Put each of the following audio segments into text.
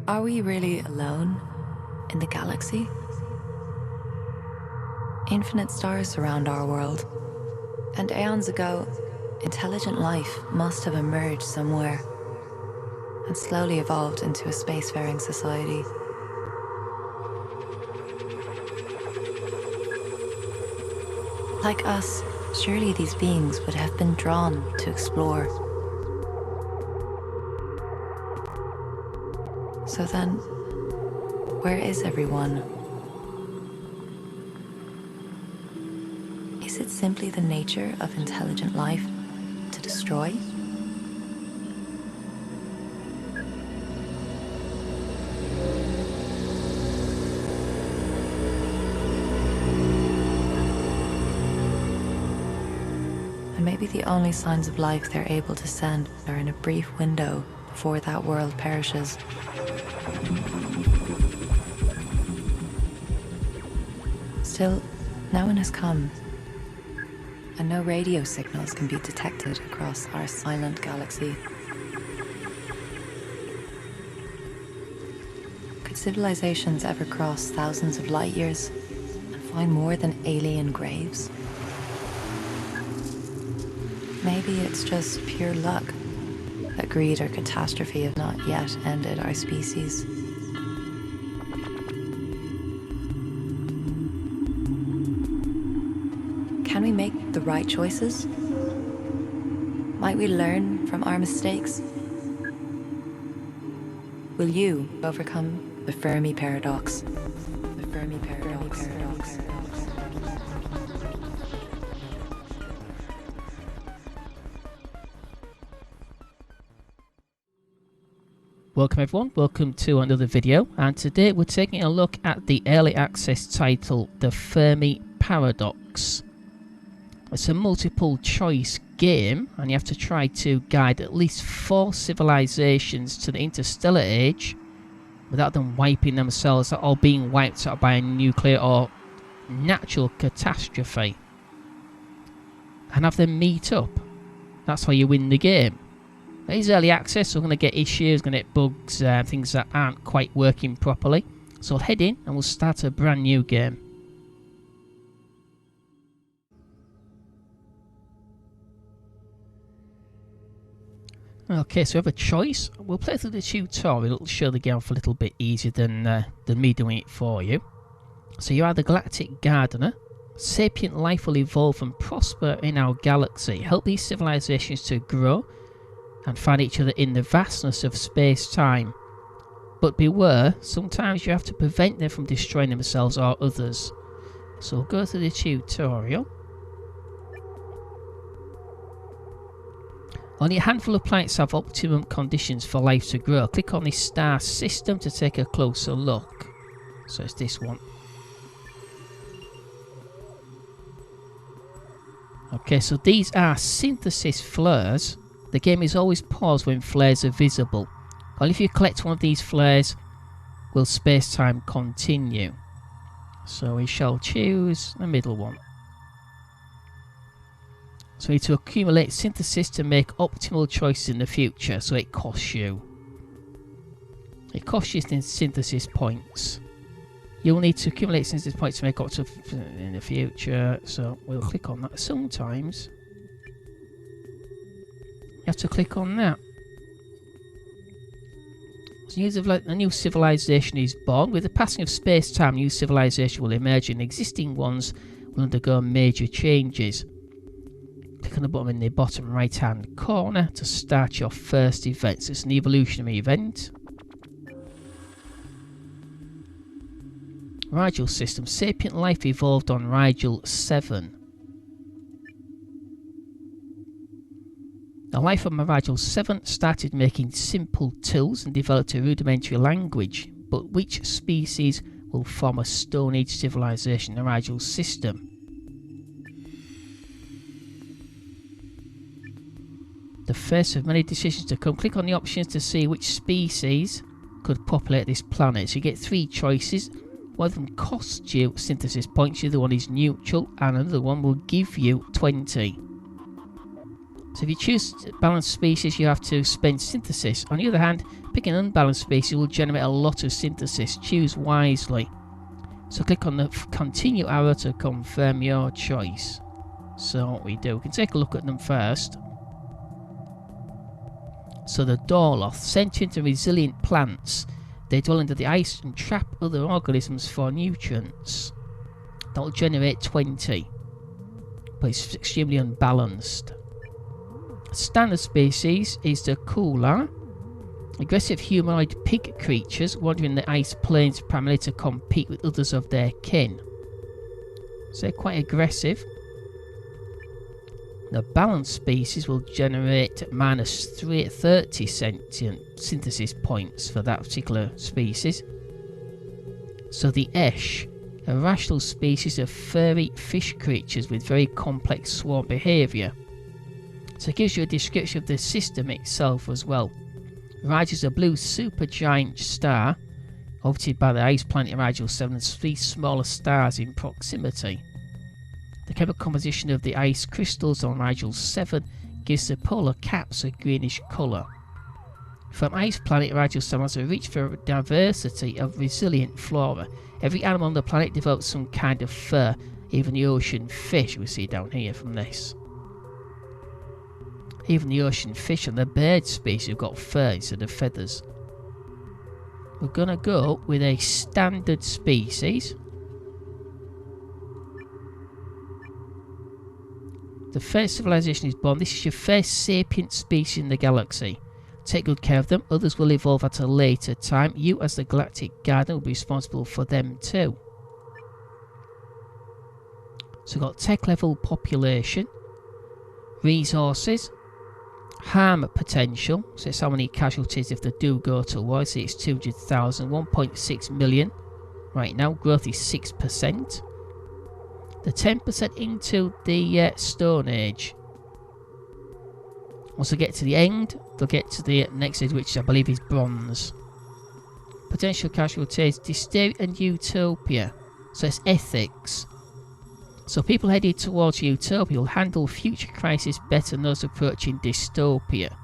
Are we really alone in the galaxy? Infinite stars surround our world, and aeons ago, intelligent life must have emerged somewhere and slowly evolved into a spacefaring society. Like us, surely these beings would have been drawn to explore. So then, where is everyone? Is it simply the nature of intelligent life to destroy? And maybe the only signs of life they're able to send are in a brief window before that world perishes. Still, no one has come, and no radio signals can be detected across our silent galaxy. Could civilizations ever cross thousands of light years and find more than alien graves? Maybe it's just pure luck that greed or catastrophe have not yet ended our species. Can we make the right choices? Might we learn from our mistakes? Will you overcome the Fermi Paradox? The Fermi Paradox. Welcome everyone, welcome to another video, and today we're taking a look at the early access title, The Fermi Paradox. It's a multiple choice game and you have to try to guide at least 4 civilizations to the interstellar age without them wiping themselves or being wiped out by a nuclear or natural catastrophe, and have them meet up. That's how you win the game. It is early access, so we're going to get issues, going to get bugs, things that aren't quite working properly. So I'll head in and we'll start a brand new game. Okay, so we have a choice. We'll play through the tutorial. It'll show the game off a little bit easier than me doing it for you. So you are the Galactic Gardener. Sapient life will evolve and prosper in our galaxy. Help these civilizations to grow and find each other in the vastness of space-time. But beware, sometimes you have to prevent them from destroying themselves or others. So we'll go through the tutorial. Only a handful of planets have optimum conditions for life to grow. Click on the star system to take a closer look. So it's this one. Okay, so these are synthesis flares. The game is always paused when flares are visible. Only if you collect one of these flares will space-time continue. So we shall choose the middle one. So we need to accumulate synthesis to make optimal choices in the future. So it costs you. It costs you synthesis points. You'll need to accumulate synthesis points to make optimal in the future. So we'll click on that. Sometimes you have to click on that. So a new civilization is born. With the passing of space-time, new civilization will emerge and existing ones will undergo major changes. Click on the button in the bottom right hand corner to start your first event. So it's an evolutionary event. Rigel system. Sapient life evolved on Rigel 7. The life from Rigel 7 started making simple tools and developed a rudimentary language. But which species will form a Stone Age civilization in the Rigel system? The first of many decisions to come. Click on the options to see which species could populate this planet. So you get 3 choices. One of them costs you synthesis points, the other one is neutral, and another one will give you 20. So if you choose balanced species, you have to spend synthesis. On the other hand, picking an unbalanced species will generate a lot of synthesis. Choose wisely. So click on the continue arrow to confirm your choice. So what we do, we can take a look at them first. So the Dorloth, sentient and resilient plants. They dwell under the ice and trap other organisms for nutrients. That will generate 20. But it's extremely unbalanced. Standard species is the Kular. Aggressive humanoid pig creatures wandering the ice plains primarily to compete with others of their kin. So they're quite aggressive. The balanced species will generate minus 30 sentient synthesis points for that particular species. So the Esh, a rational species of furry fish creatures with very complex swarm behaviour. So it gives you a description of the system itself as well. Rigel is a blue supergiant star, orbited by the ice planet Rigel 7 and 3 smaller stars in proximity. The chemical composition of the ice crystals on Rigel 7 gives the polar caps a greenish colour. From ice planet Rigel 7 has a rich diversity of resilient flora. Every animal on the planet develops some kind of fur, even the ocean fish we see down here from this. Even the ocean fish and the bird species have got fur instead of feathers. We're going to go with a standard species. The first civilization is born. This is your first sapient species in the galaxy. Take good care of them. Others will evolve at a later time. You as the Galactic Gardener will be responsible for them too. So we've got tech level population, resources, harm potential, so it's how many casualties if they do go to war. See, it's 200,000, 1.6 million right now. Growth is 6%. The 10% into the Stone Age. Once they get to the end, they'll get to the next age, which I believe is Bronze. Potential casualties, Dystopia and Utopia. So it's ethics. So people headed towards Utopia will handle future crises better than those approaching Dystopia.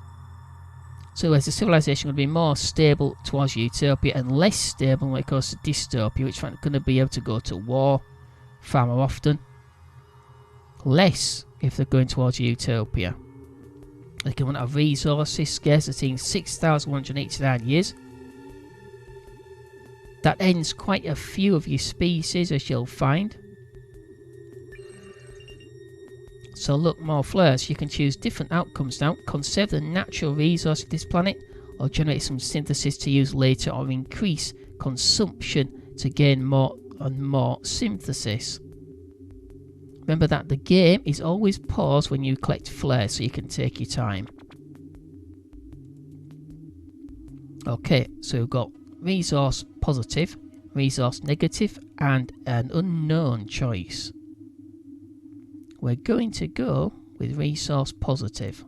So whereas the civilization will be more stable towards Utopia and less stable when it goes to Dystopia, which are going to be able to go to war far more often. Less if they're going towards Utopia. They can run out of resources, scarcity in 6,189 years. That ends quite a few of your species, as you'll find. So look, more flares. You can choose different outcomes now. Conserve the natural resource of this planet, or generate some synthesis to use later, or increase consumption to gain more and more synthesis. Remember that the game is always paused when you collect flares, so you can take your time. Okay, so we've got resource positive, resource negative, and an unknown choice. We're going to go with resource positive.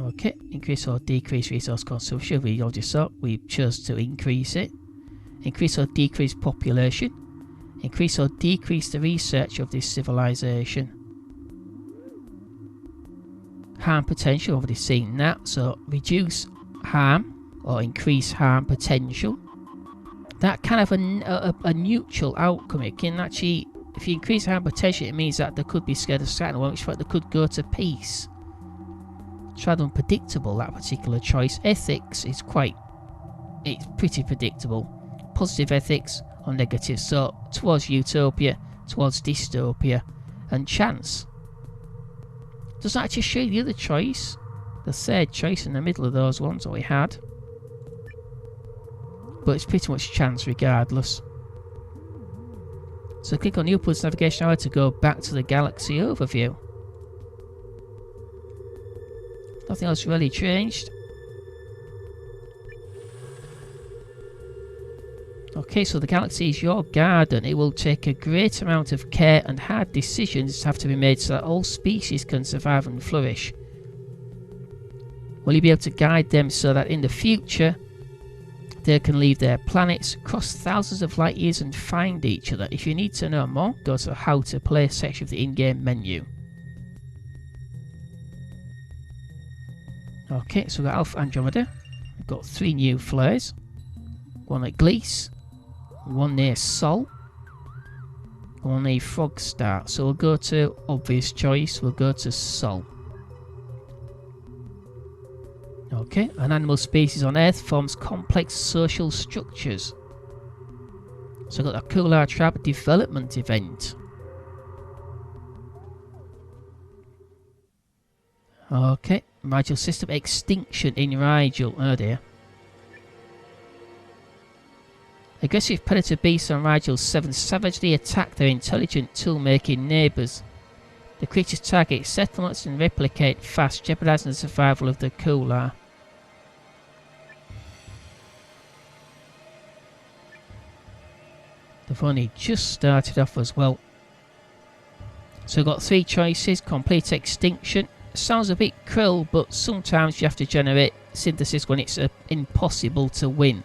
Okay, increase or decrease resource consumption. We already saw we chose to increase it. Increase or decrease population. Increase or decrease the research of this civilization. Harm potential, already seen that. So reduce harm or increase harm potential. That kind of a neutral outcome. It can actually, if you increase harm potential, it means that they could be scared of starting one, which means they could go to peace. It's rather unpredictable, that particular choice. Ethics is it's pretty predictable. Positive ethics or negative, so towards utopia, towards dystopia, and chance. Does that actually show you the other choice? The third choice in the middle of those ones that we had. But it's pretty much chance regardless. So click on the upwards navigation arrow to go back to the galaxy overview. Nothing else really changed. Okay, so the galaxy is your garden. It will take a great amount of care and hard decisions have to be made so that all species can survive and flourish. Will you be able to guide them so that in the future They can leave their planets, cross thousands of light years and find each other. If you need to know more, go to How to Play section of the in-game menu. Okay, so we've got Alpha Andromeda. We've got 3 new flares. One at Gliese, one near Sol, one near Frog Star. So we'll go to obvious choice, we'll go to Sol. Okay, an animal species on Earth forms complex social structures. So we've got a Kular Tribe development event. Okay, Rigel system extinction in Rigel. Oh dear. Aggressive predator beasts on Rigel 7 savagely attack their intelligent tool-making neighbours. The creatures target settlements and replicate fast, jeopardising the survival of the Kular. They've only just started off as well. So we've got 3 choices. Complete extinction. Sounds a bit cruel, but sometimes you have to generate synthesis when it's impossible to win.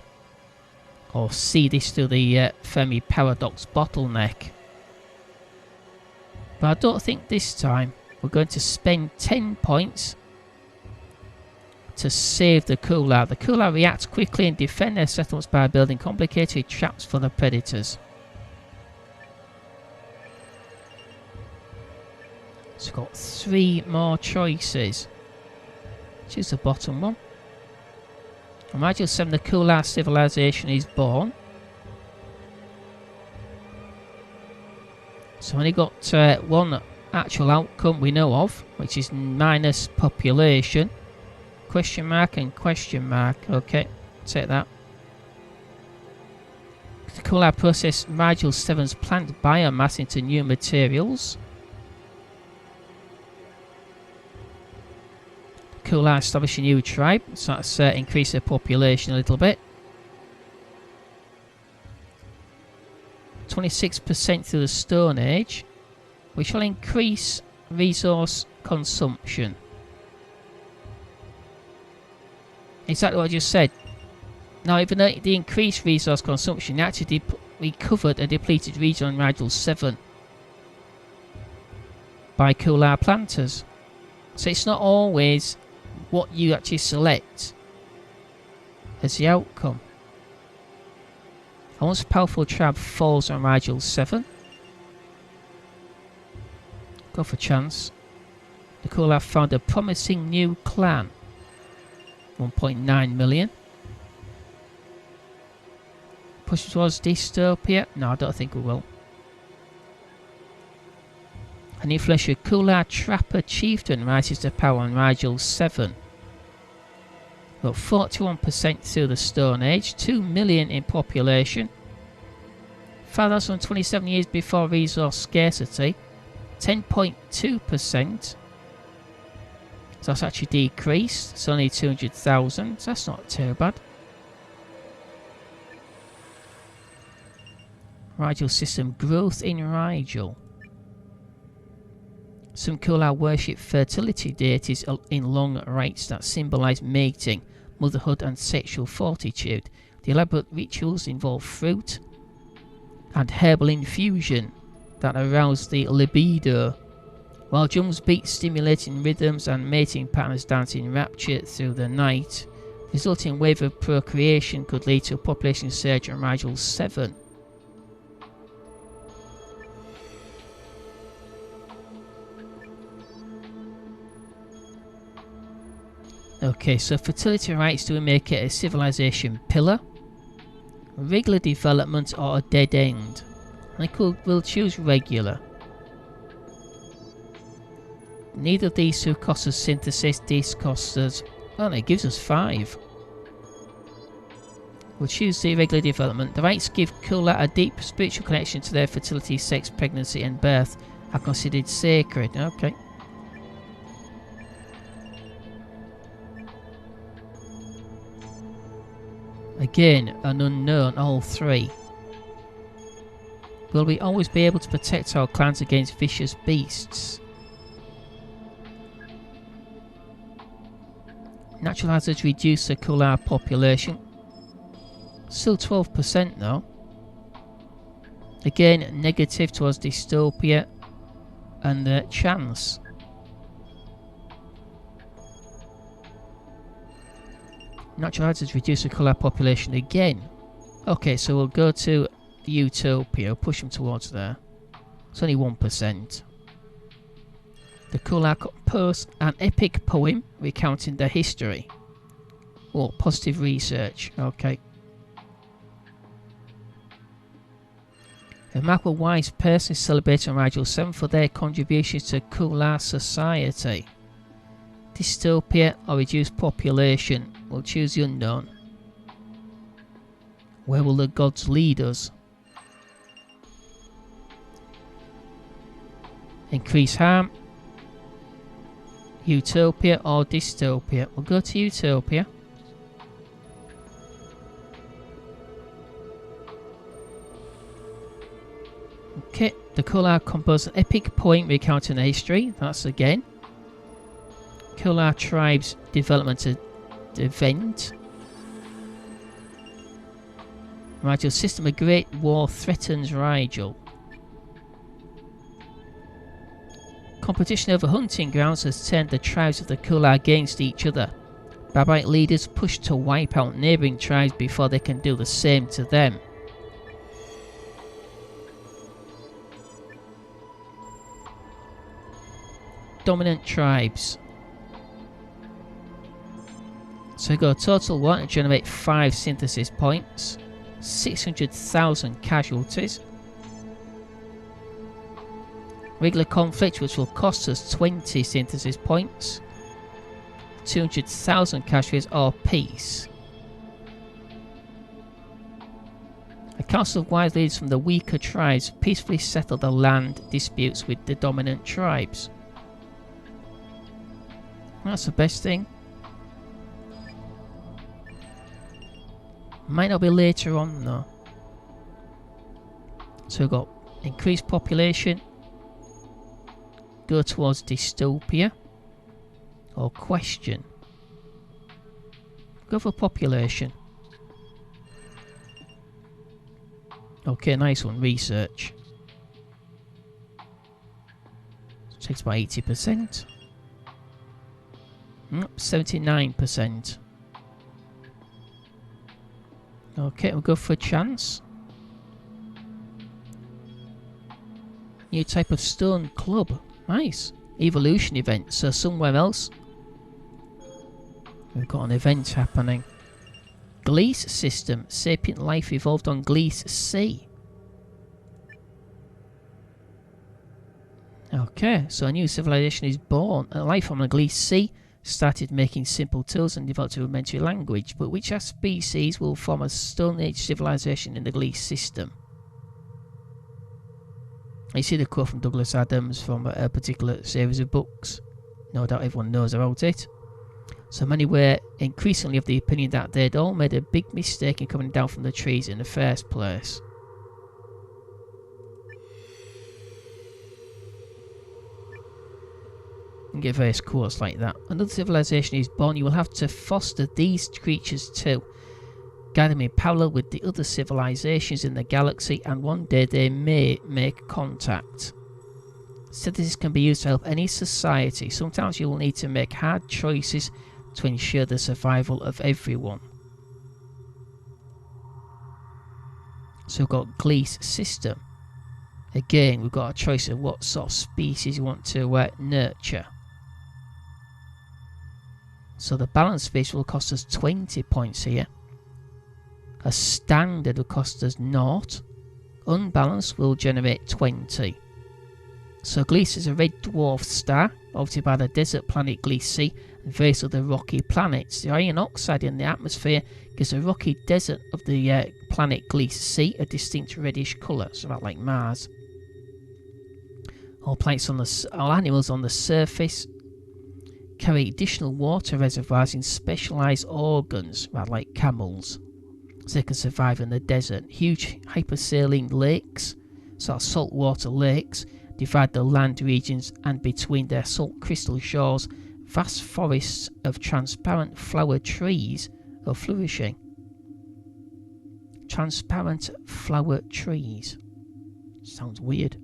Or see this through the Fermi Paradox bottleneck. But I don't think this time we're going to spend 10 points to save the Kular. The Kular react quickly and defend their settlements by building complicated traps for the predators. So we've got 3 more choices. Choose the bottom one. On Rigel 7, the Kular civilization is born. So only got one actual outcome we know of, which is minus population. Question mark and question mark. Okay, take that. The Kular process Rigel 7's plant biomass into new materials. Kular establish a new tribe, so that's increase their population a little bit. 26% through the Stone Age, which will increase resource consumption. Exactly what I just said. Now, even though the increased resource consumption, they actually recovered a depleted region on Rigel 7 by Kular planters. So it's not always what you actually select as the outcome. A once powerful tribe falls on Rigel 7. Go for chance. The Kular found a promising new clan. 1.9 million. Push towards dystopia? No, I don't think we will. An influential Kular trapper chieftain rises to power on Rigel 7. Got 41% through the Stone Age, 2 million in population. 5,027 years before resource scarcity, 10.2%. So that's actually decreased, it's only 200,000, so that's not too bad. Rigel system growth in Rigel. Some Kular worship fertility deities in long rites that symbolise mating, motherhood and sexual fortitude. The elaborate rituals involve fruit and herbal infusion that arouse the libido, while drums beat stimulating rhythms and mating patterns dance in rapture through the night. The resulting wave of procreation could lead to a population surge on Rigel 7. Okay, so fertility rites do make it a civilization pillar, regular development or a dead end. We'll choose regular. Neither of these two cost us synthesis, this costs us... oh no, it gives us 5. We'll choose the regular development. The rites give Kular a deep spiritual connection to their fertility, sex, pregnancy and birth are considered sacred. Okay. Again, an unknown, all 3. Will we always be able to protect our clans against vicious beasts? Natural hazards reduce the Kular population. Still 12% though. Again, negative towards dystopia and chance. Natural hazards reduce the Kular population again. Okay, so we'll go to utopia, push them towards there. It's only 1%. The Kular composed an epic poem recounting their history. Oh, positive research. Okay. A remarkable wise person is celebrated on Rigel 7 for their contributions to Kular society. Dystopia or reduced population. We'll choose the unknown. Where will the gods lead us? Increase harm. Utopia or dystopia. We'll go to utopia. Okay, the Kular composed an epic poem recounting their history. That's again. Kular tribes development event. Rigel system of great war threatens Rigel. Competition over hunting grounds has turned the tribes of the Kular against each other. Barbaric leaders push to wipe out neighbouring tribes before they can do the same to them. Dominant tribes. So we got a total one to generate 5 synthesis points, 600,000 casualties. Regular conflict, which will cost us 20 synthesis points, 200,000 casualties, or peace. A council of wise leaders from the weaker tribes peacefully settle the land disputes with the dominant tribes. That's the best thing. Might not be later on though. So we've got increased population. Go towards dystopia. Or question. Go for population. Okay, nice one. Research. Takes about 80%. 79%. Okay, we'll go for a chance. New type of stone club. Nice. Evolution event. So somewhere else we've got an event happening. Gliese system. Sapient life evolved on Gliese C. Okay, so a new civilization is born. A life form on Gliese C started making simple tools and developed a rudimentary language, but which species will form a Stone Age civilization in the Gliese system? You see the quote from Douglas Adams from a particular series of books. No doubt everyone knows about it. So many were increasingly of the opinion that they'd all made a big mistake in coming down from the trees in the first place. You get various quotes like that. Another civilization is born. You will have to foster these creatures too. Guide them in parallel with the other civilizations in the galaxy, and one day they may make contact. Synthesis can be used to help any society. Sometimes you will need to make hard choices to ensure the survival of everyone. So we've got Gliese system. Again, we've got a choice of what sort of species you want to nurture. So the balanced species will cost us 20 points here. A standard will cost us 0. Unbalanced will generate 20. So Gliese is a red dwarf star, orbited by the desert planet Gliese C and various other rocky planets. The iron oxide in the atmosphere gives the rocky desert of the planet Gliese C a distinct reddish colour, so about like Mars. All animals on the surface carry additional water reservoirs in specialised organs, about like camels, so they can survive in the desert. Huge hypersaline lakes, sort of saltwater lakes, divide the land regions, and between their salt crystal shores, vast forests of transparent flowered trees are flourishing. transparent flower trees. Sounds weird.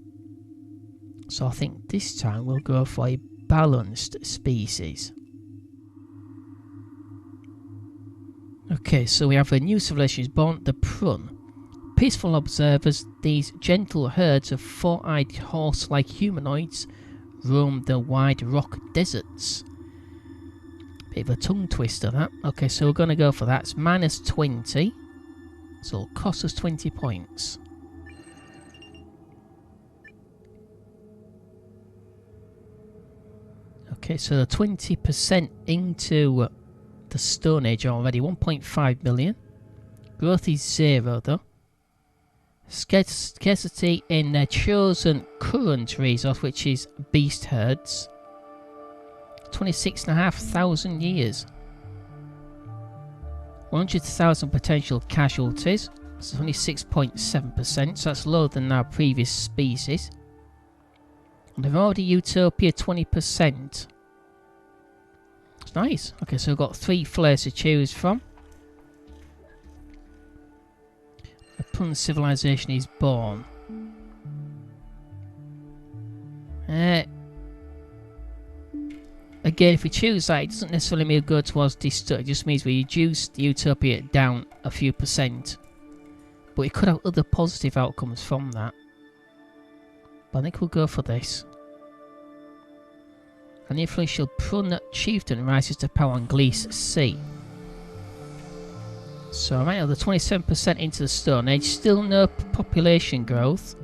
So I think this time we'll go for a balanced species. Okay, so we have a new civilization is born, the Prun. Peaceful observers, these gentle herds of four-eyed horse-like humanoids roam the wide rock deserts. Bit of a tongue twister that. Okay, so we're going to go for that. It's minus 20. So it'll cost us 20 points. Okay, so 20% into the Stone Age already. 1.5 million. Growth is 0 though. Scarcity in their chosen current resource, which is beast herds. 26,500 years. 100,000 potential casualties. That's 26.7%, so that's lower than our previous species. And they've already Utopia 20%. It's nice. Okay, so we've got 3 flares to choose from. A Prun civilization is born. Again, if we choose that, it doesn't necessarily mean go towards destruct. It just means we reduce the Utopia down a few percent. But it could have other positive outcomes from that. But I think we'll go for this. An influential Prun chieftain rises to power on Gliese Sea. So right now, the 27% into the Stone Age, still no population growth.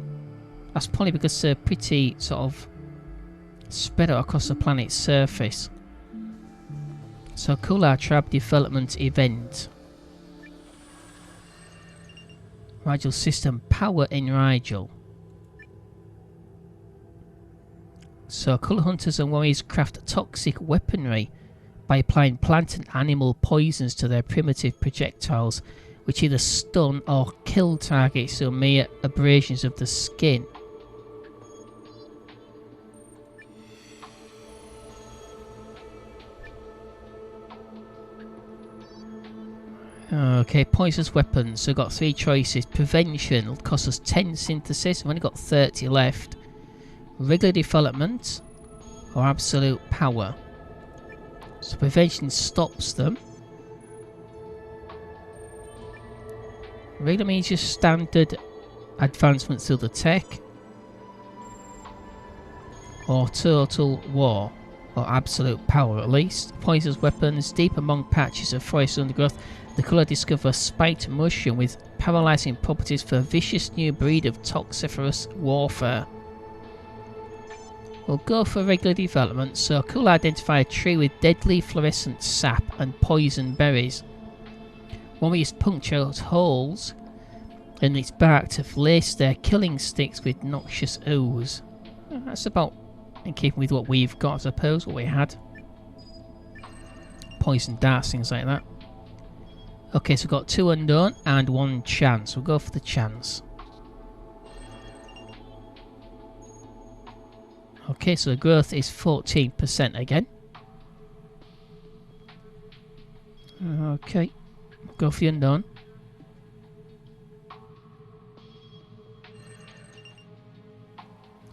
That's probably because they're pretty sort of spread out across the planet's surface. So Kular tribe development event. Rigel system power in Rigel. So colour hunters and warriors craft toxic weaponry by applying plant and animal poisons to their primitive projectiles, which either stun or kill targets through mere abrasions of the skin. Okay, poisonous weapons. So we've got 3 choices. Prevention will cost us 10 synthesis. We've only got 30 left. Regular development or absolute power. So prevention stops them. Regular means just standard advancement through the tech. Or total war. Or absolute power at least. Poisonous weapons. Deep among patches of forest undergrowth, the Kular discover a spiked mushroom with paralysing properties for a vicious new breed of toxiferous warfare. We'll go for regular development, so Kular identify a tree with deadly fluorescent sap and poison berries. One we used puncture holes in its bark to lace their killing sticks with noxious ooze. That's about in keeping with what we've got, I suppose, what we had. Poison darts, things like that. Okay, so we've got 2 unknown and 1 chance. We'll go for the chance. Okay, so the growth is 14% again. Okay, we'll go for the unknown.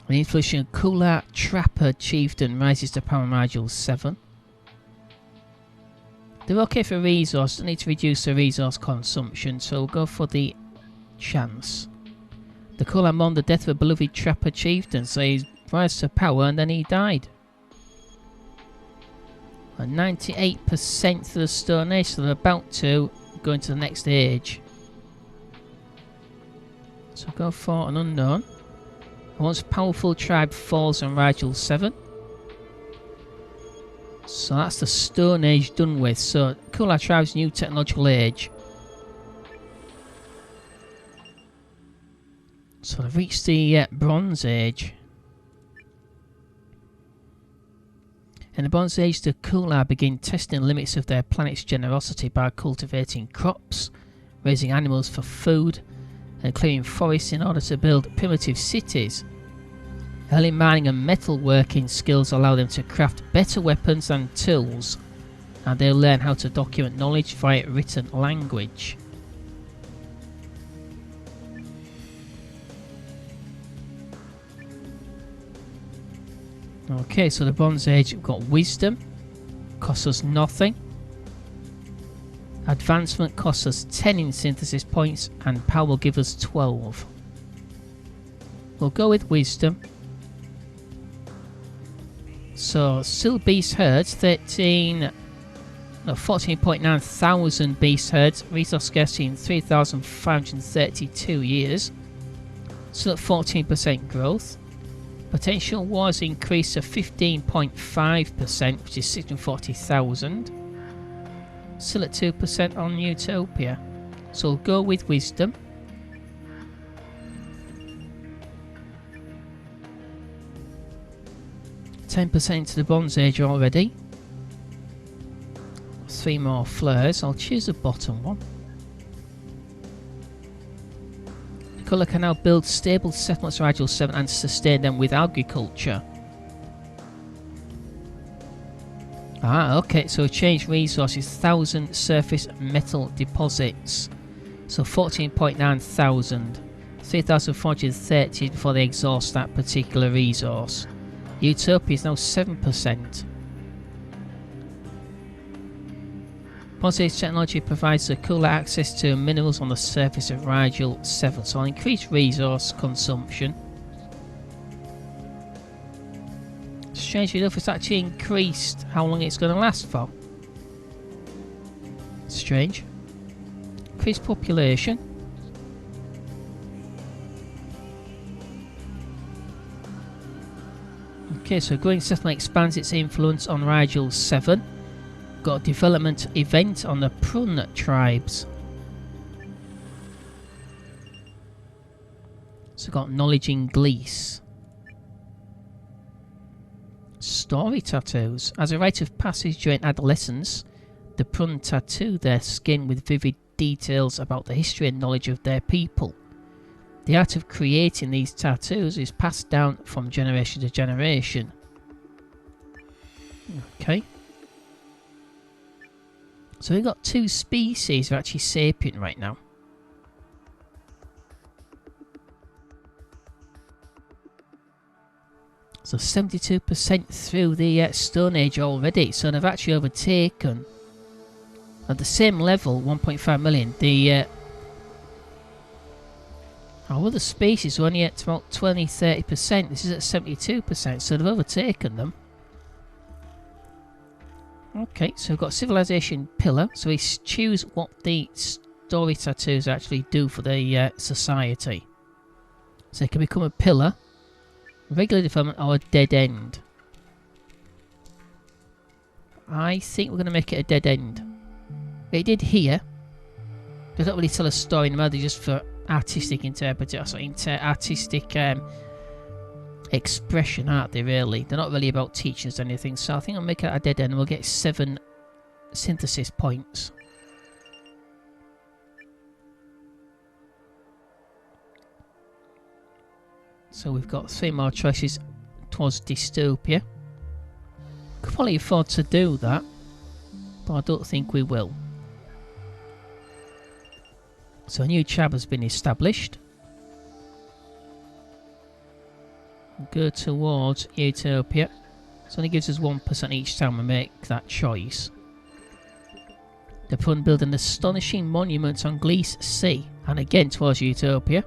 An influential Kular Trapper Chieftain rises to power Rigel 7. They're okay for resource, don't need to reduce the resource consumption, so we'll go for the chance. The Kular mourned the death of a beloved Trapper Chieftain, so he's rise to power and then he died. And 98% to the Stone Age, so they're about to go into the next age. So go for an unknown. Once powerful tribe falls on Rigel 7. So that's the Stone Age done with. So Kular tribe's new technological age. So they've reached the Bronze Age. In the Bronze Age, the Kular begin testing the limits of their planet's generosity by cultivating crops, raising animals for food, and clearing forests in order to build primitive cities. Early mining and metalworking skills allow them to craft better weapons and tools, and they'll learn how to document knowledge via written language. Okay, so the Bronze Age, we've got wisdom, costs us nothing. Advancement costs us 10 in synthesis points, and power will give us 12. We'll go with wisdom. So still beast herds, 14.9 thousand beast herds, resource scarcity in 3,532 years. Still at 14% growth. Potential wars increased to 15.5%, which is 640,000. Still at 2% on Utopia. So we'll go with wisdom. %10 into the Bronze Age already. 3 more flares. I'll choose the bottom one. Kular can now build stable settlements for Rigel 7 and sustain them with agriculture. Ah, okay, so change resources, 1,000 surface metal deposits. So 14.9 thousand. 3,430 before they exhaust that particular resource. Utopia is now 7%. Positive technology provides the Kular access to minerals on the surface of Rigel 7, so I'll increase resource consumption. Strangely enough, it's actually increased how long it's going to last for. Strange. Increase population. Okay, so growing settlement expands its influence on Rigel 7. Got a development event on the Prun tribes. So got knowledge in Glees. Story tattoos. As a rite of passage during adolescence, the Prun tattoo their skin with vivid details about the history and knowledge of their people. The art of creating these tattoos is passed down from generation to generation. Okay. So we've got 2 species who are actually sapient right now. So 72% through the Stone Age already. So they've actually overtaken, at the same level, 1.5 million. Our other species are only at about 20-30%. This is at 72%, so they've overtaken them. Okay, so we've got Civilization Pillar. So we choose what the story tattoos actually do for the society. So it can become a pillar, regular development, or a dead end. I think we're going to make it a dead end. It did here. They don't really tell a story in the matter, just for artistic interpretation, artistic expression, aren't they, really? They're not really about teaching us anything, so I think I'll make it a dead end and we'll get 7 synthesis points. So we've got 3 more choices towards dystopia. Could probably afford to do that, but I don't think we will. So a new chab has been established. Go towards Utopia. So only gives us 1% each time we make that choice. The Prun build an astonishing monument on Glees Sea, and again towards Utopia.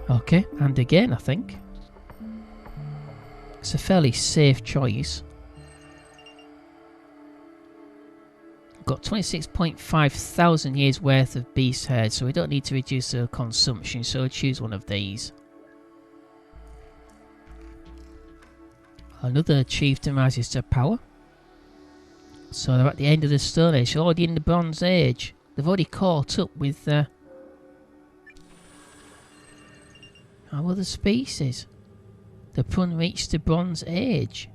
Okay, and again I think. It's a fairly safe choice. Got 26.5 thousand years worth of beast herds, so we don't need to reduce the consumption, so we'll choose one of these. Another chieftain rises to power. So they're at the end of the Stone Age, already in the Bronze Age. They've already caught up with our other species. The Prun reached the Bronze Age.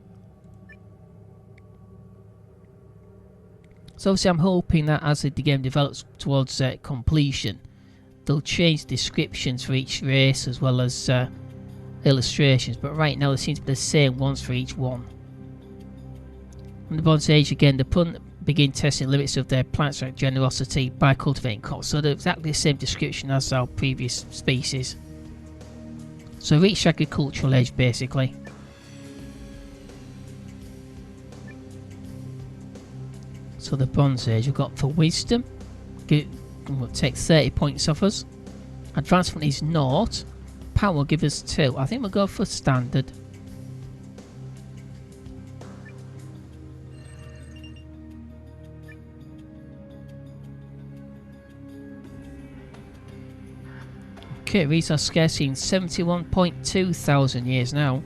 So obviously I'm hoping that as the game develops towards completion, they'll change descriptions for each race as well as illustrations, but right now they seem to be the same ones for each one. In the Bronze Age again, the Prun begin testing limits of their plants' generosity by cultivating crops. So they're exactly the same description as our previous species. So reach agricultural age basically. So the Bronze Age we've got for wisdom. We'll take 30 points off us. Advancement is 0. Power will give us 2. I think we'll go for standard. Okay, resource scarcity in 71.2 thousand years now.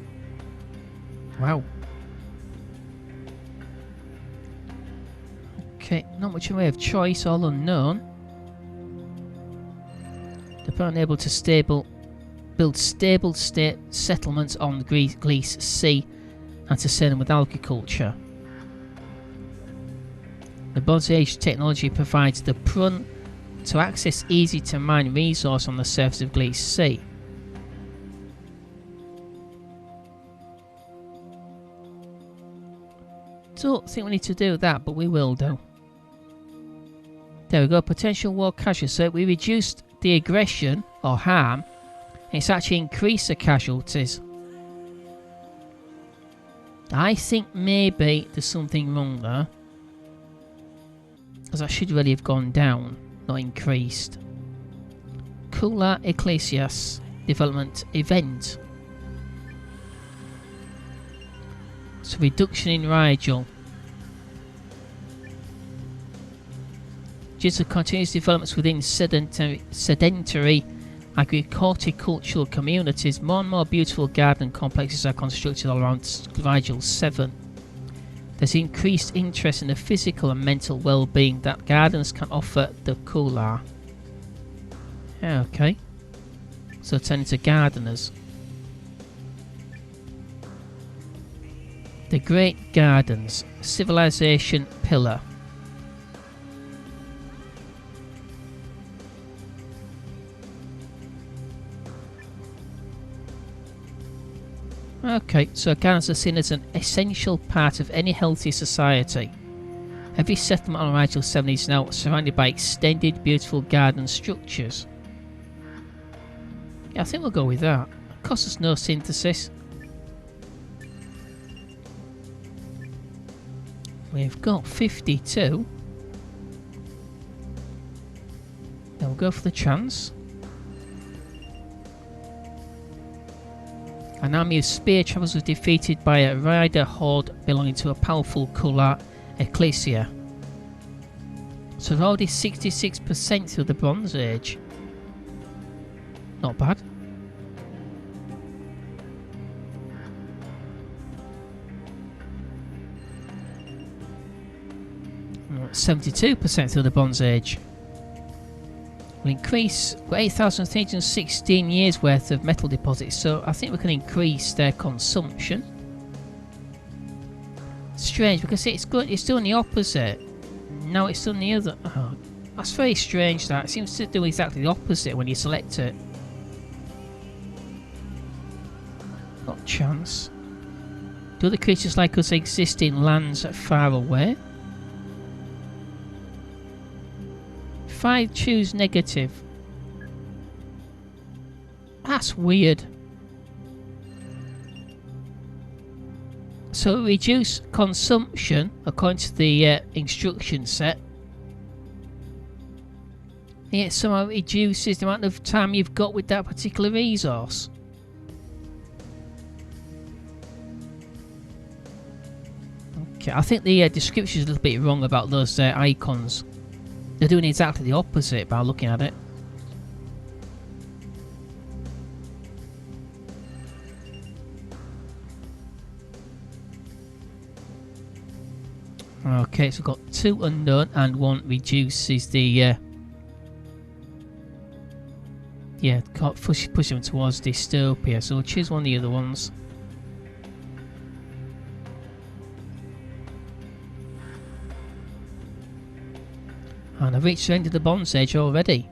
Wow. Okay, not much in the way of choice, all unknown. They're unable to build stable state settlements on Greece Sea and sustain them with agriculture. The Bronze Age technology provides the Prun to access easy to mine resource on the surface of Greece Sea. Don't think we need to do that, but we will do. There we go, potential war casualties. So we reduced the aggression or harm, and it's actually increased the casualties. I think maybe there's something wrong there, because that should really have gone down, not increased. Kular Ecclesias development event. So reduction in Rigel. Due to continuous developments within sedentary agricultural communities, more and more beautiful garden complexes are constructed all around Rigel 7. There's increased interest in the physical and mental well-being that gardens can offer the Kular. Yeah, okay. So turn into gardeners. The Great Gardens. Civilisation pillar. Okay, so gardens are seen as an essential part of any healthy society. Every settlement on Rigel 7 is now surrounded by extended, beautiful garden structures. Yeah, I think we'll go with that. It costs us no synthesis. We've got 52. Then we'll go for the chance. An army of spear travelers was defeated by a rider horde belonging to a powerful Kular Ecclesia. So we're already 66% through the Bronze Age. Not bad. We're 72% through the Bronze Age. We'll increase 8,316 years worth of metal deposits, so I think we can increase their consumption. Strange, because it's good. It's doing the opposite. Now it's done the other. Oh, that's very strange. That it seems to do exactly the opposite when you select it. Not chance. Do other creatures like us exist in lands far away? 5 choose negative. That's weird. So reduce consumption according to the instruction set. And yet somehow reduces the amount of time you've got with that particular resource. Okay, I think the description is a little bit wrong about those icons. They're doing exactly the opposite by looking at it. Okay, so we've got 2 unknown and 1 reduces the yeah, push them towards dystopia, so we'll choose one of the other ones. And I've reached the end of the Bronze Age already.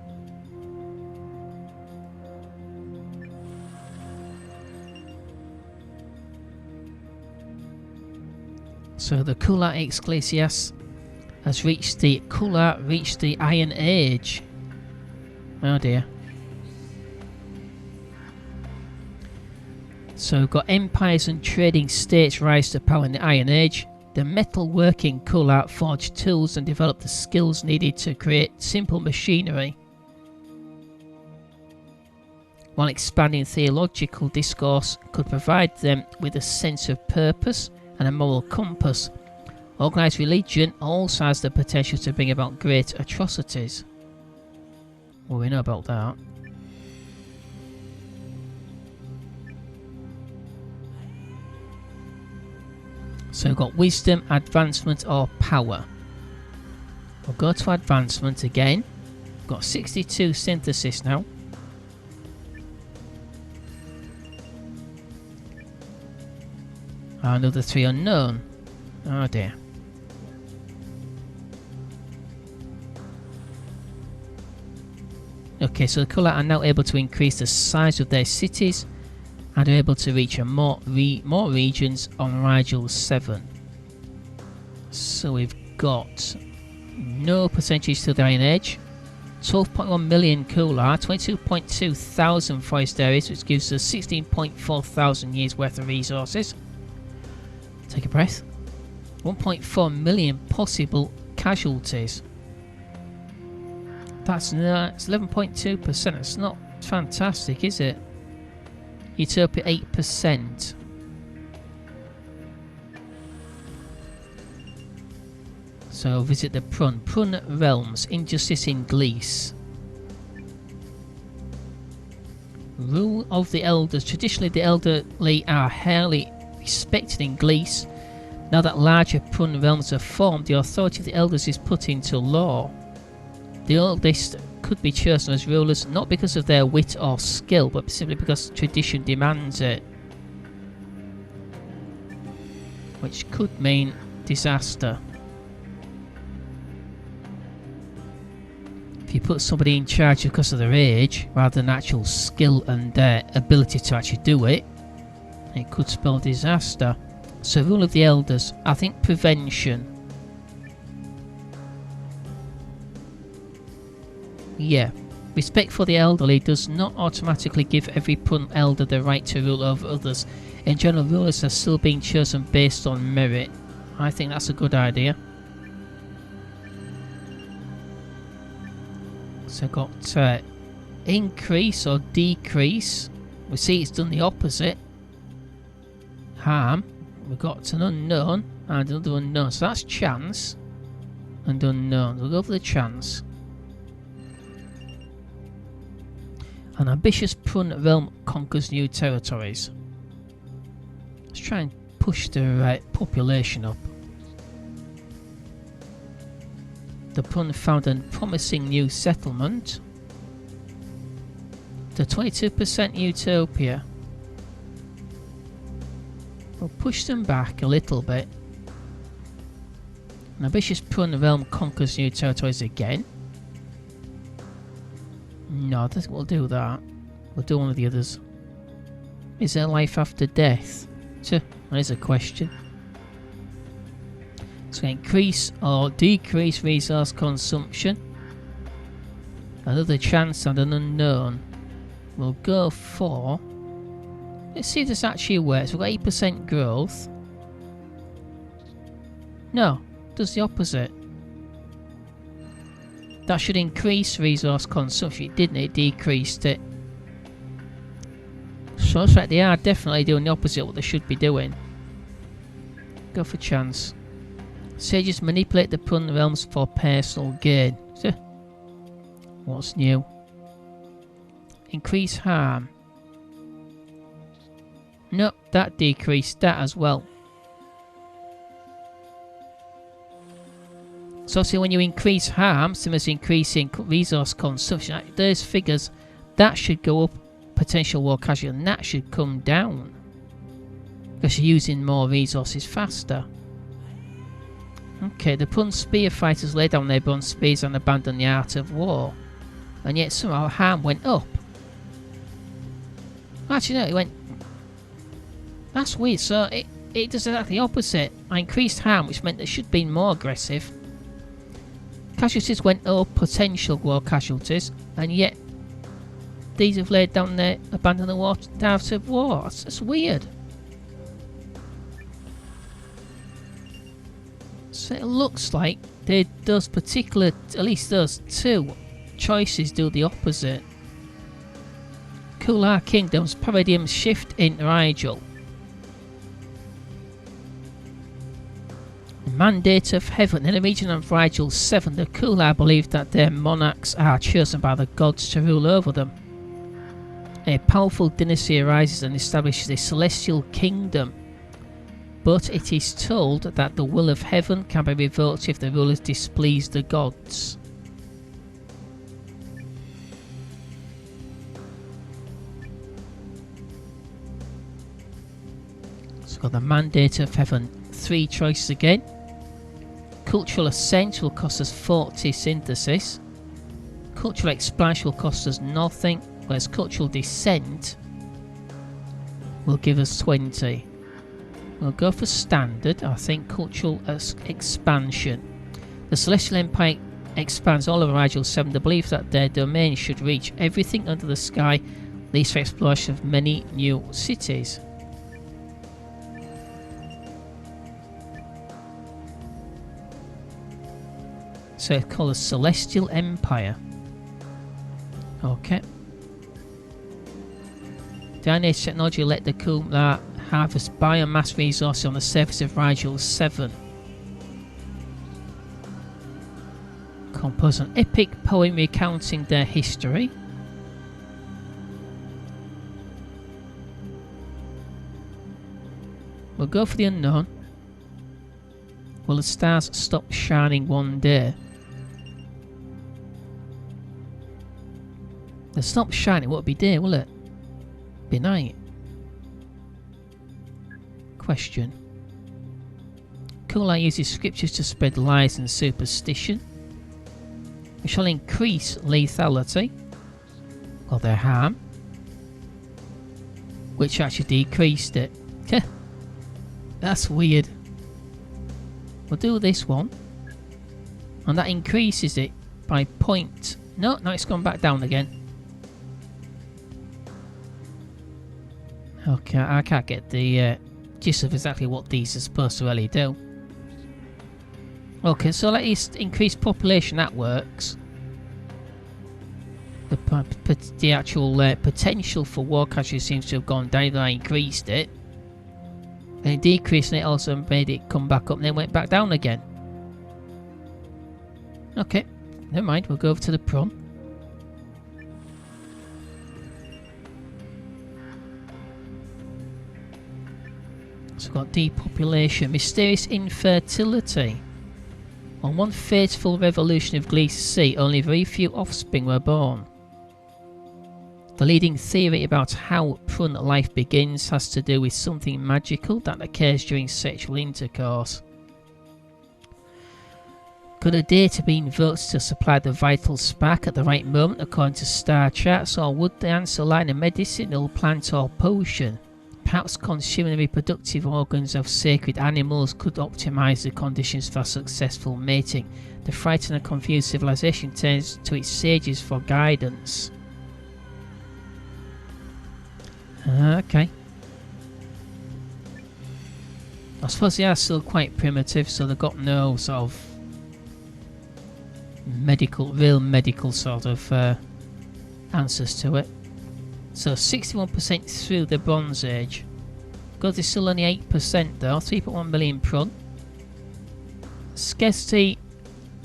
So the Kular Ecclesias has reached the Kular, reached the Iron Age. Oh dear. So we've got empires and trading states rise to power in the Iron Age. The metalworking Kular forged tools and developed the skills needed to create simple machinery, while expanding theological discourse could provide them with a sense of purpose and a moral compass. Organised religion also has the potential to bring about great atrocities. Well, we know about that. So we've got wisdom, advancement or power. We'll go to advancement again. We've got 62 synthesis now. Another 3 unknown. Oh dear. Okay, so the Kular are now able to increase the size of their cities and are able to reach more regions on Rigel 7. So we've got no percentage to the Iron Age, 12.1 million Kular, 22.2 thousand forest areas, which gives us 16.4 thousand years worth of resources. Take a breath. 1.4 million possible casualties. That's 11.2%. It's not fantastic, is it? Utopia 8%. So visit the Prun realms. Injustice in Greece. Rule of the elders. Traditionally, the elderly are highly respected in Greece. Now that larger Prun realms are formed, the authority of the elders is put into law. The oldest could be chosen as rulers not because of their wit or skill, but simply because tradition demands it. Which could mean disaster. If you put somebody in charge because of their age, rather than actual skill and ability to actually do it, it could spell disaster. So rule of the elders, I think prevention. Yeah, respect for the elderly does not automatically give every Prun elder the right to rule over others. In general, rulers are still being chosen based on merit. I think that's a good idea. So I've got increase or decrease. We see it's done the opposite. Harm. We've got an unknown and another unknown. So that's chance and unknown. We'll go for the chance. An ambitious Prun realm conquers new territories. Let's try and push the population up. The Prun found a promising new settlement. The 22% utopia. We'll push them back a little bit. An ambitious Prun realm conquers new territories again. No, I think we'll do that. We'll do one of the others. Is there life after death? That is a question. So increase or decrease resource consumption. Another chance and an unknown. We'll go for... Let's see if this actually works. We've got 8% growth. No, it does the opposite. That should increase resource consumption. It didn't, it decreased it. So that's right, they are definitely doing the opposite of what they should be doing. Go for chance. Sages manipulate the Prun realms for personal gain. What's new? Increase harm. No, that decreased that as well. So obviously when you increase harm, similar to increasing resource consumption, those figures, that should go up, potential war casualty, and that should come down. Because you're using more resources faster. Okay, the Prun spear fighters lay down their bronze spears and abandon the art of war. And yet somehow harm went up. Actually no, it went... That's weird, so it does exactly the opposite. I increased harm, which meant they should be more aggressive. casualties went up, potential war casualties, and yet these have laid down their abandoned the water depths of war. That's weird. So it looks like those particular, at least those two choices do the opposite. Kular Kingdom's paradigm shift in Rigel. The mandate of heaven. In the region of Rigel 7, the Kular believe that their monarchs are chosen by the gods to rule over them. A powerful dynasty arises and establishes a celestial kingdom, but it is told that the will of heaven can be revoked if the rulers displease the gods. So got the mandate of heaven. 3 choices again. Cultural ascent will cost us 40 synthesis. Cultural expansion will cost us nothing, whereas cultural descent will give us 20. We'll go for standard. I think cultural expansion. The Celestial Empire expands all over Rigel 7. The belief that their domain should reach everything under the sky leads to exploration of many new cities. So it's called a Celestial Empire. Okay. Dynamic technology let the Kular harvest biomass resources on the surface of Rigel 7. Compose an epic poem recounting their history. We'll go for the unknown. Will the stars stop shining one day? They'll stop shining, it won't be day, will it? Be night. Question. Kular uses scriptures to spread lies and superstition. We shall increase lethality, or their harm, which actually decreased it. That's weird. We'll do this one, and that increases it by point. No, it's gone back down again. Okay, I can't get the gist of exactly what these are supposed to really do. Okay, so that is increased population, that works. The actual potential for war casualties seems to have gone down. I increased it. And decreasing it also made it come back up and then went back down again. Okay, never mind, we'll go over to the Prun. So we've got depopulation, mysterious infertility. On one fateful revolution of Gliese Sea, only very few offspring were born. The leading theory about how Prun life begins has to do with something magical that occurs during sexual intercourse. Could a deity be invoked to supply the vital spark at the right moment according to star charts, or would the answer lie in a medicinal plant or potion? Perhaps consuming the reproductive organs of sacred animals could optimize the conditions for successful mating. The frightened and confused civilization turns to its sages for guidance. Okay. I suppose they are still quite primitive, so they've got no sort of real medical sort of answers to it. So 61% through the Bronze Age. God, there's still only 8% though. 3.1 million Prun. Scarcity,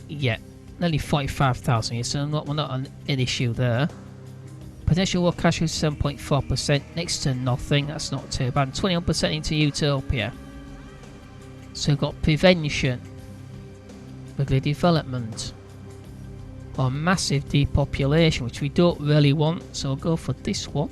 yeah, nearly 45,000 years, so we're not an issue there. Potential war casualties 7.4%, next to nothing, that's not too bad. 21% into Utopia. So we've got prevention, regular development, or massive depopulation, which we don't really want, so we'll go for this one.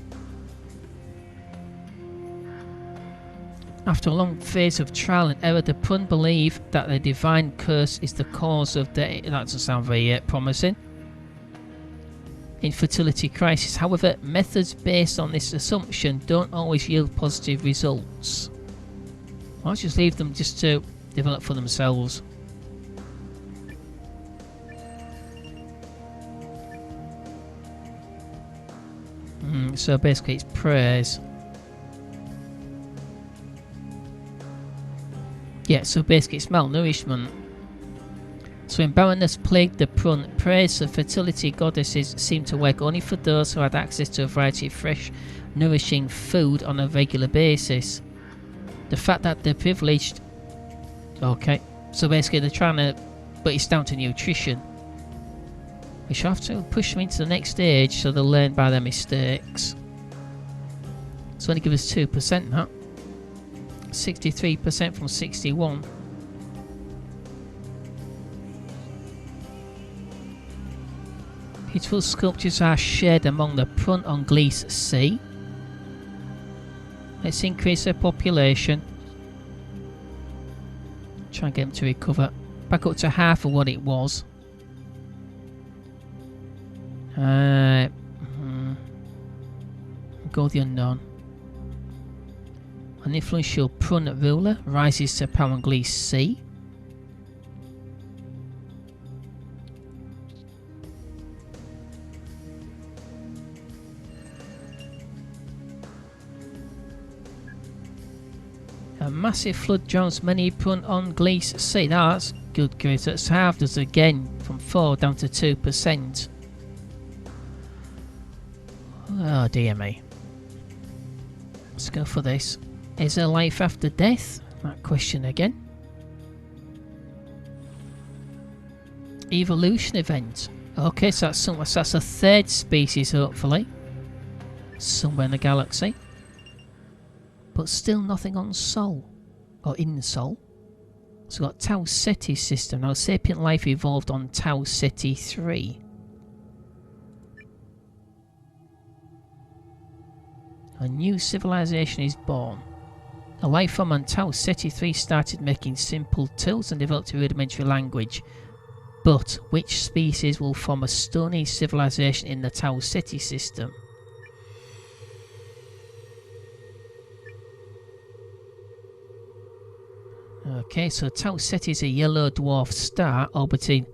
After a long phase of trial and error, the Prun believe that the divine curse is the cause of the... That doesn't sound very promising. Infertility crisis. However, methods based on this assumption don't always yield positive results. I'll just leave them just to develop for themselves. So basically it's praise. Yeah, so basically it's malnourishment. So when barrenness plagued the Prun, praise of fertility goddesses seemed to work only for those who had access to a variety of fresh, nourishing food on a regular basis. The fact that they're privileged... Okay, so basically they're trying to... But it's down to nutrition. We shall have to push them into the next stage so they'll learn by their mistakes. It's only give us 2%, huh? 63% from 61. Beautiful sculptures are shared among the Prun on Gliese Sea. Let's increase their population. Try and get them to recover. Back up to half of what it was. Go the unknown. An influential Prun ruler rises to power on Gliese Sea. A massive flood drowns many Prun on Gliese Sea. That's good grief. That's halved us again from 4 down to 2%. Oh dear me. Let's go for this. Is there life after death? That question again. Evolution event. Okay, so that's a third species, hopefully. Somewhere in the galaxy. But still nothing on Sol. Or in Sol. So we've got Tau Ceti system. Now sapient life evolved on Tau Ceti 3. A new civilization is born. A life form on Tau Ceti 3 started making simple tools and developed a rudimentary language. But which species will form a Stone Age civilization in the Tau Ceti system? Okay, so Tau Ceti is a yellow dwarf star orbited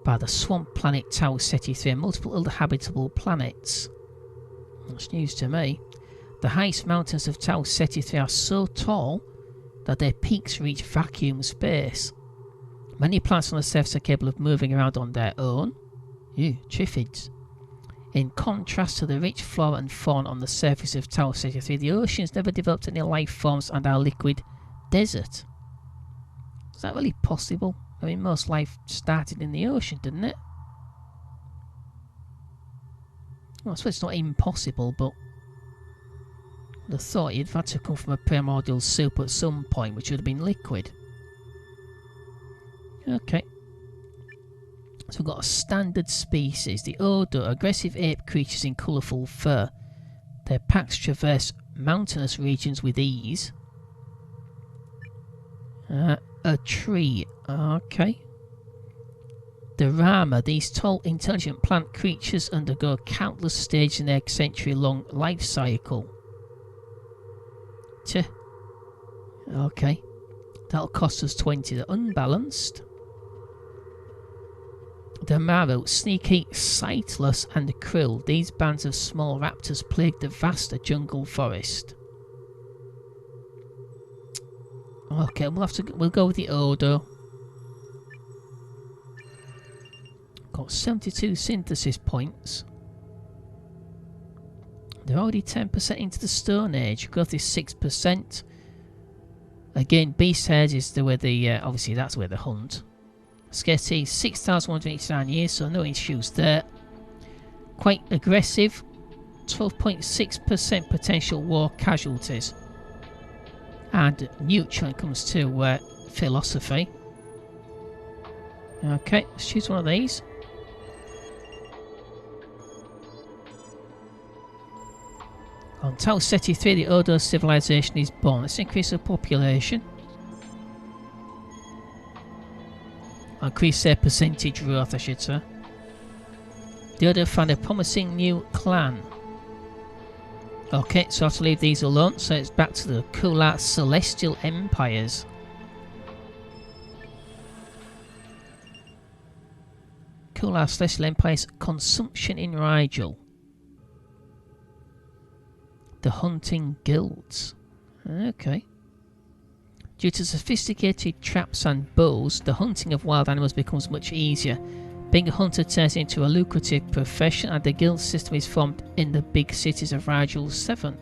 by the swamp planet Tau Ceti 3 and multiple other habitable planets. That's news to me. The highest mountains of Tau Ceti 3 are so tall that their peaks reach vacuum space. Many plants on the surface are capable of moving around on their own. Ew, triffids. In contrast to the rich flora and fauna on the surface of Tau Ceti 3, the oceans never developed any life forms and are liquid desert. Is that really possible? I mean, most life started in the ocean, didn't it? Well, I suppose it's not impossible, but I'd have thought you'd have had to come from a primordial soup at some point, which would have been liquid. Okay. So we've got a standard species. The Odo, aggressive ape creatures in colourful fur. Their packs traverse mountainous regions with ease. A tree. Okay. The Rama, these tall, intelligent plant creatures undergo countless stages in their century-long life cycle. Tch. Okay. That'll cost us 20. They're unbalanced. The Maru, sneaky, sightless and krill. These bands of small raptors plague the vast jungle forest. Okay, we'll go with the Odo. Got 72 synthesis points. They're already 10% into the Stone Age. Growth is 6%. Again, Beast Hairs is the where the obviously that's where they hunt. Scarcity 6,189 years, so no issues there. Quite aggressive. 12.6% potential war casualties. And neutral when it comes to philosophy. Okay, let's choose one of these. On Tau Ceti 3, the Odo civilization is born. Let's increase the population. Increase their percentage growth, I should say. The Odo found a promising new clan. Okay, so I have to leave these alone. So it's back to the Kular Celestial Empires. Kular Celestial Empires, consumption in Rigel. The hunting guilds. Okay. Due to sophisticated traps and bows, the hunting of wild animals becomes much easier. Being a hunter turns into a lucrative profession, and the guild system is formed in the big cities of Rigel 7.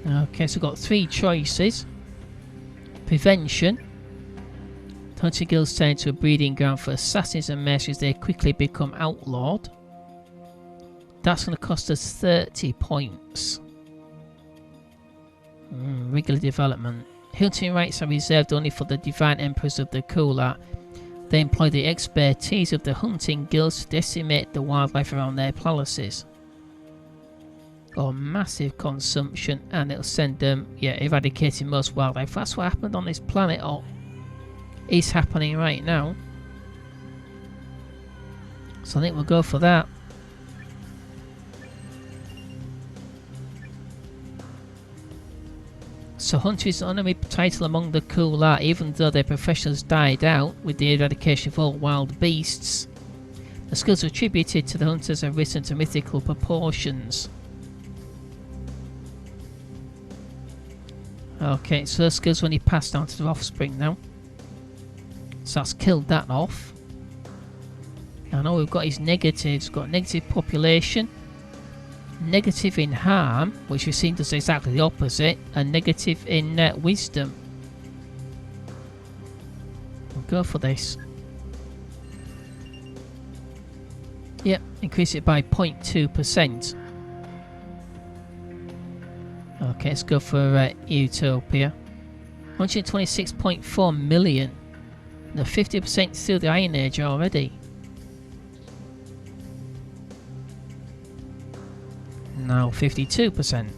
Okay, so we've got 3 choices. Prevention. Hunting guilds turn into a breeding ground for assassins and mercenaries. They quickly become outlawed. That's going to cost us 30 points. Regular development. Hunting rights are reserved only for the divine emperors of the Kular. They employ the expertise of the hunting guilds to decimate the wildlife around their palaces. Or massive consumption, and it'll send them, eradicating most wildlife. That's what happened on this planet, or is happening right now. So I think we'll go for that. So Hunter is an honorary title among the Kular, even though their professions died out with the eradication of all wild beasts. The skills attributed to the hunters have risen to mythical proportions. Okay, so those skills only passed down to their offspring now. So that's killed that off. And all we've got is negatives. We've got negative population, negative in harm, which we've seen does exactly the opposite, and negative in wisdom. We'll go for this. Yep, increase it by 0.2%. Okay, let's go for Utopia. 126.4 million. They're 50% through the Iron Age already. Now 52%.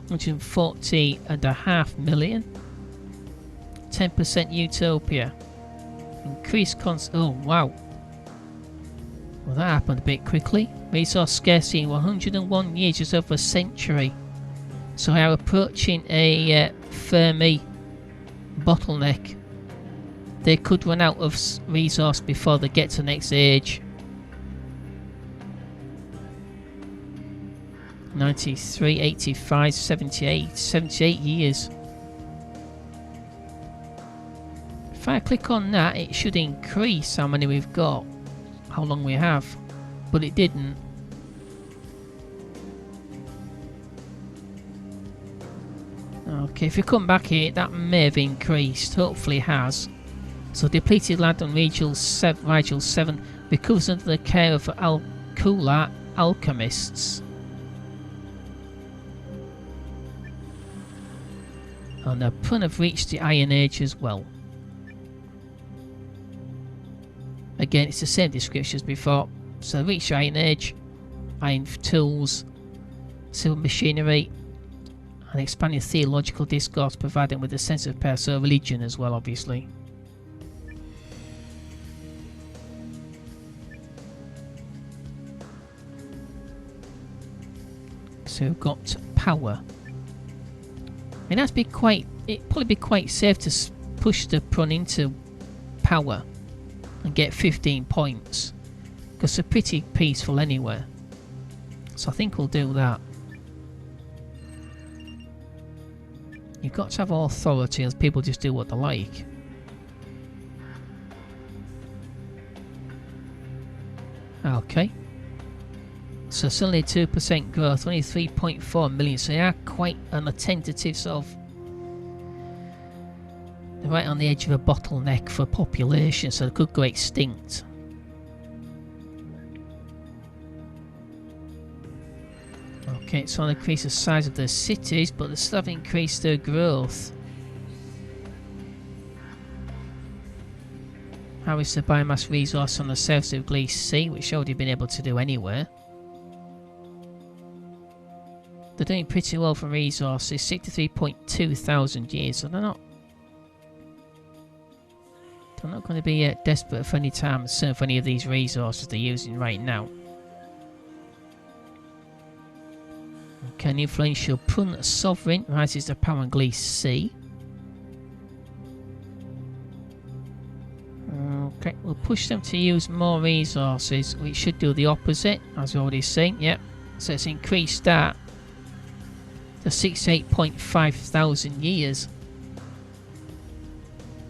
140.5 million. 10% Utopia. Increased oh wow. Well, that happened a bit quickly. Resource scarcity in 101 years, just over a century. So we are approaching a Fermi bottleneck. They could run out of resource before they get to the next age. 93, 85, 78 years. If I click on that, it should increase how many we've got, how long we have, but it didn't. Okay, if you come back here, that may have increased, hopefully it has. So depleted land on Rigel 7 recovers under the care of Kular alchemists. And the Prun have reached the Iron Age as well. Again, it's the same description as before. So reach the Iron Age, iron tools, civil machinery, and expanding theological discourse, providing with a sense of power, so religion as well, obviously. So we've got power. I mean, that'd be quite. It'd probably be quite safe to push the Prun into power and get 15 points, because they're pretty peaceful anyway. So I think we'll do that. You've got to have authority, as people just do what they like. Okay. So suddenly 2% growth, only 3.4 million. So they are quite on a tentative sort of. They're right on the edge of a bottleneck for population, so they could go extinct. Okay, it's on increase the size of their cities, but they still have increased their growth. Harvest the biomass resource on the surface of Gliese Sea, which already been able to do anywhere. They're doing pretty well for resources, 63.2 thousand years, so they're not going to be desperate for any time soon for any of these resources they're using right now. Okay, an influential Prun sovereign rises to power in Gliese Sea. We'll push them to use more resources, which should do the opposite, as we already seen. Yep. So it's increased that to 68.5 thousand years.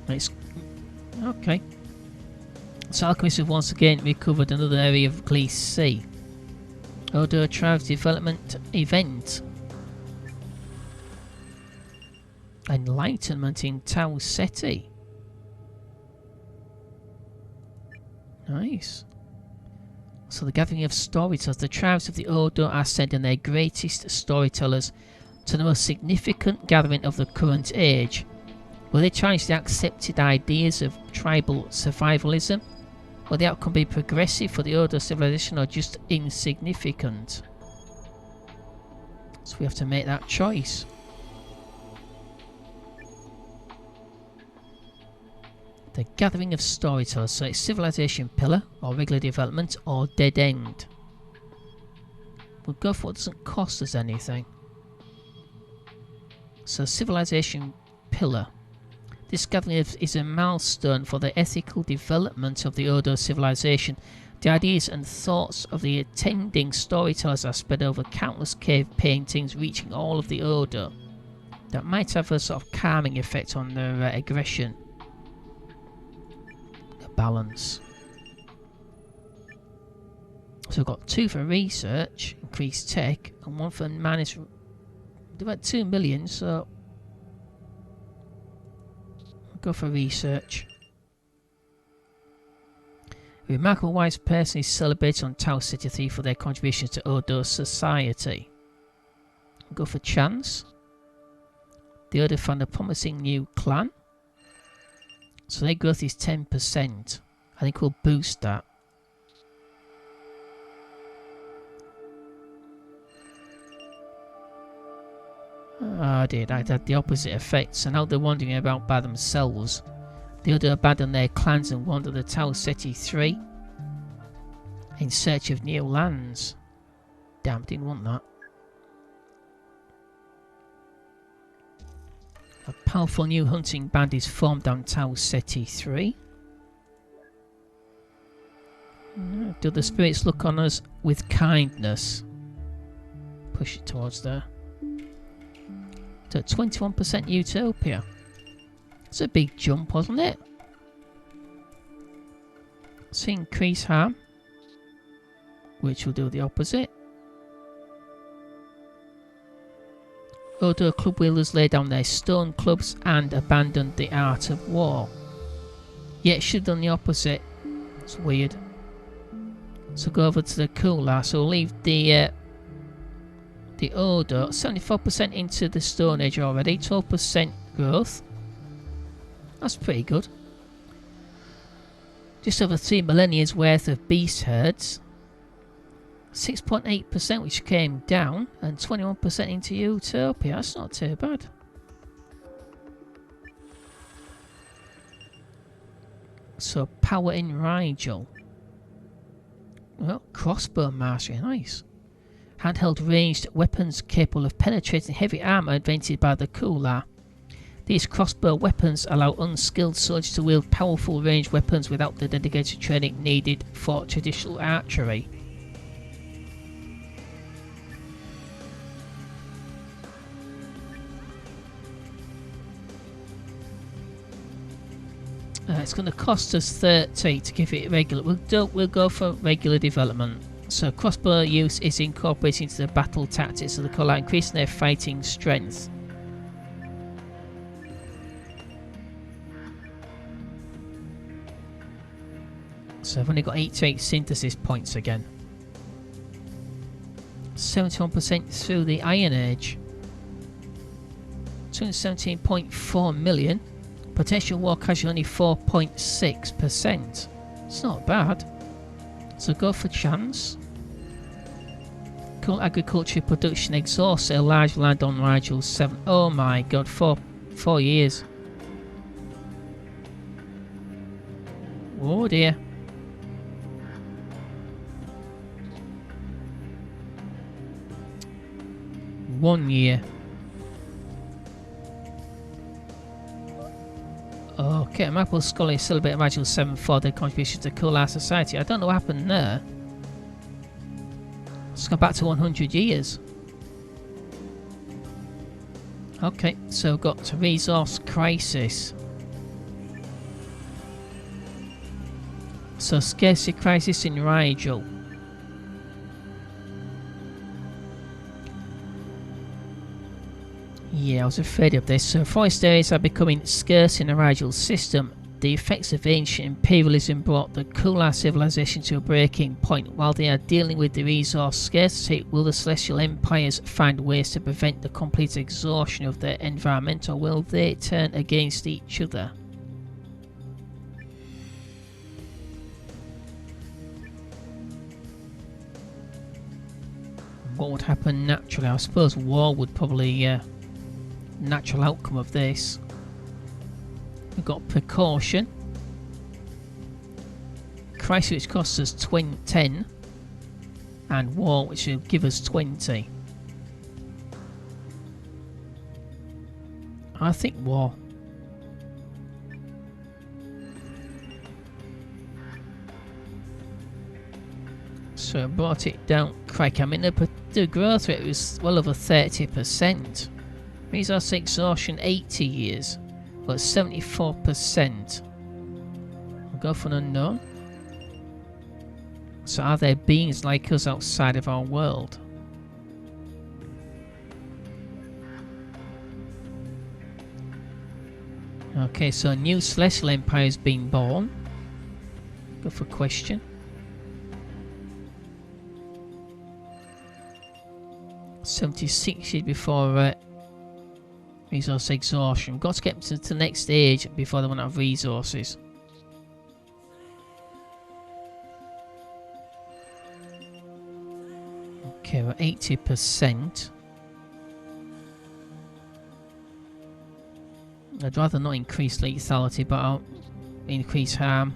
It's okay. So alchemists have once again recovered another area of Gliese Sea. Order Tribe's development event. Enlightenment in Tau Ceti. Nice. So the gathering of storytellers. The tribes of the Ordo are sending their greatest storytellers to the most significant gathering of the current age. Will they challenge the accepted ideas of tribal survivalism? Will the outcome be progressive for the Ordo civilization or just insignificant? So we have to make that choice. The gathering of storytellers. So it's civilization pillar or regular development or dead end. We'll go for what doesn't cost us anything. So civilization pillar. This gathering is a milestone for the ethical development of the Ordo civilization. The ideas and thoughts of the attending storytellers are spread over countless cave paintings, reaching all of the Ordo. That might have a sort of calming effect on their aggression. A balance. So we've got 2 for research, increased tech, and 1 for minus. About 2 million, so go for research. A remarkable wise person is celebrated on Tau Ceti 3 for their contributions to Ordo society. Go for chance. The Ordo found a promising new clan. So their growth is 10%. I think we'll boost that. Oh, I did. I had the opposite effect. So now they're wandering about by themselves. The Ordo abandoned their clans and wandered the Tau Ceti 3 in search of new lands. Damn, didn't want that. A powerful new hunting band is formed on Tau Ceti 3. Do the spirits look on us with kindness? Push it towards there. To 21% utopia. It's a big jump, wasn't it? Let's increase harm, which will do the opposite. Ordo club wielders lay down their stone clubs and abandoned the art of war. Yet it should have done the opposite. It's weird. So go over to the Kular. So we'll leave the Ordo 74% into the Stone Age already. 12% growth. That's pretty good. Just over 3 millennia's worth of beast herds. 6.8% which came down, and 21% into utopia. That's not too bad. So power in Rigel. Well, crossbow mastery, nice. Handheld ranged weapons capable of penetrating heavy armour invented by the Kular. These crossbow weapons allow unskilled soldiers to wield powerful ranged weapons without the dedicated training needed for traditional archery. It's going to cost us 30 to give it regular. We'll go for regular development. So crossbow use is incorporated into the battle tactics of the Kular, increasing their fighting strength. So I've only got 88 synthesis points again. 71% through the Iron Age. 217.4 million. Potential war casualty only 4.6%. It's not bad. So go for chance. Cool agriculture production exhausts a large land on Rigel 7. Oh my god, 4 years. Oh dear. One year. Okay, a Maple Scholar is still a bit of Rigel 7 for their contribution to Kular society. I don't know what happened there. Let's go back to 100 years. Okay, so we've got resource crisis. So scarcity crisis in Rigel. Yeah, I was afraid of this. So forest areas are becoming scarce in the Rigel system. The effects of ancient imperialism brought the Kular civilization to a breaking point. While they are dealing with the resource scarcity, will the celestial empires find ways to prevent the complete exhaustion of their environment, or will they turn against each other? What would happen naturally? I suppose war would probably natural outcome of this. We've got precaution, crisis which costs us 10, and war which will give us 20. I think war. So I brought it down. Crikey, I mean the growth rate was well over 30%. Resource exhaustion 80 years. Well, 74%. We'll go for an unknown. So are there beings like us outside of our world? Okay, so a new celestial empire has been born. Go for question. 76 years before resource exhaustion. We've got to get to the next stage before they run out of resources. Okay, we're 80%. I'd rather not increase lethality, but I'll increase harm.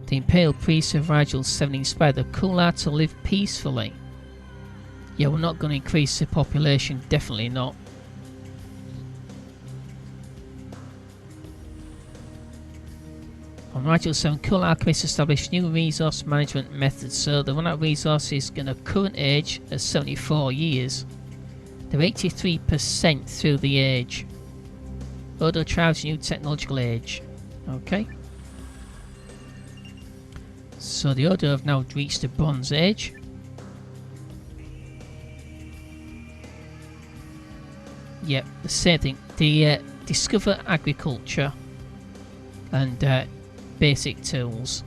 The Imperial Priests of Rigel 7 inspired the Kular to live peacefully. Yeah, we're not going to increase the population, definitely not. On Rigel 7, Kular alchemists established new resource management methods, so the run out of resources in the current age at 74 years. They're 83% through the age. Odo trials new technological age. Okay. So the Odo have now reached the Bronze Age. Yep, the same thing. They discover agriculture and basic tools.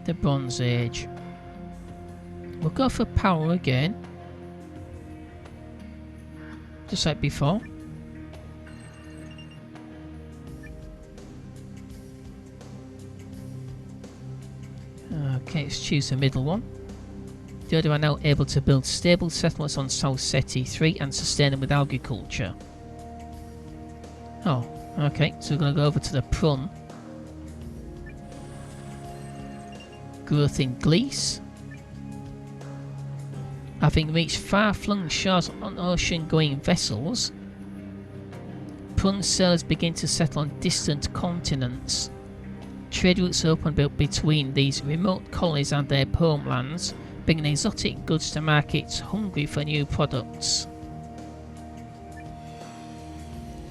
The Bronze Age. We'll go for power again. Just like before. Okay, let's choose the middle one. The other are now able to build stable settlements on South Seti 3 and sustain them with agriculture. Oh, okay, so we're going to go over to the Prun. Growth in Greece. Having reached far-flung shores on ocean-going vessels, Prun sailors begin to settle on distant continents. Trade routes open up between these remote colonies and their homelands, bringing exotic goods to markets hungry for new products.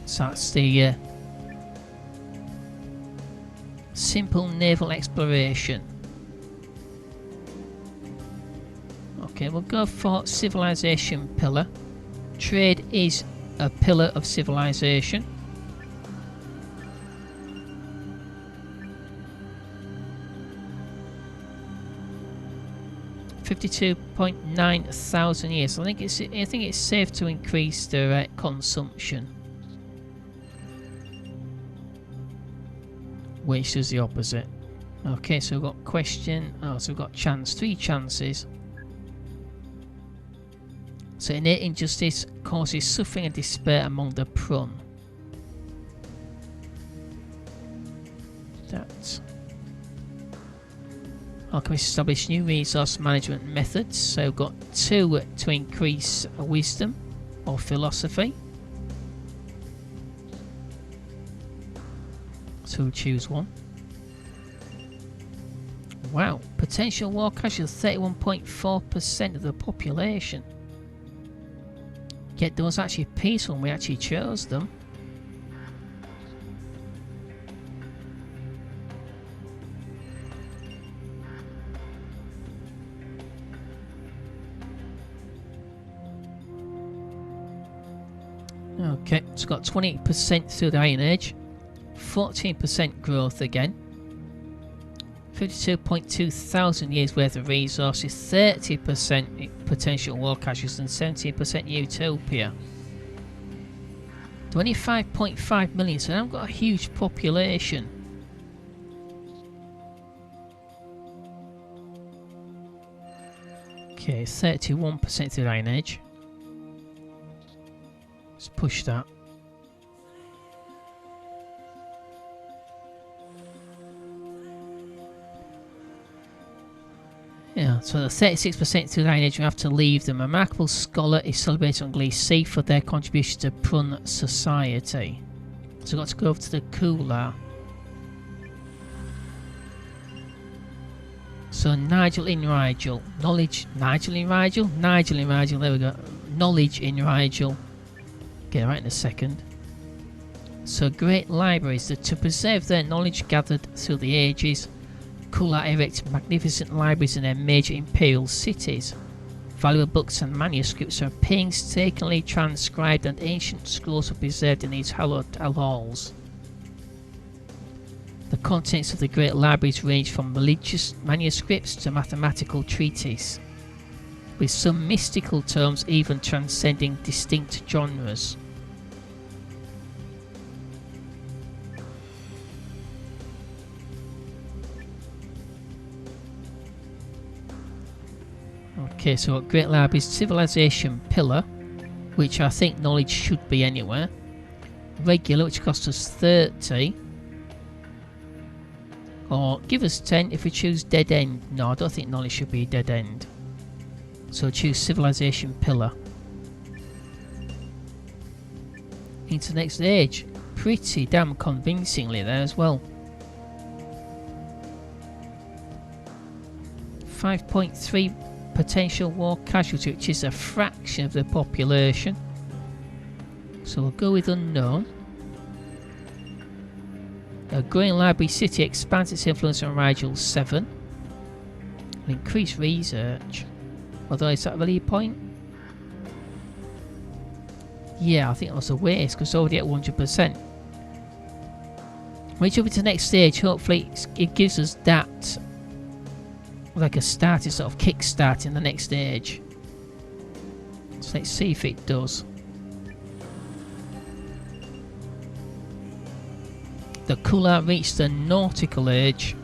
So that's the simple naval exploration. Okay, we'll go for civilization pillar. Trade is a pillar of civilization. $52.9 thousand years. I think it's safe to increase their consumption, which does the opposite. Okay, so we've got question. Oh, so we've got chance. 3 chances. So innate injustice causes suffering and despair among the Prun. That. can we establish new resource management methods? So we've got 2 to increase wisdom or philosophy. So we'll choose one. Wow, potential war casualties 31.4% of the population. Yet those actually peaceful and we actually chose them. Okay, it's got 28% through the Iron Age, 14% growth again, 52.2 thousand years worth of resources, 30% potential war casualties and 17% utopia. 25.5 million, so I've got a huge population. Okay, 31% through the Iron Age. Let's push that. Yeah, so the 36% through the Iron Age we have to leave. The remarkable scholar is celebrated on Glee C for their contribution to Prun society. So we've got to go over to the Kular. So Nigel in Rigel. Knowledge. Nigel in Rigel? Nigel in Rigel, there we go. Knowledge in Rigel. Get it right in a second. So great libraries that to preserve their knowledge gathered through the ages, Kular erect magnificent libraries in their major imperial cities. Valuable books and manuscripts are painstakingly transcribed and ancient scrolls are preserved in these hallowed halls. The contents of the great libraries range from religious manuscripts to mathematical treatises, with some mystical tomes even transcending distinct genres. Okay, so what great libraries, Civilisation Pillar, which I think knowledge should be anywhere. Regular, which costs us 30. Or give us 10 if we choose Dead End. No, I don't think knowledge should be a dead end. So choose Civilisation Pillar. Into the next age. Pretty damn convincingly there as well. 5.3 potential war casualty, which is a fraction of the population. So we'll go with unknown. A growing library city expands its influence on Rigel 7. Increase research. Although, is that really a point? Yeah, I think that was a waste because it's already at 100%. When we jump into the next stage, hopefully it gives us that, like a starting sort of kick-start in the next stage. So let's see if it does. The Kular reached the nautical age.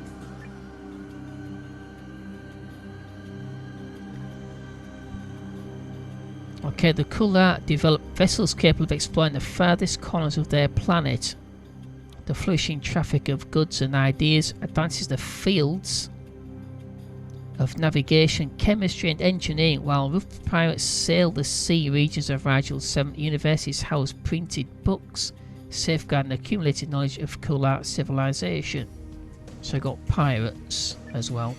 Okay, the Kular developed vessels capable of exploring the farthest corners of their planet. The flourishing traffic of goods and ideas advances the fields of navigation, chemistry and engineering, while rough pirates sail the sea regions of Rigel 7. Universities house printed books, safeguarding accumulated knowledge of Kular civilization. So we've got pirates as well.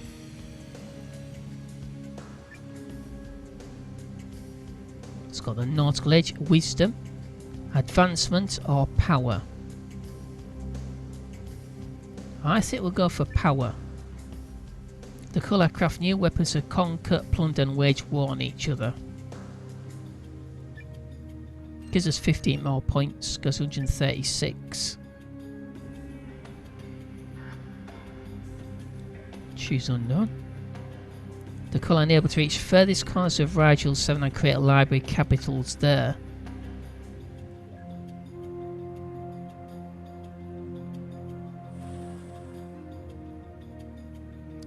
It's got the nautical edge, wisdom, advancement or power. I think we'll go for power. The Kular craft new weapons to conquer, plunder and wage war on each other. Gives us 15 more points, goes 136. Choose unknown. The Kular unable to reach furthest corners of Rigel 7 and create library capitals there.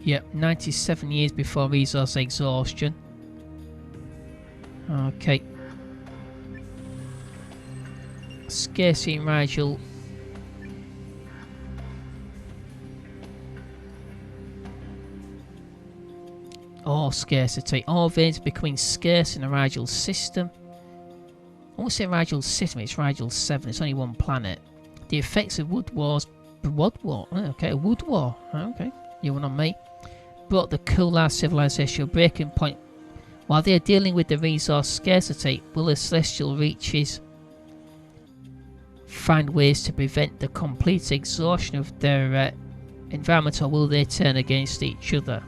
Yep, 97 years before resource exhaustion. Okay. Scarcity in Rigel. Ore scarcity. Ore veins becoming scarce in the Rigel system. I won't say Rigel system, it's Rigel 7, it's only one planet. The effects of Wood Wars... Wood War? Okay, Wood War. Okay, you one on me. Brought the Kular civilization breaking point. While they are dealing with the resource scarcity, will the celestial reaches find ways to prevent the complete exhaustion of their environment, or will they turn against each other?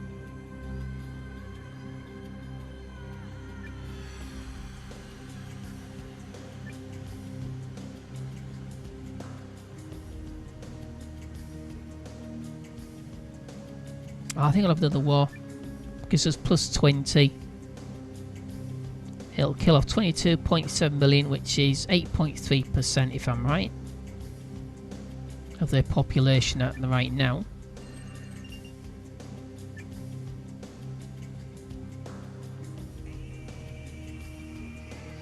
I think I'll have another war. Gives us plus 20. It'll kill off 22.7 million, which is 8.3% if I'm right, of their population at the right now.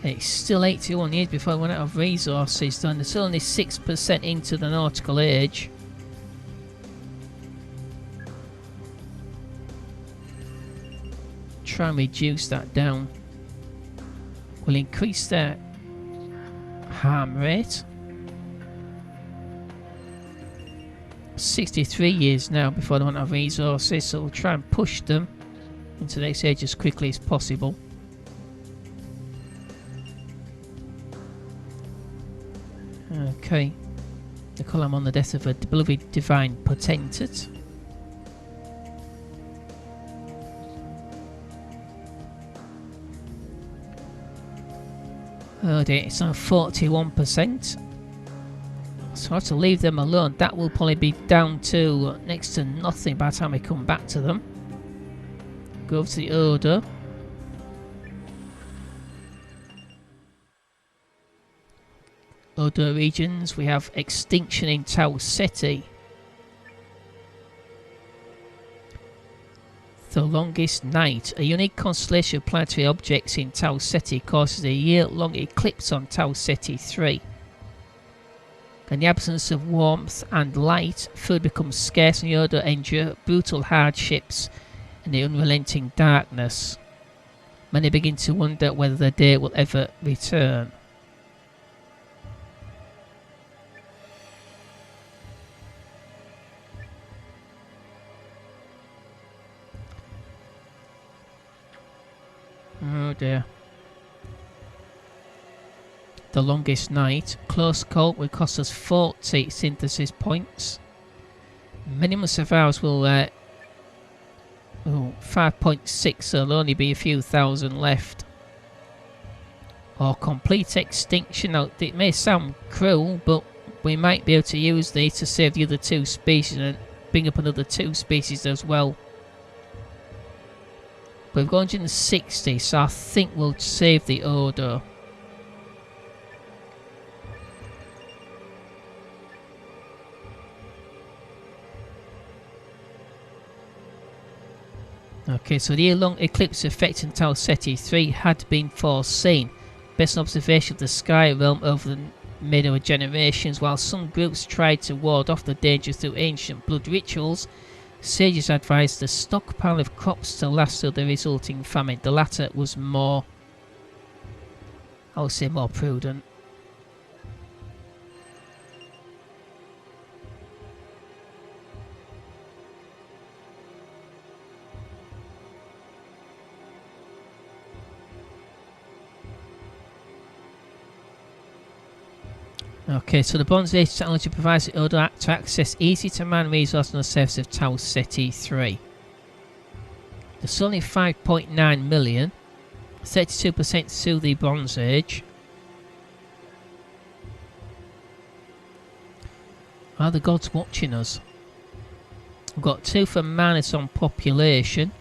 It's still 81 years before I run out of resources, and there's only 6% into the nautical age. Try and reduce that down. We'll increase their harm rate. 63 years now before they run out of resources, so we'll try and push them into the next age as quickly as possible. Okay, they call him on the death of a beloved divine potentate. Oh dear, it's on 41%. So I have to leave them alone. That will probably be down to next to nothing by the time we come back to them. Go over to the order. Other regions, we have extinction in Tau Ceti. The longest night. A unique constellation of planetary objects in Tau Ceti causes a year-long eclipse on Tau Ceti 3. In the absence of warmth and light, food becomes scarce and Yoda endure brutal hardships in the unrelenting darkness. Many begin to wonder whether the day will ever return. Oh dear. The longest night. Close call will cost us 40 synthesis points. Minimum survivors will 5.6, so there'll only be a few thousand left. Or complete extinction. Now, it may sound cruel, but we might be able to use these to save the other two species and bring up another two species as well. We've got 160, so I think we'll save the order. Okay, so the year-long eclipse affecting Tau Ceti 3 had been foreseen. Based on observation of the sky realm over the many generations, while some groups tried to ward off the danger through ancient blood rituals, sages advised the stockpile of crops to last through the resulting famine. The latter was more, I would say, more prudent. Okay, so the Bronze Age technology provides the order to access easy-to-mine resources on the surface of Tau Ceti 3. There's only 5.9 million, 32% through the Bronze Age. Are the gods watching us? We've got 2 for minus on population.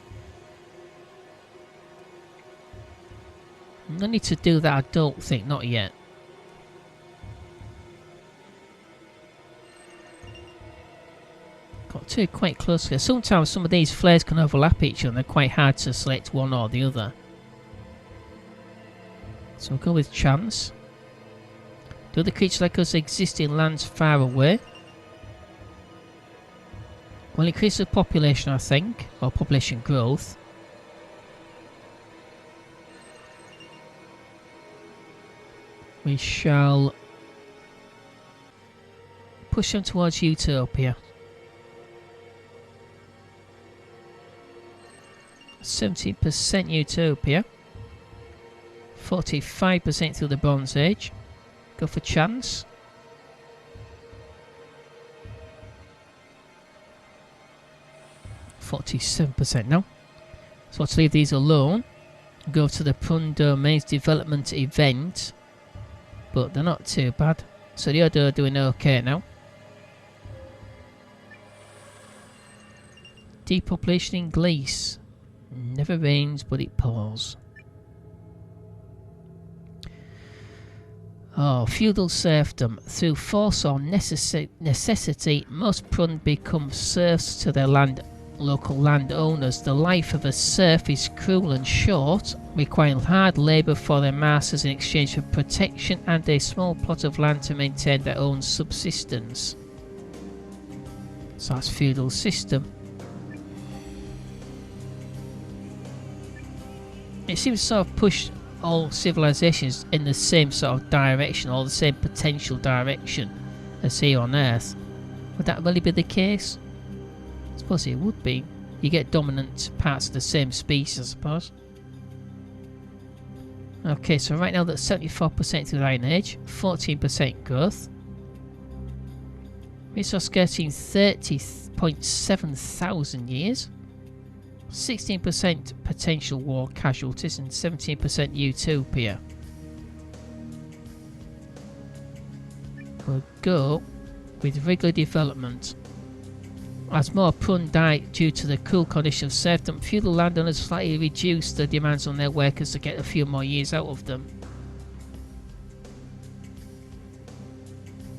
No need to do that, I don't think, not yet. Got 2 quite close here. Sometimes some of these flares can overlap each other and they're quite hard to select one or the other. So we'll go with chance. Do the creatures like us exist in lands far away? Will increase the population, I think, or population growth. we shall push them towards Utopia. 70% Utopia. 45% through the Bronze Age. Go for chance. %47% now. So let's leave these alone. Go to the Prun Domains development event. But they're not too bad. So the other are doing okay now. Depopulation in Greece. Never rains, but it pours. Oh, feudal serfdom. Through force or necessity, most Prun become serfs to their local landowners. The life of a serf is cruel and short, requiring hard labour for their masters in exchange for protection and a small plot of land to maintain their own subsistence. So that's feudal system. It seems to sort of push all civilizations in the same sort of direction, or the same potential direction as here on Earth. Would that really be the case? I suppose it would be. You get dominant parts of the same species, I suppose. Okay, so right now that's 74% through the Iron Age, 14% growth. Resource scarcity in 30.7 thousand years. 16% potential war casualties and 17% utopia. We'll go with regular development. As more Prun die due to the cruel condition of serfdom, feudal landowners slightly reduce the demands on their workers to get a few more years out of them.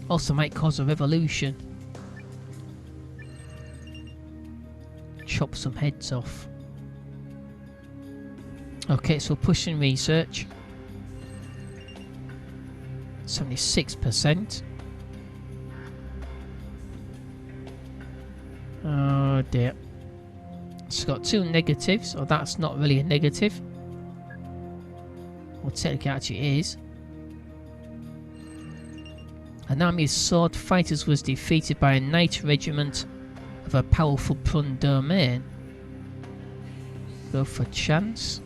Also might cause a revolution. Chop some heads off. Okay, so we're pushing research. 76%. Oh dear. It's got two negatives, or that's not really a negative. Well, technically actually is. An army of sword fighters was defeated by a knight regiment of a powerful Prun domain. Go for chance.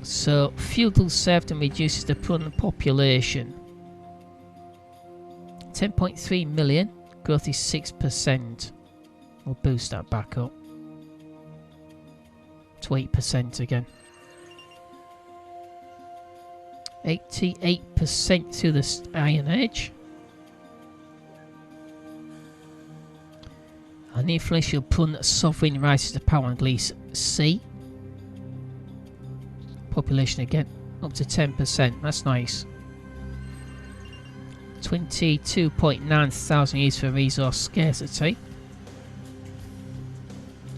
So feudal serfdom reduces the Prun population. 10.3 million. Growth is 6%. We'll boost that back up to 8% again. 88% through the Iron Age. An influential Prun sovereign rises to power in Greece C. Population again up to 10%. That's nice. 22.9 thousand years for resource scarcity.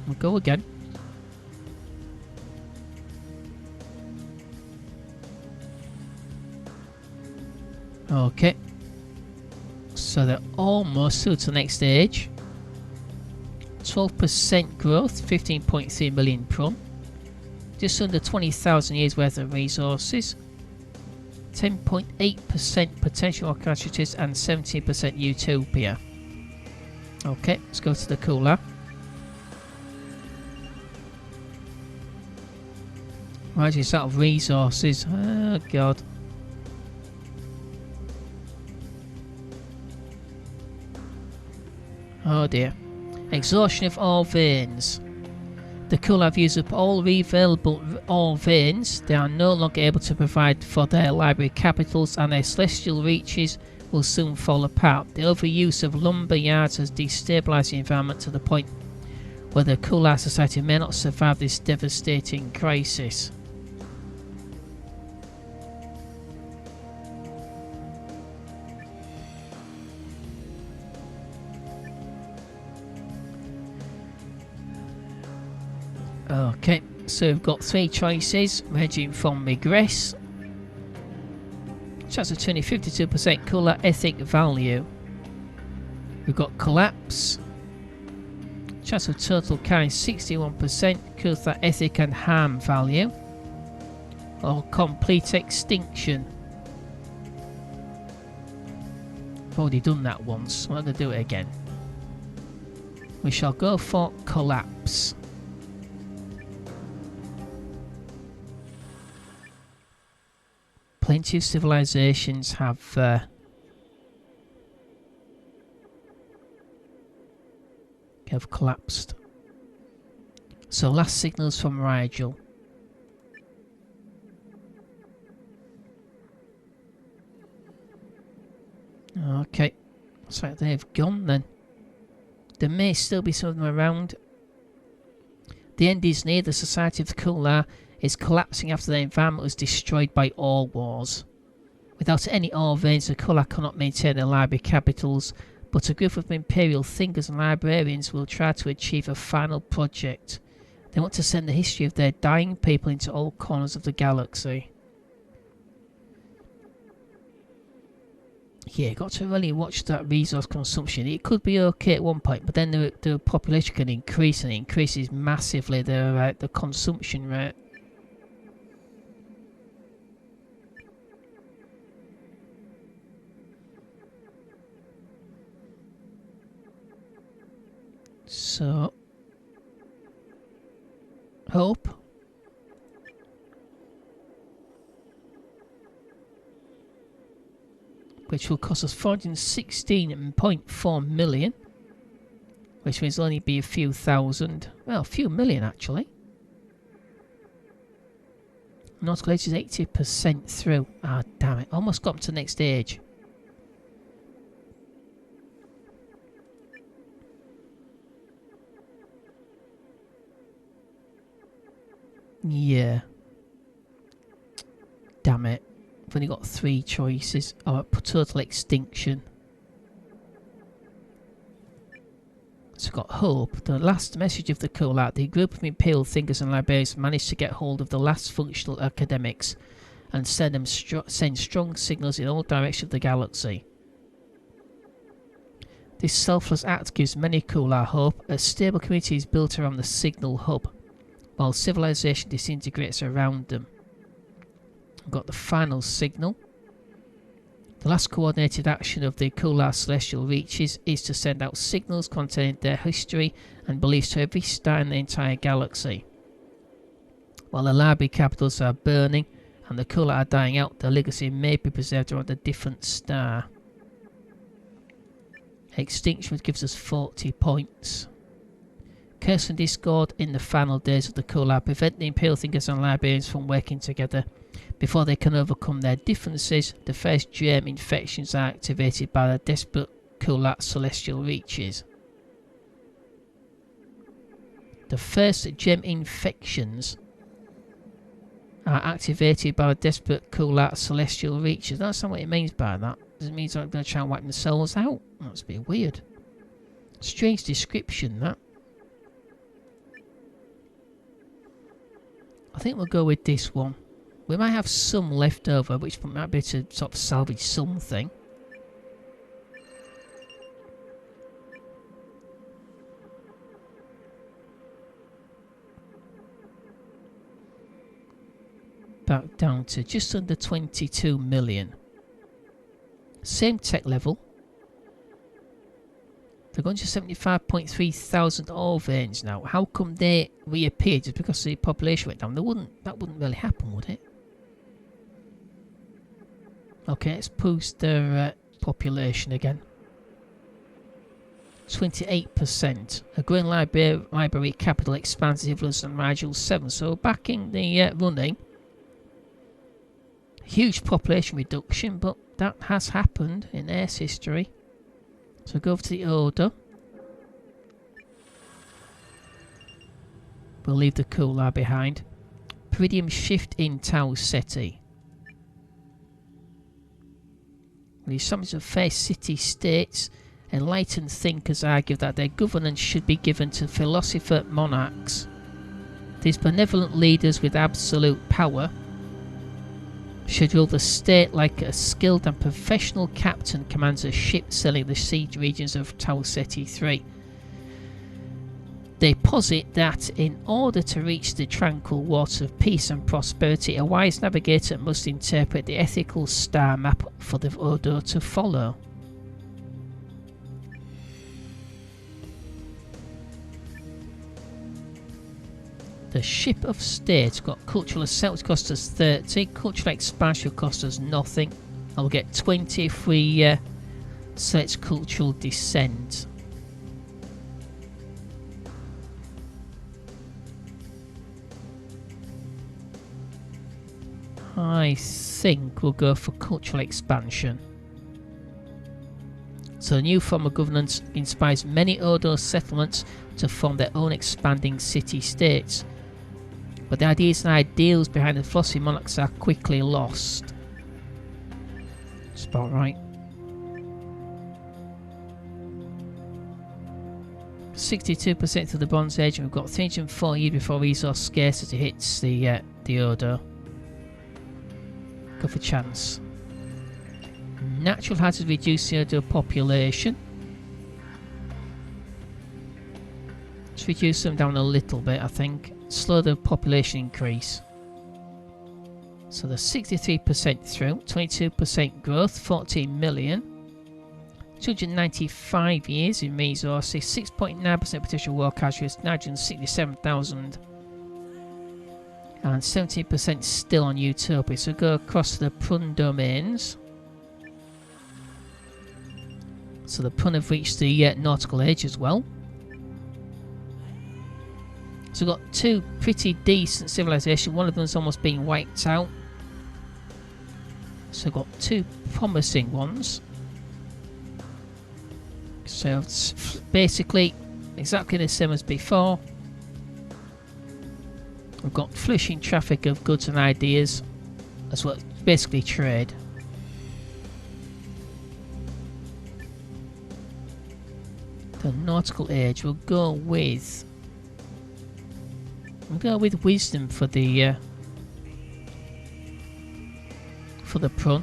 We'll go again. Okay. So they're almost through to the next stage. 12% growth, 15.3 million Prun. Just under 20,000 years worth of resources. 10.8% potential casualties and 17% utopia. Okay, let's go to the Kular. Right, it's out of resources. Oh god. Oh dear. Exhaustion of all veins. The Kular have used up all available ore veins. They are no longer able to provide for their library capitals, and their celestial reaches will soon fall apart. The overuse of lumber yards has destabilised the environment to the point where the Kular society may not survive this devastating crisis. Okay, so we've got three choices ranging from regress, chance of turning 52% Kular ethic value. We've got collapse, chance of total carrying 61% Kular ethic and harm value, or complete extinction. I've already done that once. I'm not going to do it again. We shall go for collapse. Plenty of civilizations have collapsed. So last signals from Rigel. Okay, looks like they've gone then. There may still be some of them around. The end is near. The society of the Kular is collapsing after their environment was destroyed by ore wars. Without any ore veins, the Kular cannot maintain their library capitals, but a group of imperial thinkers and librarians will try to achieve a final project. They want to send the history of their dying people into all corners of the galaxy. Yeah, got to really watch that resource consumption. It could be okay at one point, but then the population can increase, and it increases massively the consumption rate. So, hope. Which will cost us 416.4 million. Which means only be a few thousand. Well, a few million actually. Nautical Age is 80% through. Ah, damn it. Almost got to the next stage. Yeah. Damn it. I've only got 3 choices. Oh, total extinction. So we've got hope. The last message of the Kular. The group of imperial thinkers and librarians managed to get hold of the last functional academics and send strong signals in all directions of the galaxy. This selfless act gives many Kular hope. A stable community is built around the signal hub, while civilization disintegrates around them. We've got the final signal. The last coordinated action of the Kular celestial reaches is to send out signals containing their history and beliefs to every star in the entire galaxy. While the library capitals are burning and the Kular are dying out, their legacy may be preserved around a different star. Extinction gives us 40 points. Curse and discord in the final days of the Kular prevent the imperial thinkers and librarians from working together. Before they can overcome their differences, the first germ infections are activated by the desperate Kular celestial reaches. The first gem infections are activated by the desperate Kular celestial reaches. That's not what it means by that. Does it mean they're going to try and wipe themselves out? That's a bit weird. Strange description, that. I think we'll go with this one. We might have some left over, which might be to sort of salvage something. Back down to just under 22 million. Same tech level. They're going to 75.3 thousand ore veins now. How come they reappeared? Just because the population went down? That wouldn't really happen, would it? Okay, let's boost their population again. 28%. A growing library capital expands the influence on Rigel 7. So back in the running. Huge population reduction, but that has happened in Earth's history. So go over to the order. We'll leave the Kular behind. Peridium shift in Tau Ceti. The assumptions of fair city-states, enlightened thinkers argue that their governance should be given to philosopher monarchs. These benevolent leaders with absolute power should rule the state like a skilled and professional captain commands a ship sailing the sea regions of Tau Ceti 3. They posit that in order to reach the tranquil waters of peace and prosperity, a wise navigator must interpret the ethical star map for the Ordo to follow. the Ship of State. We've got cultural ascent, which costs us 30. Cultural expansion will cost us nothing. And we'll get 20 if we select cultural descent. I think we'll go for cultural expansion. So a new form of governance inspires many Odo settlements to form their own expanding city-states. But the ideas and ideals behind the philosophy monarchs are quickly lost. That's about right. 62% of the Bronze Age, and we've got 304 years before resource scarcity hits the Odo. Go for chance. Natural hazard reduce the Odo population. Let's reduce them down a little bit, I think. Slow the population increase. So the 63% through, 22% growth, 14 million. 295 years in resources, 6.9% potential war casualties, 967,000. And 70% still on Utopia. So go across to the Prun domains. So the Prun have reached the nautical age as well. So we've got two pretty decent civilisations. One of them's almost being wiped out. So we've got two promising ones. So it's basically exactly the same as before. We've got flourishing traffic of goods and ideas, as well as basically trade. The nautical age, we'll go with wisdom for the Prun.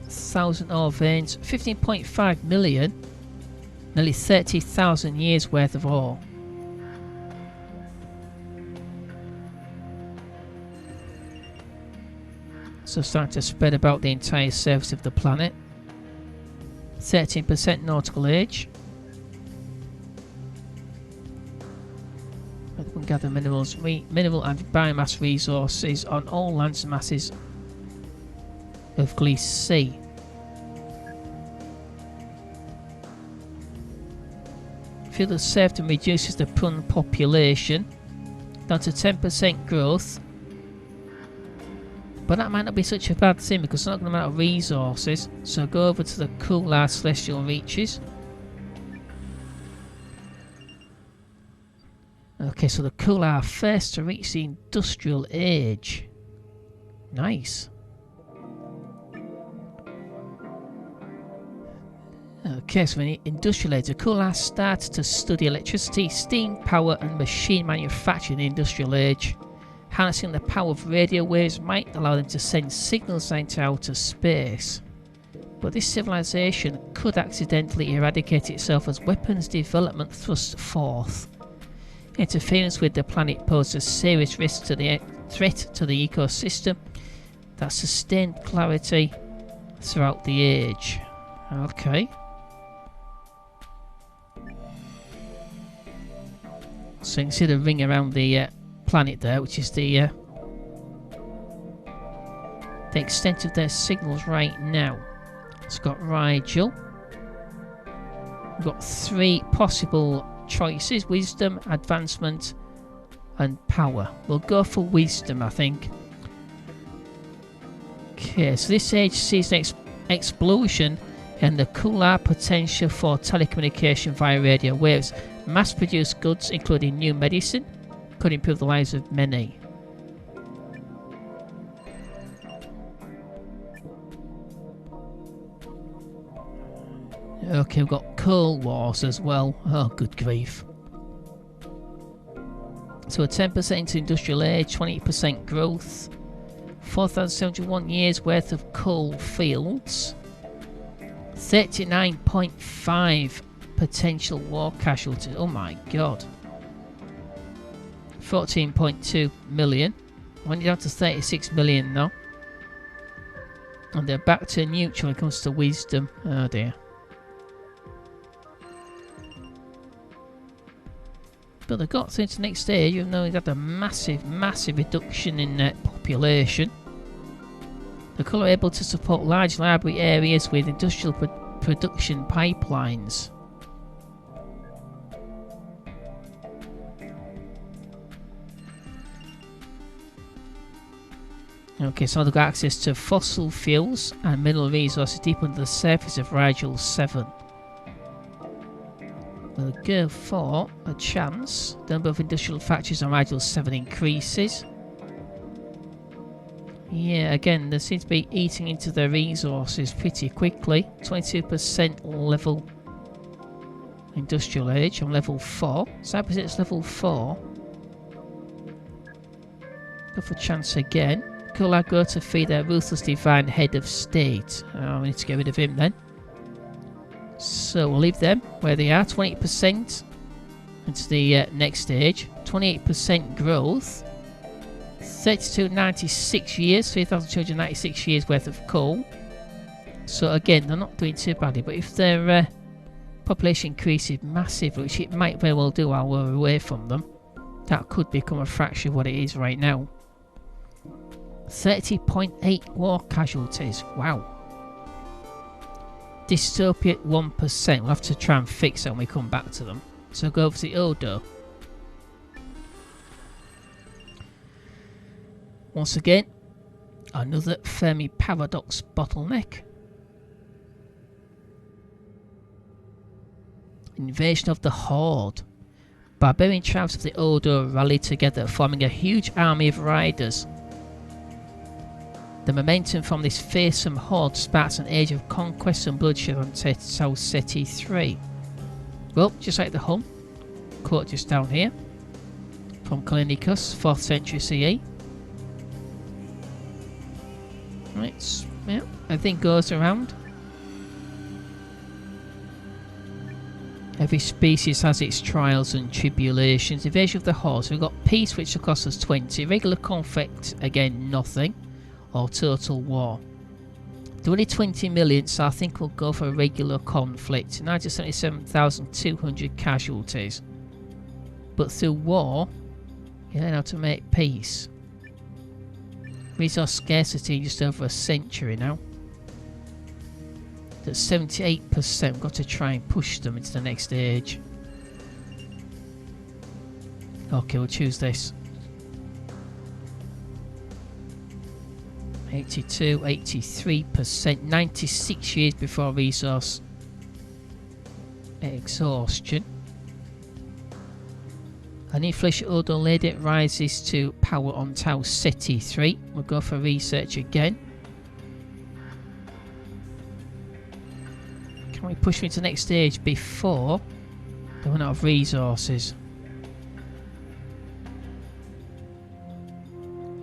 Thousand ore veins, 15.5 million, nearly 30,000 years worth of ore. So starting to spread about the entire surface of the planet. 13% nautical age. We can gather minerals, mineral and biomass resources on all lands and masses of Gliese Sea. Field of serfdom reduces the Prun population down to 10% growth. But that might not be such a bad thing because it's not going to run out of resources. So go over to the Kular celestial reaches. Okay, so the Kular are first to reach the industrial age. Nice. Okay, so in the industrial age, the Kular starts to study electricity, steam power and machine manufacture in the industrial age. Harnessing the power of radio waves might allow them to send signals into outer space. But this civilization could accidentally eradicate itself as weapons development thrusts forth. Interference with the planet poses a serious risk to the threat to the ecosystem that sustained clarity throughout the age. Okay. So you can see the ring around the planet there, which is the extent of their signals right now. It's got Rigel. We've got three possible choices: wisdom, advancement, and power. We'll go for wisdom, I think. Okay, so this age sees an explosion in the Kular potential for telecommunication via radio waves. Mass-produced goods, including new medicine, could improve the lives of many. Okay, we've got coal wars as well. Oh, good grief. So a 10% into industrial age, 20% growth, 4,701 years worth of coal fields, 39.5 potential war casualties. Oh my god. 14.2 million. Went down to 36 million now. And they're back to neutral when it comes to wisdom. Oh dear. But they got through to the next stage, even though they had a massive, massive reduction in population. The Kular are able to support large library areas with industrial production pipelines. Okay, so they've got access to fossil fuels and mineral resources deep under the surface of Rigel 7. We'll go for a chance. The number of industrial factories on Rigel 7 increases. Yeah, again, they seem to be eating into their resources pretty quickly. 22% level industrial age on level 4. Cybersec's level 4. Go for a chance again. Kular go to feed their ruthless divine head of state. Oh, we need to get rid of him then. So we'll leave them where they are. 20% into the next stage. 28% growth. 3296 years. 3,296 years worth of coal. So again, they're not doing too badly. But if their population increases massively, which it might very well do while we're away from them, that could become a fraction of what it is right now. 30.8 war casualties. Wow. Dystopia at 1%. We'll have to try and fix that when we come back to them. So go over to the Odo. Once again, another Fermi Paradox bottleneck. Invasion of the Horde. Barbarian tribes of the Odo rallied together, forming a huge army of riders. The momentum from this fearsome horde sparks an age of conquest and bloodshed on Tau Ceti 3. Well, just like the Hun, quote just down here, from Callinicus, 4th century CE. Right, yeah, everything goes around. Every species has its trials and tribulations. Invasion of the Horde, so we've got peace, which will cost us 20. Regular conflict, again, nothing. Or total war. There are only 20 million, so I think we'll go for a regular conflict. 977,200 casualties. But through war, you learn how to make peace. Resource scarcity in just over a century now. That's 78%. We've got to try and push them into the next stage. Okay, we'll choose this. 82, 83%, 96 years before resource exhaustion. An inflation Odo lady rises to power on Tau Ceti 3. We'll go for research again. Can we push me to the next stage before they run out of resources?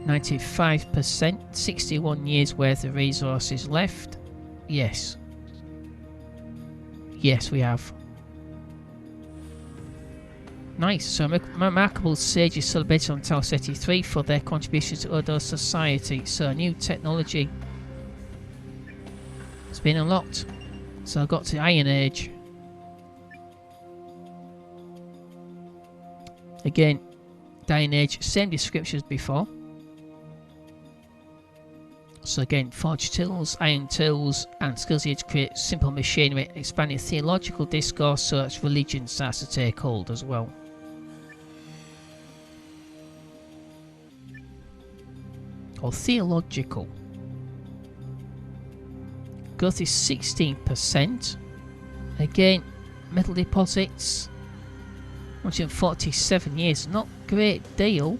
95%, 61 years worth of resources left. Yes. Yes, we have. Nice. So remarkable sages celebrated on Tau Ceti 3 for their contributions to Odo society. So new technology has been unlocked. So I got to Iron Age. Again, Iron Age, same description as before. So again, forged tools, iron tools, and skills needed to create simple machinery, expanding theological discourse so that religion starts to take hold as well. Or theological. Growth is 16%. Again, metal deposits, 147 years, not great deal.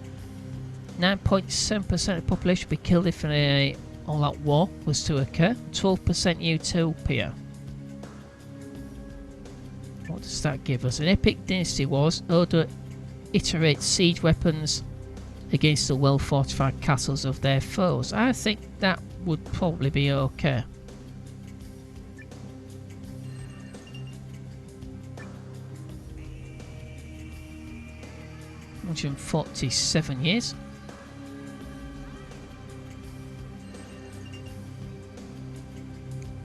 9.7% of the population would be killed if an all-out war was to occur. 12% utopia. What does that give us? An epic dynasty wars. Odo iterate siege weapons against the well-fortified castles of their foes. I think that would probably be okay. $147 years.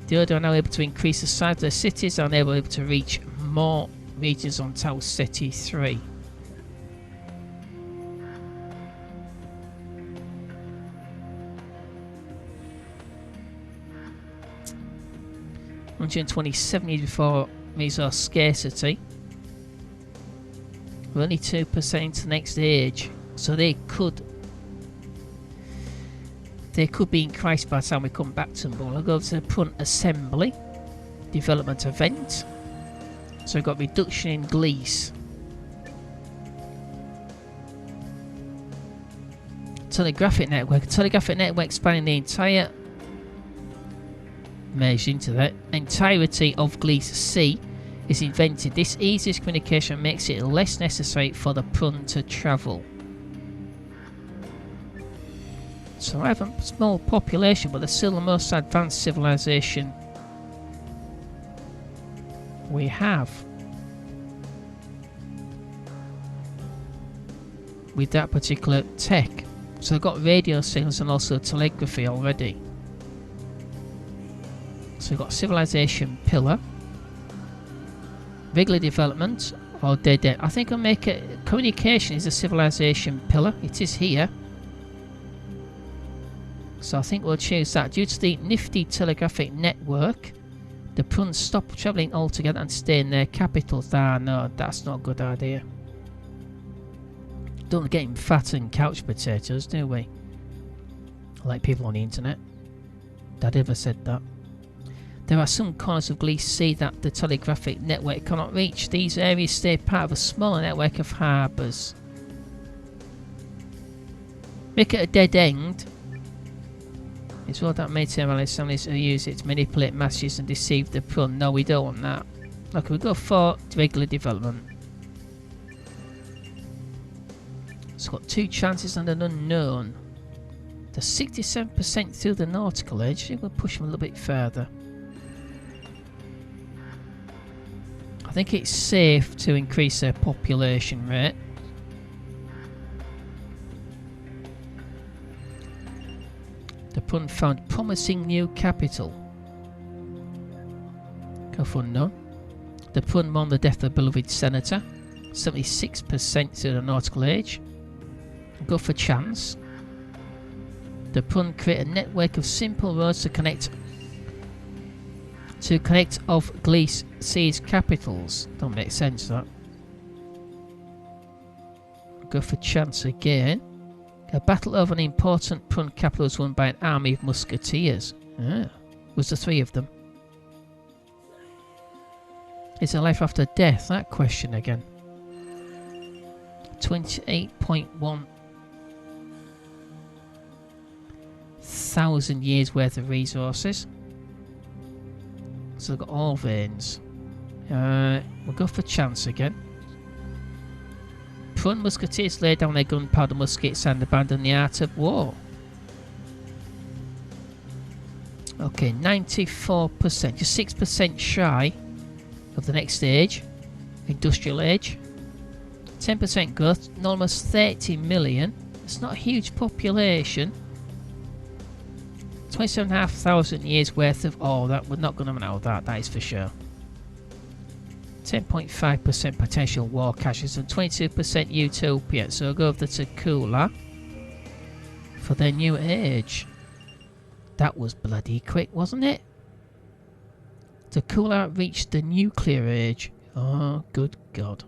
The other are now able to increase the size of their cities and are able to reach more regions on Tau Ceti 3. $127 years before resource scarcity. We're only 2% into the next age, so they could be increased by the time we come back to them. But we'll go to the Prun assembly development event. So we've got reduction in Gliese. Telegraphic network. Telegraphic network spanning the entire merged into the entirety of Gliese C is invented. This easiest communication makes it less necessary for the Prun to travel. So I have a small population, but they're still the most advanced civilization we have. With that particular tech. So they've got radio signals and also telegraphy already. So we've got civilization pillar. Regular development or dead end. I think I'll make it. Communication is a civilization pillar. It is here. So I think we'll choose that. Due to the nifty telegraphic network, the Pruns stop travelling altogether and stay in their capitals. Ah, no, that's not a good idea. Don't get him fat and couch potatoes, do we? Like people on the internet. Dad ever said that? There are some corners of Gliese C that the telegraphic network cannot reach. These areas stay part of a smaller network of harbours. Make it a dead end. It's all that material assemblies who use it to manipulate masses and deceive the Prun. No, we don't want that. Okay, we go for regular development. It's got 2 chances and an unknown. The 67% through the nautical age. We'll push them a little bit further. I think it's safe to increase their population rate. The Prun found promising new capital. Go for none. The Prun mourn the death of a beloved senator. 76% through the nautical age. Go for chance. The Prun create a network of simple roads to connect of Gliese C's capitals. Don't make sense, that. Go for chance again. A battle over an important Prun capital was won by an army of musketeers. Ah, was the 3 of them. Is there life after death? That question again. 28.1 thousand years worth of resources. So they've got all veins. We'll go for chance again. Prun musketeers lay down their gunpowder muskets and abandon the art of war. Okay, 94%, just 6% shy of the next stage, industrial age. 10% growth, almost 30 million. It's not a huge population. 27,500 years worth of... Oh, that we're not going to know that is for sure. 10.5% potential war casualties and 22% utopia. So I'll go over to Kular for their new age. That was bloody quick, wasn't it? The Kular reached the nuclear age. Oh, good God.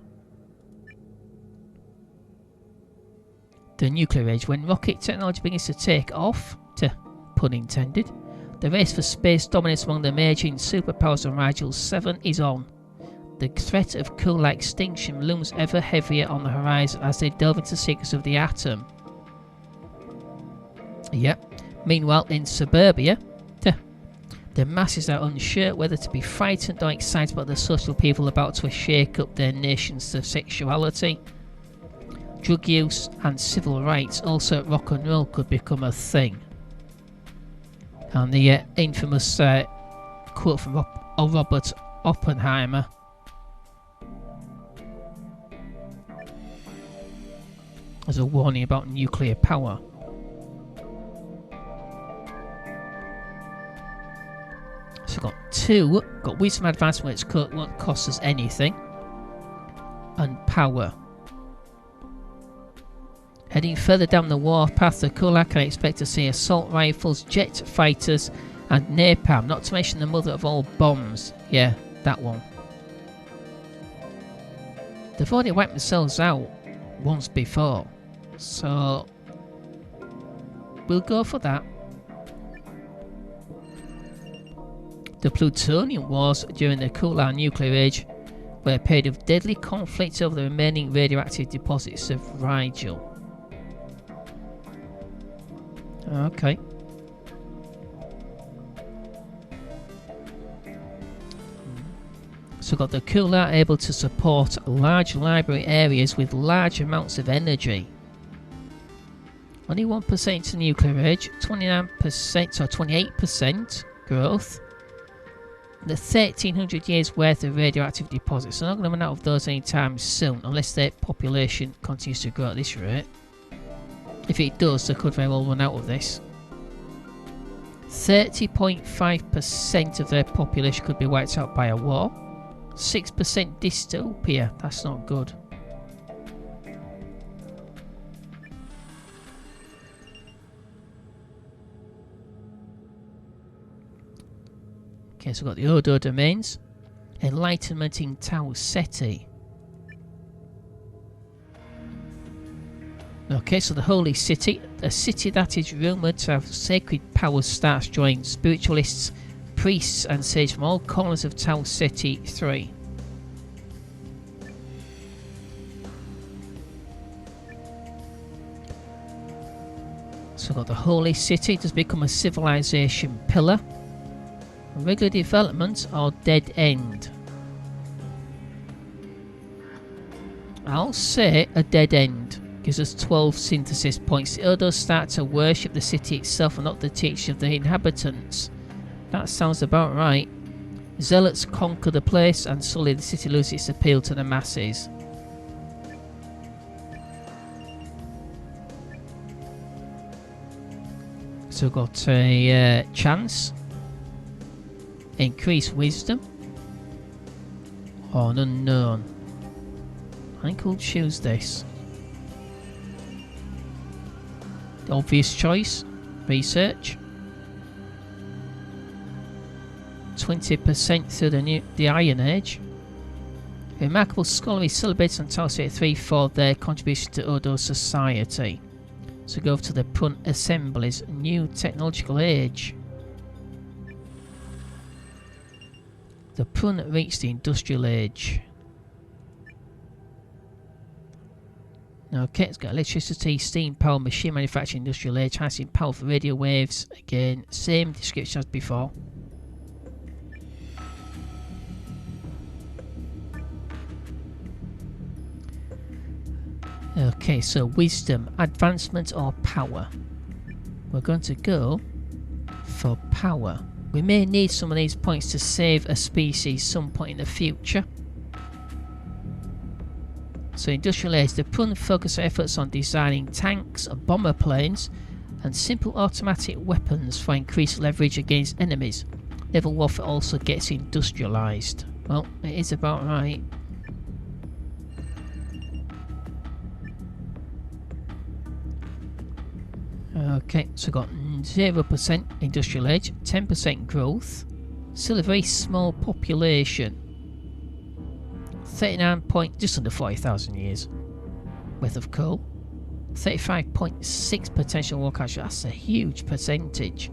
The nuclear age, when rocket technology begins to take off, pun intended, the race for space dominance among the emerging superpowers on Rigel 7 is on. The threat of Kular extinction looms ever heavier on the horizon as they delve into the secrets of the atom. Yep. Meanwhile, in suburbia, the masses are unsure whether to be frightened or excited about the social upheaval about to shake up their nation's sexuality. Drug use and civil rights, also rock and roll, could become a thing. And the infamous quote from Robert Oppenheimer. As a warning about nuclear power. So we've got 2. Got wisdom advancement, which won't cost us anything. And power. Heading further down the warpath, the Kular can expect to see assault rifles, jet fighters, and napalm, not to mention the mother of all bombs. Yeah, that one. They've already wiped themselves out once before, so we'll go for that. The plutonium wars during the Kular Nuclear Age were a period of deadly conflict over the remaining radioactive deposits of Rigel. Okay. So got the Kular able to support large library areas with large amounts of energy. Only 1% to nuclear age, 29% or 28% growth. The 1300 years worth of radioactive deposits. They're not going to run out of those anytime soon unless their population continues to grow at this rate. If it does, they could very well run out of this. 30.5% of their population could be wiped out by a war. 6% dystopia. That's not good. Okay, so we've got the Odo domains. Enlightenment in Tau Ceti. Okay, so the Holy City, a city that is rumoured to have sacred powers, starts drawing spiritualists, priests and sages from all corners of Tau Ceti 3. So we've got the Holy City does become a civilization pillar. Regular development or dead end? I'll say a dead end. Gives us 12 synthesis points. The Odos start to worship the city itself and not the teaching of the inhabitants. That sounds about right. Zealots conquer the place and slowly the city loses its appeal to the masses. So we've got a chance. Increase wisdom. Or an unknown. I think we'll choose this. The obvious choice. Research. 20% through the Iron Age. A remarkable scholar is celebrated on Tau Ceti 3 for their contribution to Odo society. So go over to the Prun Assemblies, New Technological Age. The Prun reached the Industrial Age. Okay, it's got electricity, steam power, machine manufacturing, industrial age, harnessing power for radio waves. Again, same description as before. Okay, so wisdom, advancement or power. We're going to go for power. We may need some of these points to save a species some point in the future. So industrial age, the Prun focus efforts on designing tanks, bomber planes and simple automatic weapons for increased leverage against enemies. Naval warfare also gets industrialised. Well, it is about right. Okay, so we've got 0% industrial age, 10% growth, still a very small population. 39 point, just under 40,000 years worth of coal. 35.6 potential war cash, that's a huge percentage.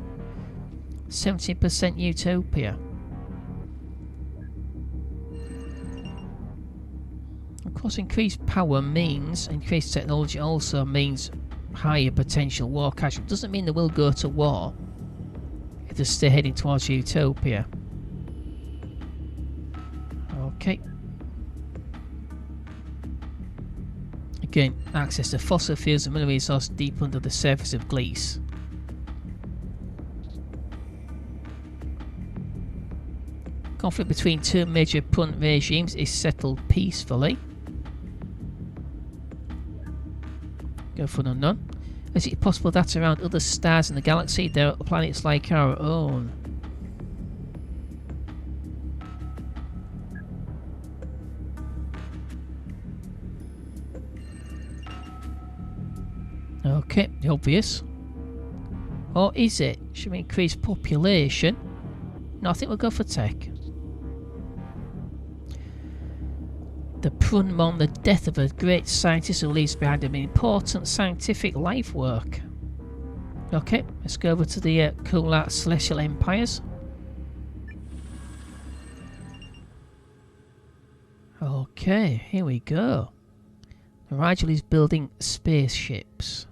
70% utopia. Of course, increased power means increased technology, also means higher potential war cash. It doesn't mean they will go to war if they stay heading towards utopia. Okay. Again, access to fossil fuels and mineral resources deep under the surface of Gliese. Conflict between two major Prun regimes is settled peacefully. Go for an unknown. Is it possible that around other stars in the galaxy there are planets like our own? Okay, the obvious. Or is it? Should we increase population? No, I think we'll go for tech. The Prun mourn the death of a great scientist who leaves behind an important scientific life work. Okay, let's go over to the Kular Celestial Empires. Okay, here we go. Rigel is building spaceships.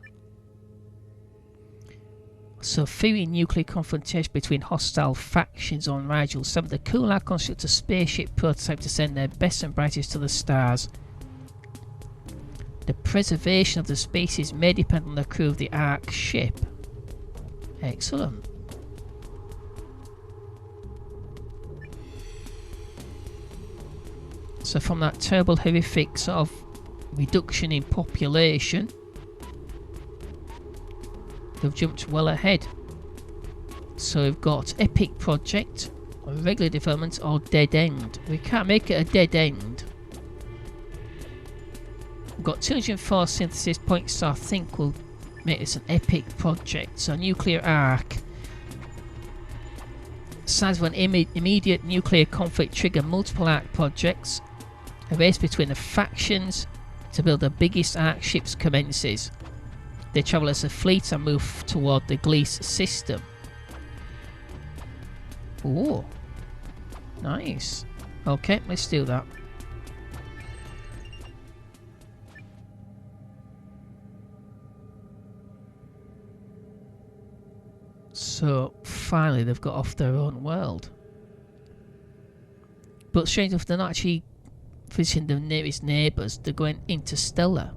So, fearing nuclear confrontation between hostile factions on Rigel 7, the Kular construct a spaceship prototype to send their best and brightest to the stars. The preservation of the species may depend on the crew of the Ark ship. Excellent. So from that terrible horrific sort of reduction in population, they've jumped well ahead. So we've got epic project, regular development, or dead end. We can't make it a dead end. We've got 204 synthesis points, so I think we'll make this an epic project. So Nuclear Ark. Size of an immediate nuclear conflict trigger multiple Ark projects. A race between the factions to build the biggest Ark ships commences. They travel as a fleet and move toward the Gliese system. Oh, nice. Okay, let's do that. So finally they've got off their own world. But strange enough, they're not actually visiting the nearest neighbours. They're going interstellar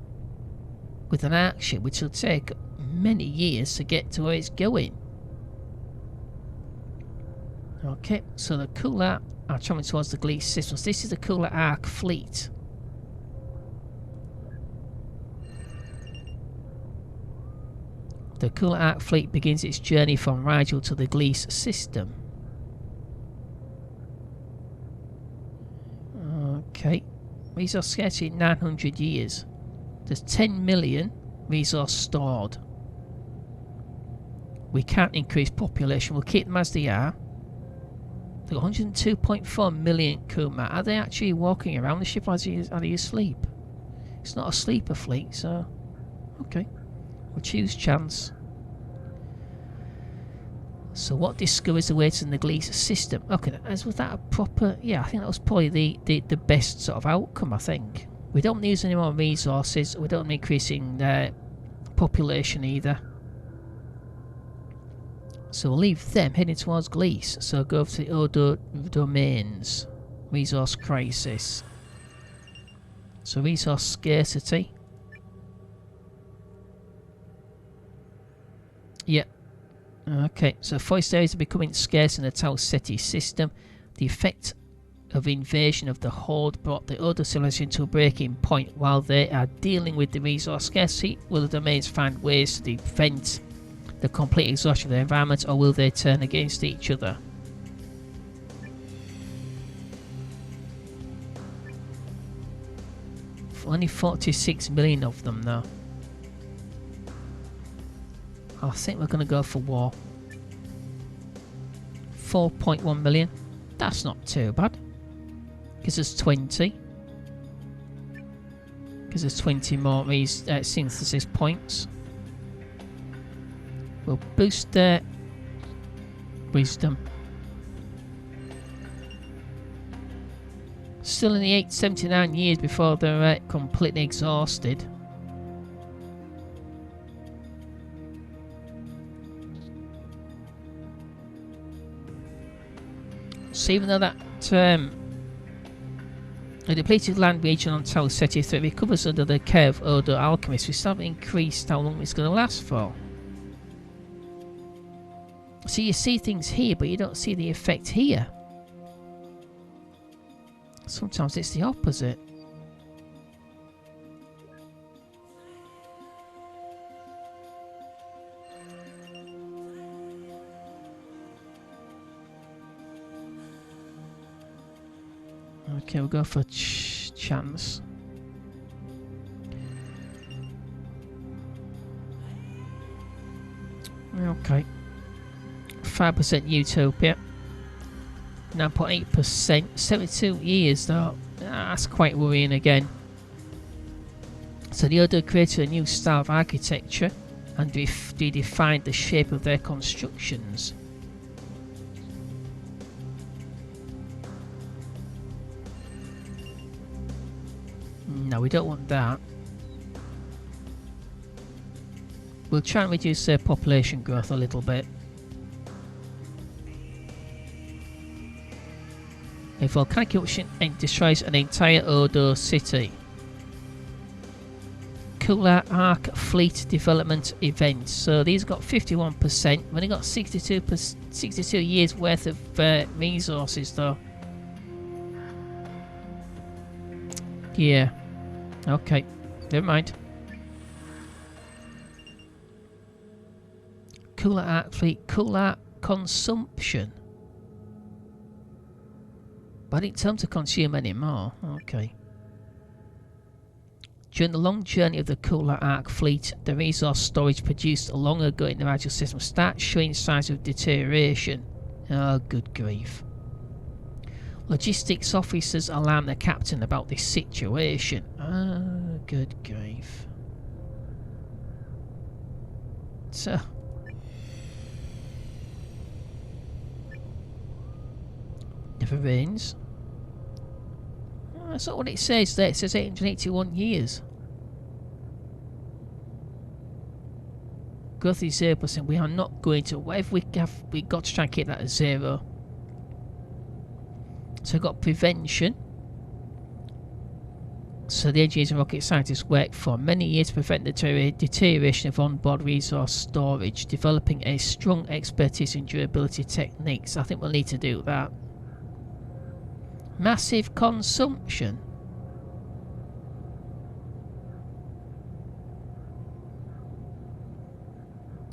with an Ark ship, which will take many years to get to where it's going. Okay, so the Kular are travelling towards the Gliese systems. This is the Kular Ark fleet. The Kular Ark fleet begins its journey from Rigel to the Gliese system. Okay, resource scarcity 900 years. There's 10 million resource stored. We can't increase population. We'll keep them as they are. They've got 102.4 million Kuma. Are they actually walking around the ship, or are they asleep? It's not a sleeper fleet, so okay. We'll choose chance. So what discoveries await in the Gliese system? Okay, was that a proper... Yeah, I think that was probably the best sort of outcome, I think. We don't use any more resources. We don't increasing population either. So we'll leave them heading towards Gliese. So go over to the Odo domains. Resource crisis. So resource scarcity. Yep. Okay, so forest areas are becoming scarce in the Tau Ceti system. The effect of invasion of the Horde brought the other civilization to a breaking point. While they are dealing with the resource scarcity, will the domains find ways to prevent the complete exhaustion of their environment, or will they turn against each other? Only 46 million of them though. I think we're going to go for war. 4.1 million. That's not too bad. Because there's 20. Because there's 20 more synthesis points. We'll boost their wisdom. Still in the 879 years before they're completely exhausted. So even though that a depleted land region on Tau Ceti 3 recovers under the care of Odo alchemists, we still haven't increased how long it's going to last for. So you see things here, but you don't see the effect here. Sometimes it's the opposite. Okay, we'll go for chance. Okay. 5% Utopia. 9.8%. 72 years though. That's quite worrying again. So the Order created a new style of architecture and redefined the shape of their constructions. No, we don't want that. We'll try and reduce their population growth a little bit. A volcanic eruption destroys an entire Ordo city. Nuclear Ark fleet development events. So these got 51%. We've only got 62 years worth of resources though. Yeah. Okay. Never mind. Nuclear Ark fleet. Kular consumption. But I didn't tell them to consume any more. Okay. During the long journey of the Nuclear Ark fleet, the resource storage produced long ago in the Rigel system starts showing signs of deterioration. Oh, good grief. Logistics officers alarm the captain about this situation. Oh, good grief. So... never rains. That's not what it says there. It says 881 years. Growth is 0%. We are not going to. Whatever we have, we got to try and keep that at 0. So we've got prevention. So the engineers and rocket scientists worked for many years to prevent the deterioration of onboard resource storage, developing a strong expertise in durability techniques. I think we'll need to do that. Massive consumption.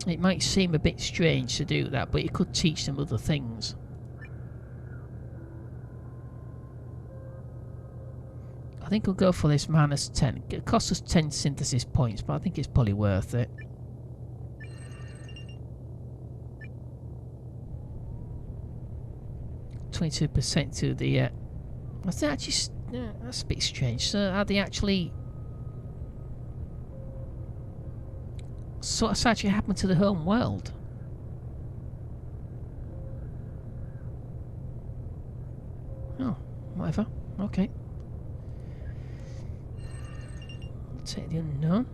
It might seem a bit strange to do that, but it could teach them other things. I think we'll go for this minus 10. It costs us 10 synthesis points, but I think it's probably worth it. %to the... that's actually... that's a bit strange. So are they actually... So what's actually happened to the home world? Oh, whatever. Okay. Take the unknown.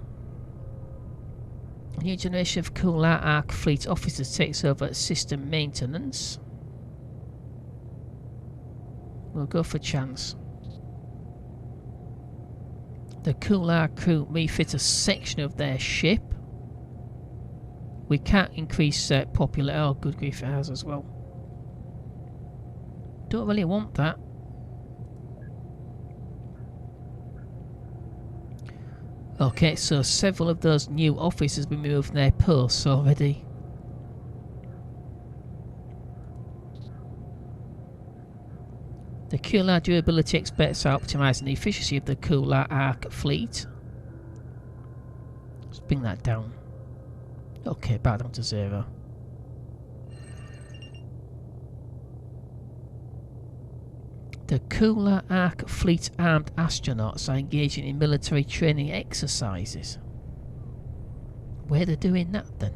A new generation of Kular Ark fleet officers takes over system maintenance. We'll go for chance. The Kular crew refit a section of their ship. We can't increase popular... oh, good grief, it has as well. Don't really want that. Okay, so several of those new officers have been moved from their posts already. The Kular durability experts are optimising the efficiency of the Kular Ark fleet. Let's bring that down. Okay, back down to 0. The Kular Ark fleet armed astronauts are engaging in military training exercises. Where they're doing that then?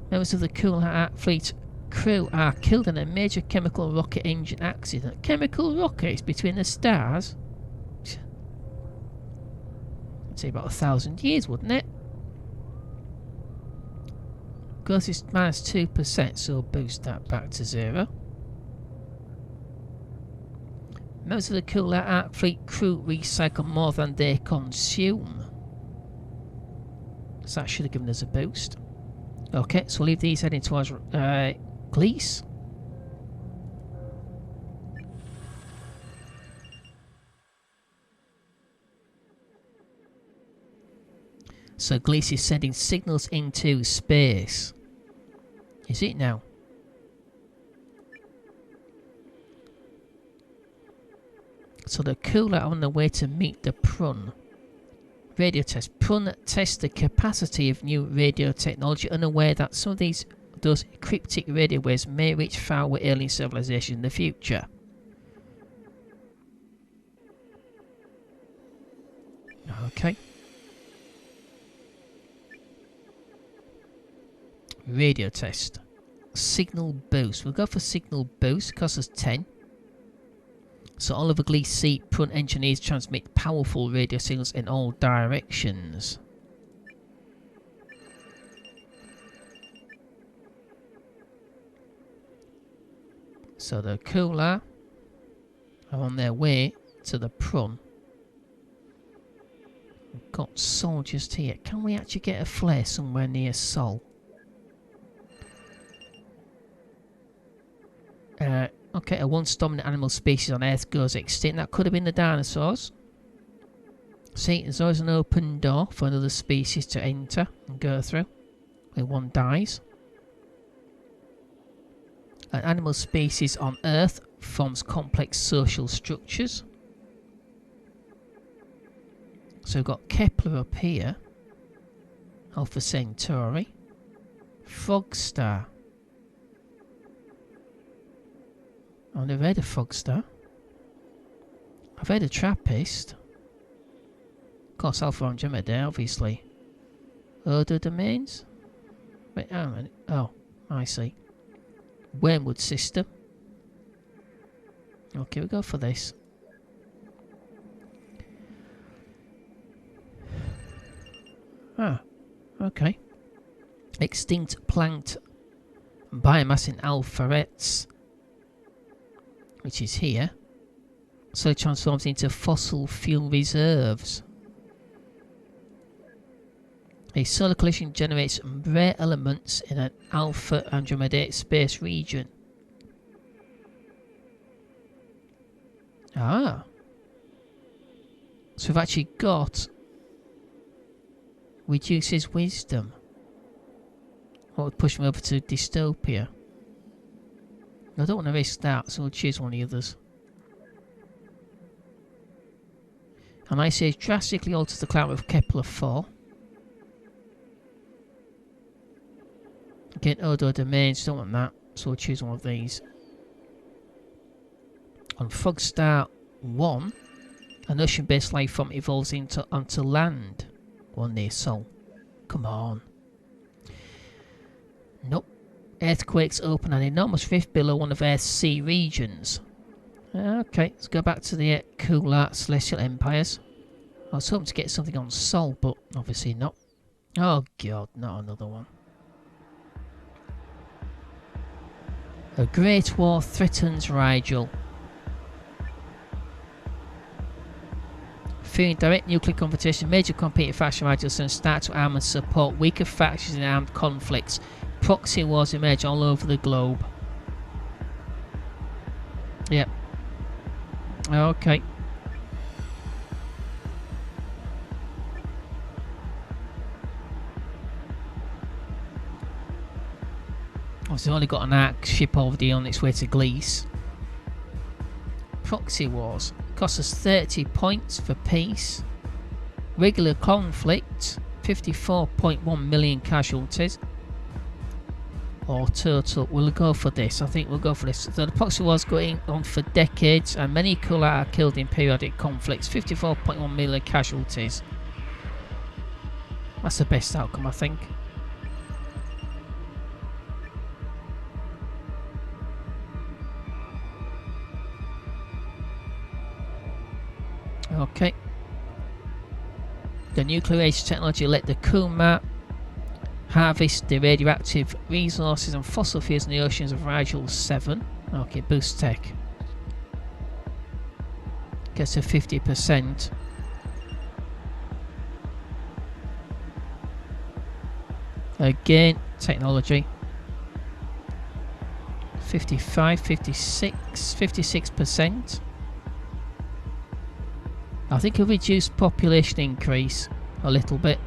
Members of the Kular Ark fleet crew are killed in a major chemical rocket engine accident. Chemical rockets between the stars? I'd say about 1,000 years, wouldn't it? Growth is minus 2%, so we'll boost that back to 0. Members of the Kular Ark fleet crew recycle more than they consume. So that should have given us a boost. Okay, so we'll leave these heading towards Gliese. So Gliese is sending signals into space. Is it now? So the Kular are on the way to meet the Prun. Radio test. Prun tests the capacity of new radio technology, unaware that some of those cryptic radio waves may reach faraway alien civilization in the future. Okay. Radio test. Signal boost. We'll go for signal boost. Costs us 10. So Oliver Glee C. Prun engineers transmit powerful radio signals in all directions. So the Kular are on their way to the Prun. We've got soldiers here. Can we actually get a flare somewhere near Sol? Okay, a once dominant animal species on Earth goes extinct. That could have been the dinosaurs. See, there's always an open door for another species to enter and go through when one dies. An animal species on Earth forms complex social structures. So we've got Kepler up here, Alpha Centauri, Frog Star. I've never heard of Frog Star. I've heard of Trappist. Of course, Alpha Andromeda, obviously. Odo domains? Wait, oh, I see. Wormwood system. Okay, we'll go for this. Ah, okay. Extinct plant biomass in Alpharets, which is here, so it transforms into fossil fuel reserves. A solar collision generates rare elements in an Alpha Andromeda space region. Ah. So we've actually got reduces wisdom. What would push me over to dystopia? I don't want to risk that, so we'll choose one of the others. And I say drastically alters the climate of Kepler 4. Again, Odo domains, don't want that, so we'll choose one of these. On Frog Star 1, an ocean-based life form evolves onto land. One near Sol. Come on. Nope. Earthquakes open an enormous rift below one of Earth's sea regions. Okay, let's go back to the Kular Celestial Empires. I was hoping to get something on Sol, but obviously not. Oh god, not another one. A great war threatens Rigel. Fearing direct nuclear confrontation, major competing faction Rigel soon start to arm and support weaker factions in armed conflicts. Proxy wars emerge all over the globe. Yep. Okay. Obviously, only got an Ark ship over there on its way to Greece. Proxy wars. Costs us 30 points for peace. Regular conflict. 54.1 million casualties. Or total. We'll go for this. I think we'll go for this. So the proxy wars going on for decades, and many Kular are killed in periodic conflicts. 54.1 million casualties. That's the best outcome, I think. Okay. The nuclear age technology let the Kular harvest the radioactive resources and fossil fuels in the oceans of Rigel 7. Okay, boost tech. Gets to 50%. Again, technology. 55, 56, 56%. I think it'll reduce population increase a little bit.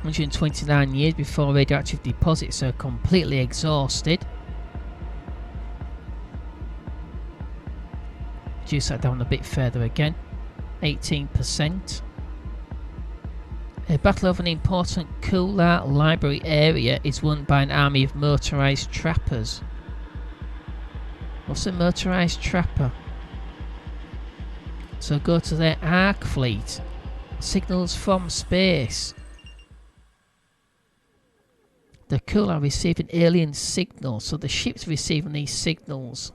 129 years before radioactive deposits are completely exhausted. Reduce that down a bit further again. 18%. A battle of an important Kular library area is won by an army of motorised trappers. What's a motorised trapper? So go to their Ark fleet. Signals from space. The Kular are receiving alien signals, so the ship's receiving these signals.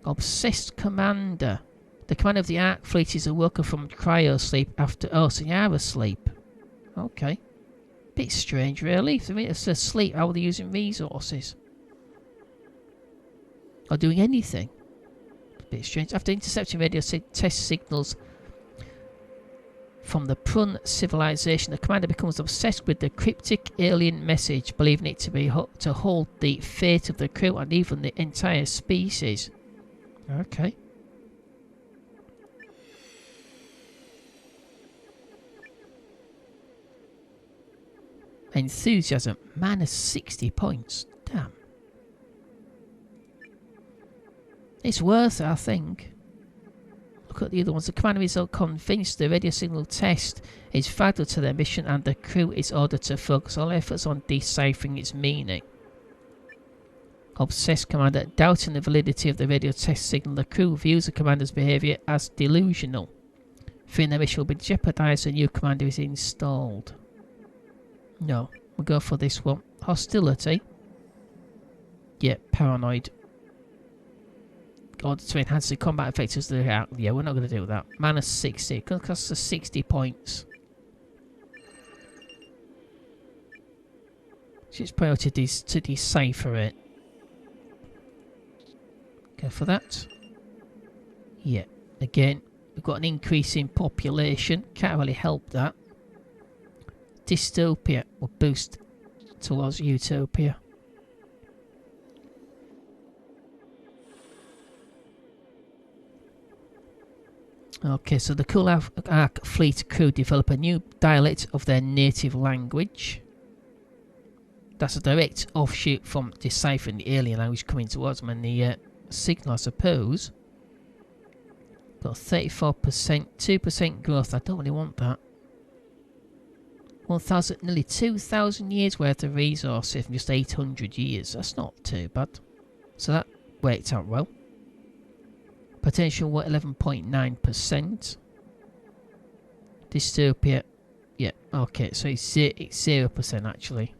Obsessed Commander. The commander of the Ark fleet is awoken from cryosleep after... Oh, so you are asleep. Okay. Bit strange, really. If they're asleep, how are they using resources? Or doing anything? Bit strange. After intercepting radio test signals from the Prun civilization, the commander becomes obsessed with the cryptic alien message, believing it to be to hold the fate of the crew and even the entire species. Okay. Enthusiasm, minus 60 points. Damn. It's worth it, I think. Look at the other ones. The commander is convinced the radio signal test is vital to their mission and the crew is ordered to focus all efforts on deciphering its meaning. Obsessed Commander, doubting the validity of the radio test signal, the crew views the commander's behaviour as delusional. Fearing their mission will be jeopardised, a new commander is installed. No, we'll go for this one. Hostility. Yeah, paranoid. Order to enhance the combat effects of the Ark. Yeah, we're not going to do that. Minus 60. It's going to cost us 60 points. It's priority to decipher it. Go for that. Yeah, again, we've got an increase in population. Can't really help that. Dystopia will boost towards utopia. Okay, so the Kular Ark fleet crew develop a new dialect of their native language. That's a direct offshoot from deciphering the alien language coming towards them, and the signal, I suppose. Got 34%, 2% growth. I don't really want that. 1,000, nearly 2,000 years worth of resources from just 800 years. That's not too bad. So that worked out well. Potential 11.9%. Dystopia. Yeah, okay, so it's 0% actually.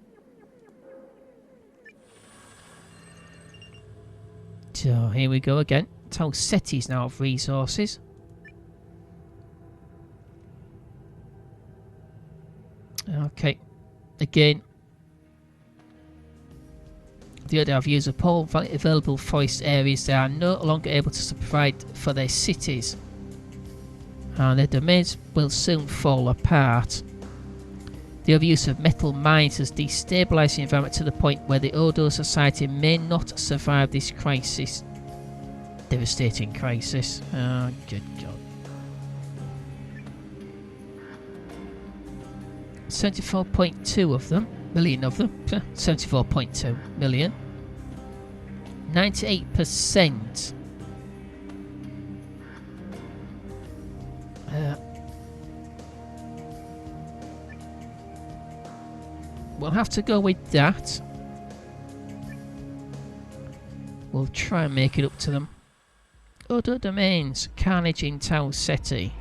So here we go again. Tau Cetis now have resources. Okay, again, the other views of all available forest areas, they are no longer able to provide for their cities, and their domains will soon fall apart. The overuse of metal mines has destabilised the environment to the point where the Odo society may not survive this crisis. Devastating crisis. Oh, good God. 74.2 of them, million of them, 74.2 million. 98%. We'll have to go with that. We'll try and make it up to them. Other domains. Carnage in Tau Ceti.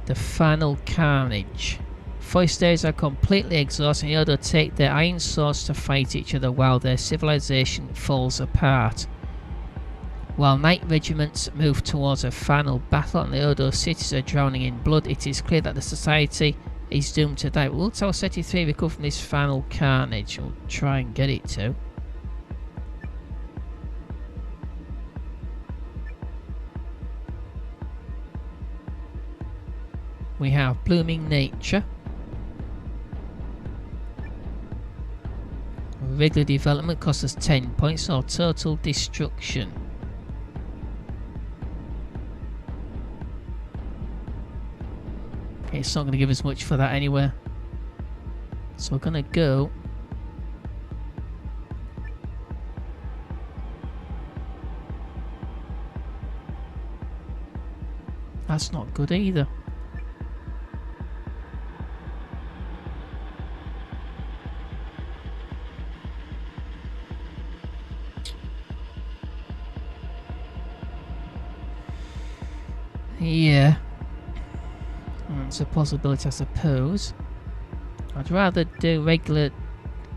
The final carnage. Forest areas are completely exhausted, and the Odo take their iron swords to fight each other while their civilization falls apart. While night regiments move towards a final battle and the Odo cities are drowning in blood, it is clear that the society is doomed to die. Will Tau Ceti 3 recover from this final carnage? We'll try and get it to. We have blooming nature. Regular development costs us 10 points, or total destruction. It's not going to give us much for that anyway. So we're going to go That's not good either. Yeah. It's a possibility, I suppose. I'd rather do regular...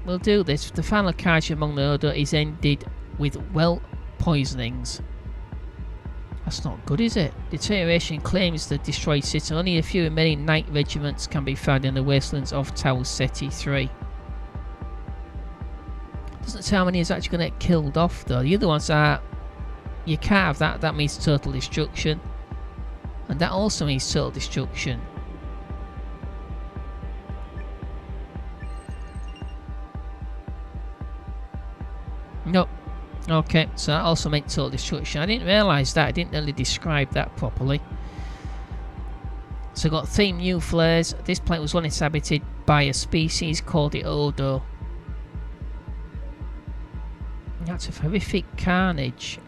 We'll do this. The final carnage among the Order is ended with well poisonings. That's not good, is it? Deterioration claims the destroyed city. Only a few remaining knight regiments can be found in the wastelands of Tau Ceti 3. Doesn't tell how many is actually going to get killed off though. The other ones are... You can't have that. That means total destruction. And that also means total destruction. Nope. Okay, so that also meant total destruction. I didn't realise that. I didn't really describe that properly. So we've got 3 new flares. This planet was once inhabited by a species called the Odo. That's a horrific carnage.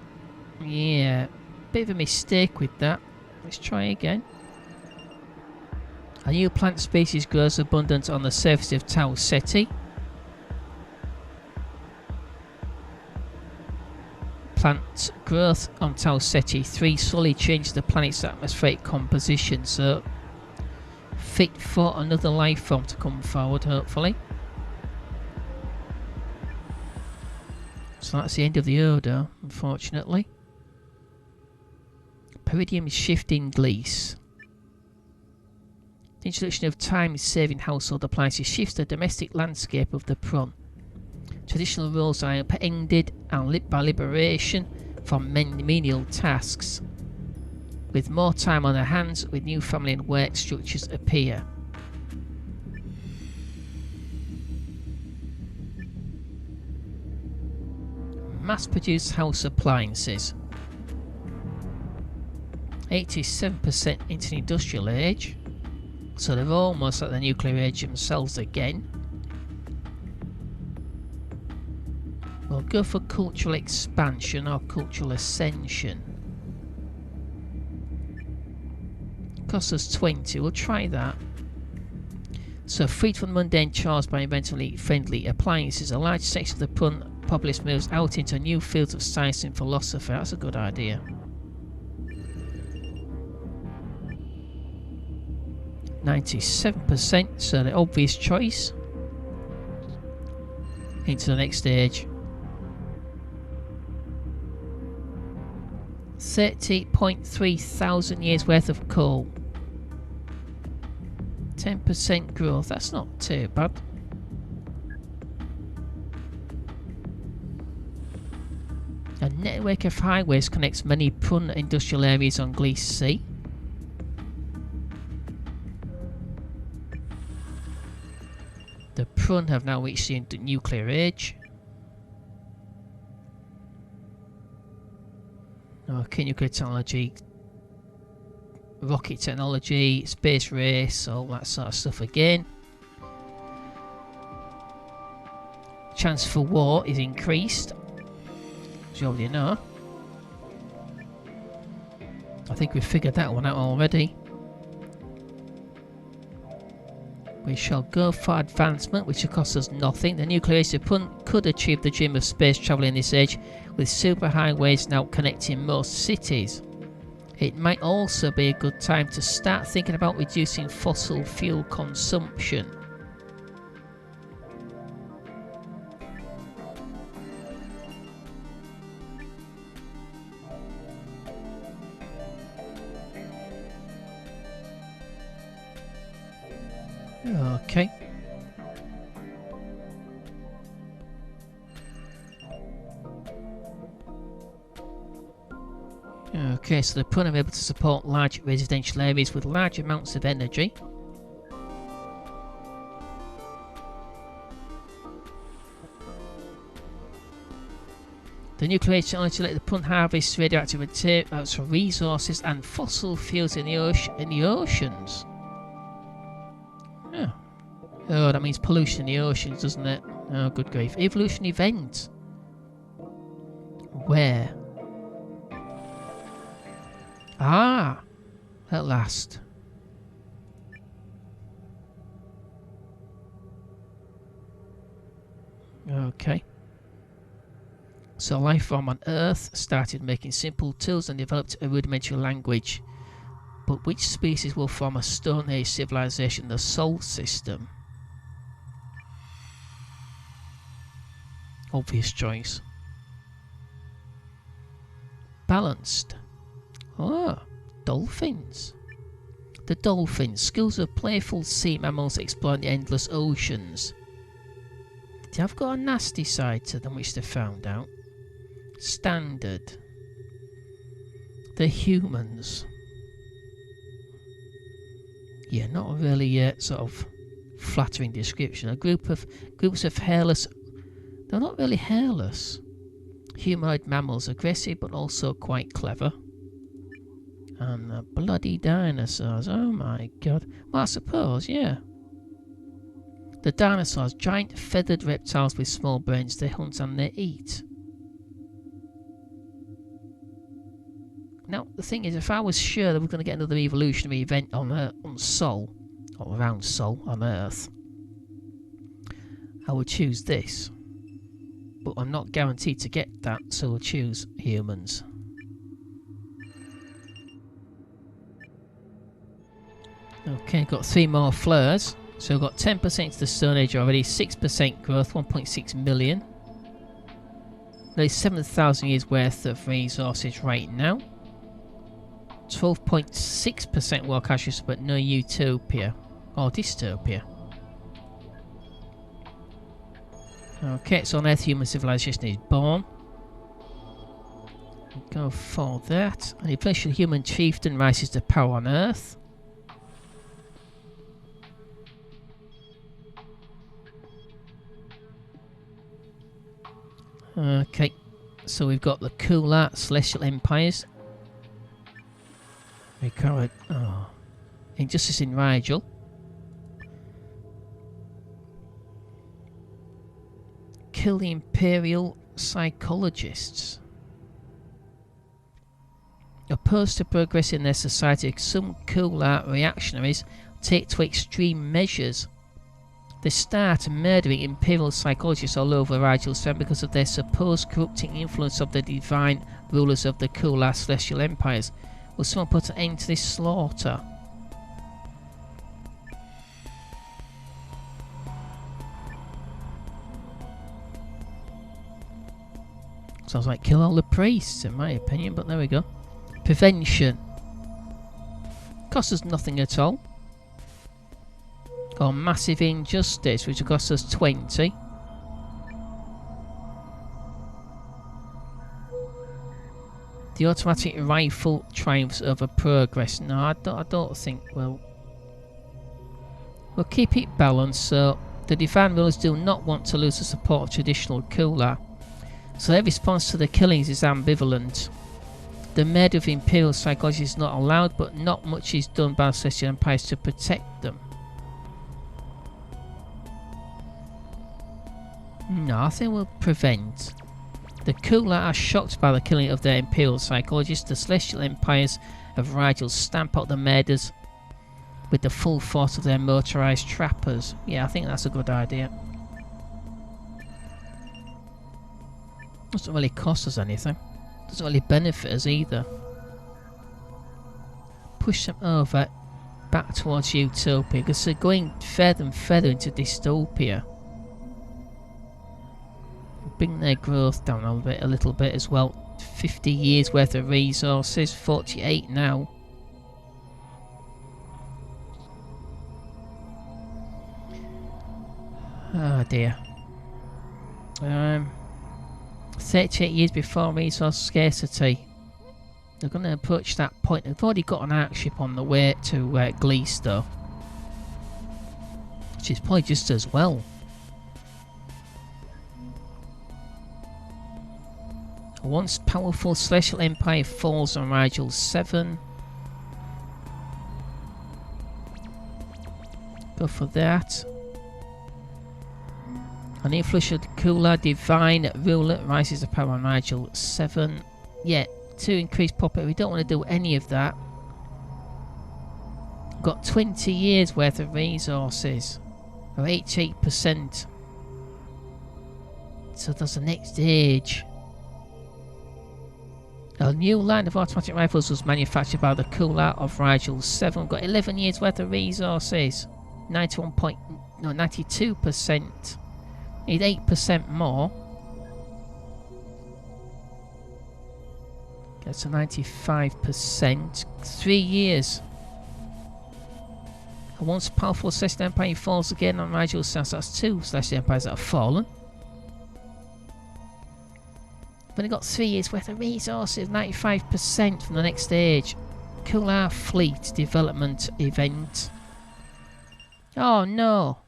Yeah, bit of a mistake with that. Let's try again. A new plant species grows abundant on the surface of Tau Ceti. Plant growth on Tau Ceti 3 slowly changes the planet's atmospheric composition, so fit for another life form to come forward, hopefully. So that's the end of the Odo, unfortunately. Peridium shifting Gliese. The introduction of time-saving household appliances shifts the domestic landscape of the Prun. Traditional roles are upended and lit by liberation from menial tasks. With more time on their hands, with new family and work structures appear. Mass-produced house appliances. 87% into the Industrial Age, so they're almost at the Nuclear Age themselves again. We'll go for cultural expansion or cultural ascension. Costs us 20, we'll try that. So freed from mundane chores by environmentally friendly appliances, a large section of the Prun populace moves out into new fields of science and philosophy. That's a good idea. 97%, so the obvious choice. Into the next stage. 30.3 thousand years worth of coal. 10% growth, that's not too bad. A network of highways connects many Prun industrial areas on Gliese Sea. The Prun have now reached the Nuclear Age. Okay, nuclear technology, rocket technology, space race, all that sort of stuff again. Chance for war is increased, as you already know. I think we've figured that one out already. We shall go for advancement, which will cost us nothing. The nuclear age could achieve the dream of space travel in this age, with superhighways now connecting most cities. It might also be a good time to start thinking about reducing fossil fuel consumption. Okay. Okay, so the Prun are able to support large residential areas with large amounts of energy. The nuclear age technology let the Prun harvest radioactive resources and fossil fuels in the oceans. Oh, that means pollution in the oceans, doesn't it? Oh, good grief. Evolution event. Where? Ah! At last. Okay. So life form on Earth started making simple tools and developed a rudimentary language. But which species will form a Stone Age civilization in the Sol system? Obvious choice. Balanced. Oh, dolphins. The dolphins, schools of playful sea mammals exploring the endless oceans. They have got a nasty side to them, which they found out. Standard. The humans. Yeah, not really sort of flattering description. A groups of hairless. They're not really hairless. Humanoid mammals, aggressive but also quite clever. And bloody dinosaurs. Oh my god. Well, I suppose, yeah. The dinosaurs, giant feathered reptiles with small brains. They hunt and they eat. Now, the thing is, if I was sure that we're going to get another evolutionary event on Sol, or around Sol, on Earth, I would choose this. But I'm not guaranteed to get that, so we'll choose humans. Okay, got 3 more flares. So we've got 10% to the Stone Age already, 6% growth, 1.6 million. There's 7,000 years worth of resources right now. 12.6% world cash, but no utopia or dystopia. Okay, so on Earth human civilization is born. Go for that. An influential human chieftain rises to power on Earth. Okay, so we've got the Kular celestial empires. We covered injustice in Rigel. Kill the imperial psychologists. Opposed to progress in their society, some Kular reactionaries take to extreme measures. They start murdering imperial psychologists all over Rigel's realm because of their supposed corrupting influence of the divine rulers of the Kular celestial empires. Will someone put an end to this slaughter? Sounds like kill all the priests, in my opinion, but there we go. Prevention. Costs us nothing at all. Or massive injustice, which will cost us 20. The automatic rifle triumphs over progress. No, I don't think we'll keep it balanced. So the divine rulers do not want to lose the support of traditional Kular. So their response to the killings is ambivalent. The murder of imperial psychology is not allowed, but not much is done by the celestial empires to protect them. No, I think we'll prevent. The Kular are shocked by the killing of their imperial psychologists. The celestial empires of Rigel stamp out the murders with the full force of their motorised trappers. Yeah, I think that's a good idea. Doesn't really cost us anything. Doesn't really benefit us either. Push them over back towards utopia because they're going further and further into dystopia. Bring their growth down a little bit as well. 50 years worth of resources, 48 now. Oh dear. 38 years before resource scarcity. They're going to approach that point. They've already got an arc ship on the way to Glees though, which is probably just as well. A once powerful celestial empire falls on Rigel 7. Go for that. An influential Kular divine ruler rises to power on Rigel 7. Yeah, to increase popularity. We don't want to do any of that. got 20 years worth of resources, or 88%. So that's the next age. A new line of automatic rifles was manufactured by the Kular of Rigel 7. Got 11 years worth of resources. 92%. Need 8% more. Gets to 95%. 3 years. And once powerful Celestial Empire falls again on Rigel 7, so that's 2 Celestial Empires that have fallen. But they got 3 years worth of resources, 95% from the next stage. Kular Fleet Development Event. Oh no!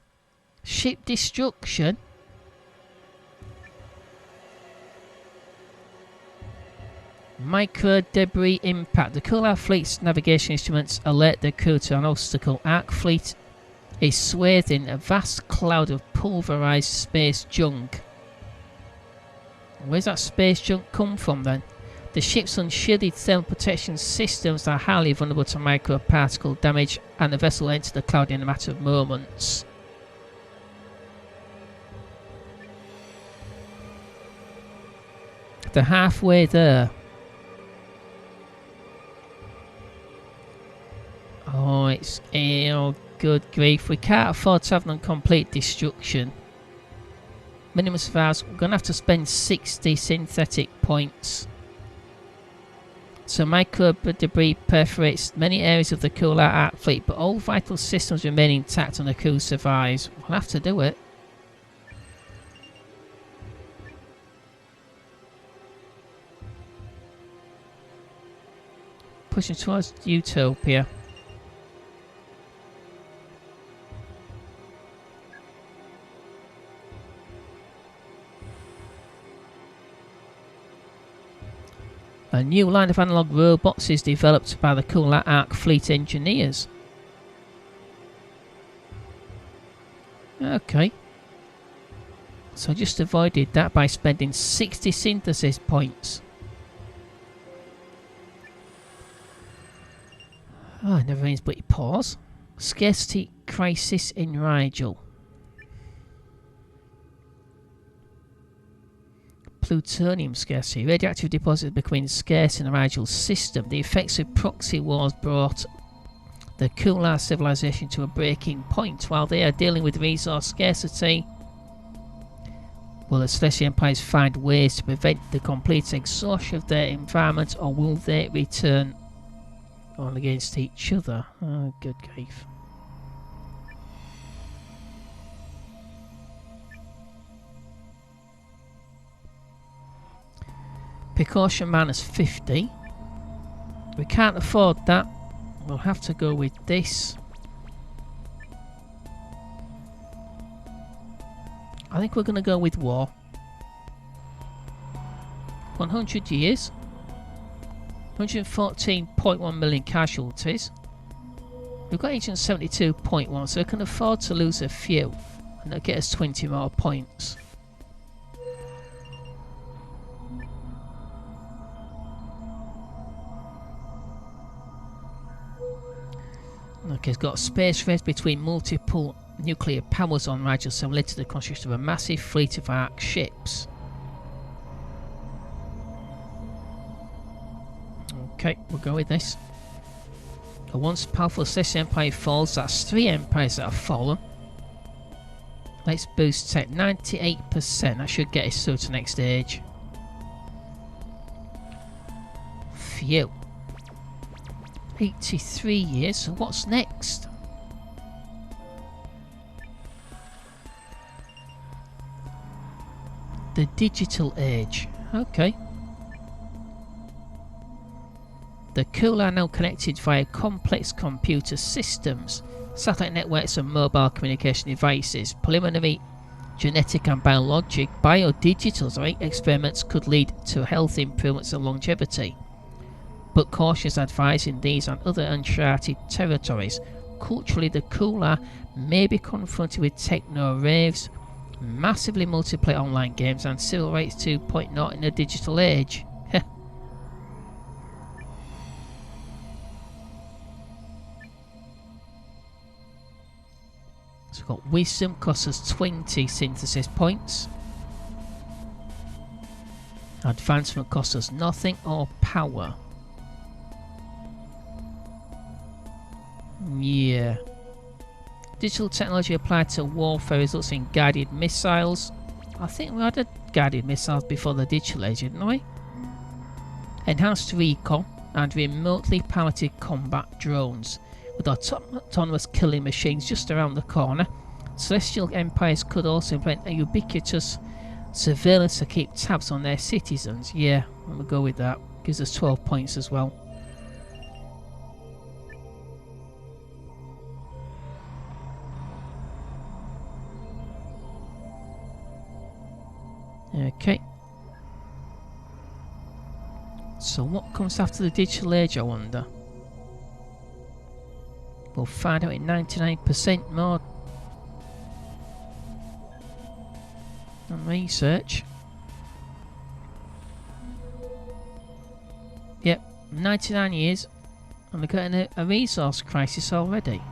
Ship destruction? Micro debris impact. The Kular Fleet's navigation instruments alert the crew to an obstacle. Ark Fleet is swathed in a vast cloud of pulverized space junk. Where's that space junk come from then? The ship's unshielded thermal protection systems are highly vulnerable to microparticle damage, and the vessel enters the cloud in a matter of moments. They're halfway there. Oh, it's... oh, good grief. We can't afford to have them complete destruction. Minimum survivors, we're going to have to spend 60 synthetic points. So micro debris perforates many areas of the Kular Ark fleet, but all vital systems remain intact and the crew survives. We'll have to do it. Pushing towards Utopia. A new line of analog robots is developed by the Kular Ark fleet engineers. Okay. So I just avoided that by spending 60 synthesis points. Oh, it never ends but you pause. Scarcity crisis in Rigel. Plutonium scarcity. Radioactive deposits becoming scarce in the Rigel system. The effects of proxy wars brought the Kular civilization to a breaking point. While they are dealing with resource scarcity, will the Celestial Empires find ways to prevent the complete exhaustion of their environment, or will they return on against each other? Oh, good grief. Precaution minus 50. We can't afford that. We'll have to go with this. I think we're going to go with war. 100 years. 114.1 million casualties. We've got 872.1, so we can afford to lose a few. And that'll get us 20 more points. Okay, it's got a space race between multiple nuclear powers on Rigel 7 led to the construction of a massive fleet of Ark ships. Okay, we'll go with this. A once powerful Celestial Empire falls, that's 3 empires that have fallen. Let's boost tech 98%, that should get us through to the next stage. Phew. 83 years, so what's next? The Digital Age. Okay. The Kular are now connected via complex computer systems, satellite networks and mobile communication devices. Preliminary genetic and biologic biodigital experiments could lead to health improvements and longevity. But caution is advised in these and other uncharted territories. Culturally, the Kular may be confronted with techno raves, massively multiplayer online games, and civil rights 2.0 in the digital age. So we've got wisdom, costs us 20 synthesis points. Advancement costs us nothing, or power. Yeah. Digital technology applied to warfare results in guided missiles. I think we had a guided missiles before the digital age, didn't we? Enhanced recon and remotely piloted combat drones with autonomous killing machines just around the corner. Celestial empires could also implement a ubiquitous surveillance to keep tabs on their citizens. Yeah, I'm gonna go with that. Gives us 12 points as well. Okay. So what comes after the digital age, I wonder? We'll find out in 99% more on research. Yep, 99 years and we're getting a resource crisis already.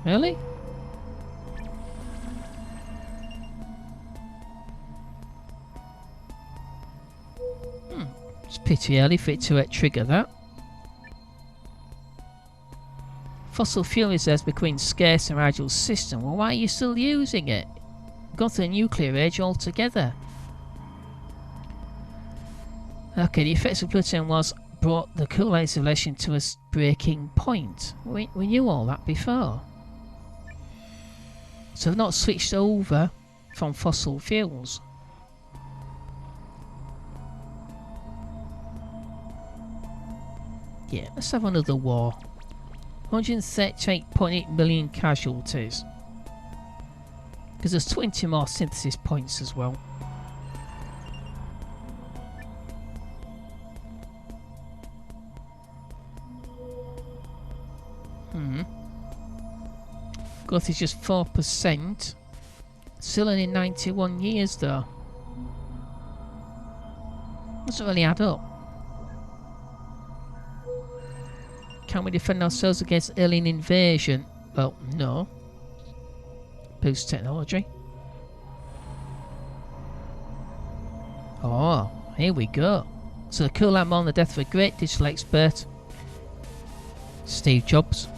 Really? It's pretty early for it to trigger that. Fossil fuel reserves becoming scarce in Rigel's system. Well, why are you still using it? Gone through the nuclear age altogether. Okay, the effects of Pluton was brought the Kular civilization to a breaking point. We knew all that before. So they've not switched over from fossil fuels. Yeah, let's have another war. 138.8 million casualties. Because there's 20 more synthesis points as well. Growth is just 4%. Still only 91 years though. Doesn't really add up. Can we defend ourselves against alien invasion? Well, no. Boost technology. Oh, here we go. So the Kular mourn the death of a great digital expert, Steve Jobs,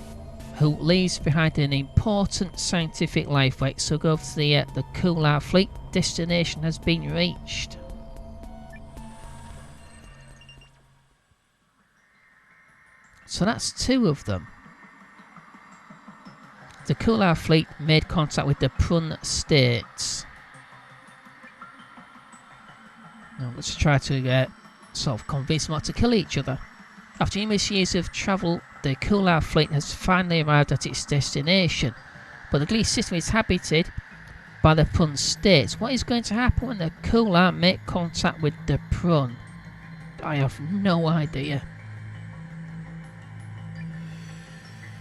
who leaves behind an important scientific life work. So go to the Kular fleet. Destination has been reached. So that's 2 of them. The Kular fleet made contact with the Prun states. Now let's try to sort of convince them not to kill each other. After numerous years of travel, the Kular fleet has finally arrived at its destination. But the Glee system is habited by the Prun states. What is going to happen when the Kular make contact with the Prun? I have no idea.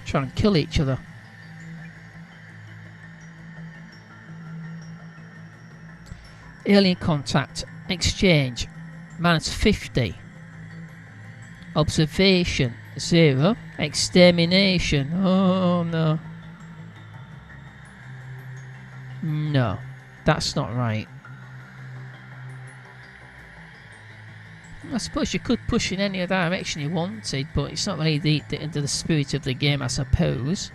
Try and kill each other. Alien contact. Exchange. -50. Observation. 0. Extermination. Oh no. No. That's not right. I suppose you could push in any direction you wanted, but it's not really the spirit of the game, I suppose.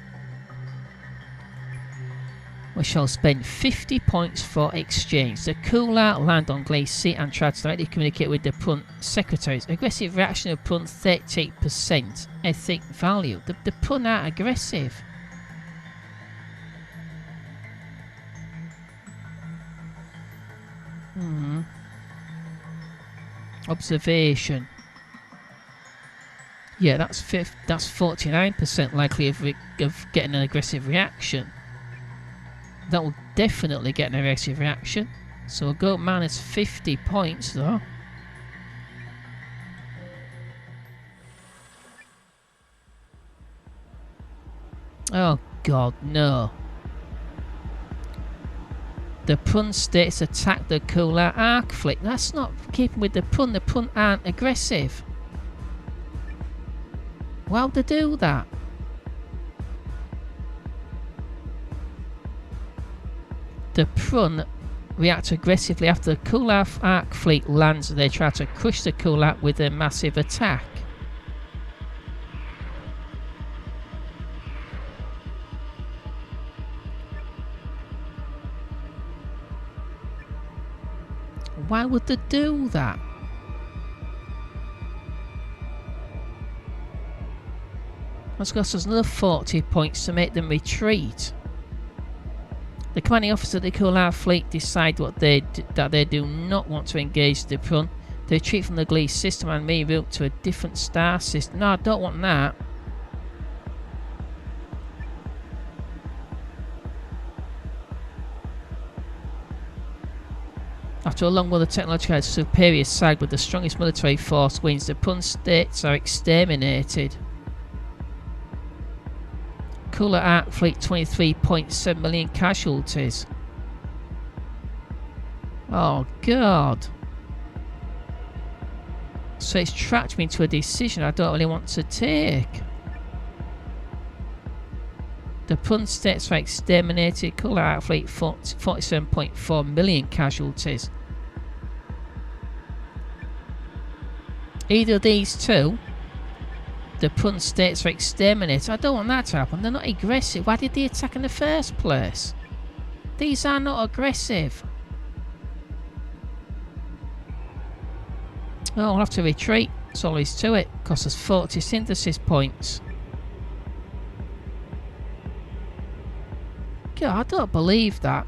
We shall spend 50 points for exchange. The Kular land on Glacier and try to directly communicate with the Prun secretaries. Aggressive reaction of Prun 38%. Ethic value. The Prun are aggressive. Observation. Yeah, that's 49% likely of getting an aggressive reaction. That will definitely get an aggressive reaction. So we'll go -50 points though. Oh god, no. The Prun states attack the Nuclear Ark fleet. That's not keeping with the Prun. The Prun aren't aggressive. Why would they do that? The Prun react aggressively after the Kular Ark fleet lands. They try to crush the Kular with a massive attack. Why would they do that? That's cost us another 40 points to make them retreat. The commanding officer of the Kular fleet decide that they do not want to engage the Prun. They retreat from the Glee system and reroute to a different star system. No, I don't want that. After a long war, the technologically superior side with the strongest military force wins. The Prun states are exterminated. Nuclear Ark fleet 23.7 million casualties. Oh god. So it's trapped me into a decision I don't really want to take. The Prun states are exterminated. Nuclear Ark fleet 47.4 million casualties. Either of these two, the Prun states are exterminated. I don't want that to happen. They're not aggressive. Why did they attack in the first place? These are not aggressive. Oh, I'll have to retreat. That's all there is to it. Costs us 40 synthesis points. God, I don't believe that.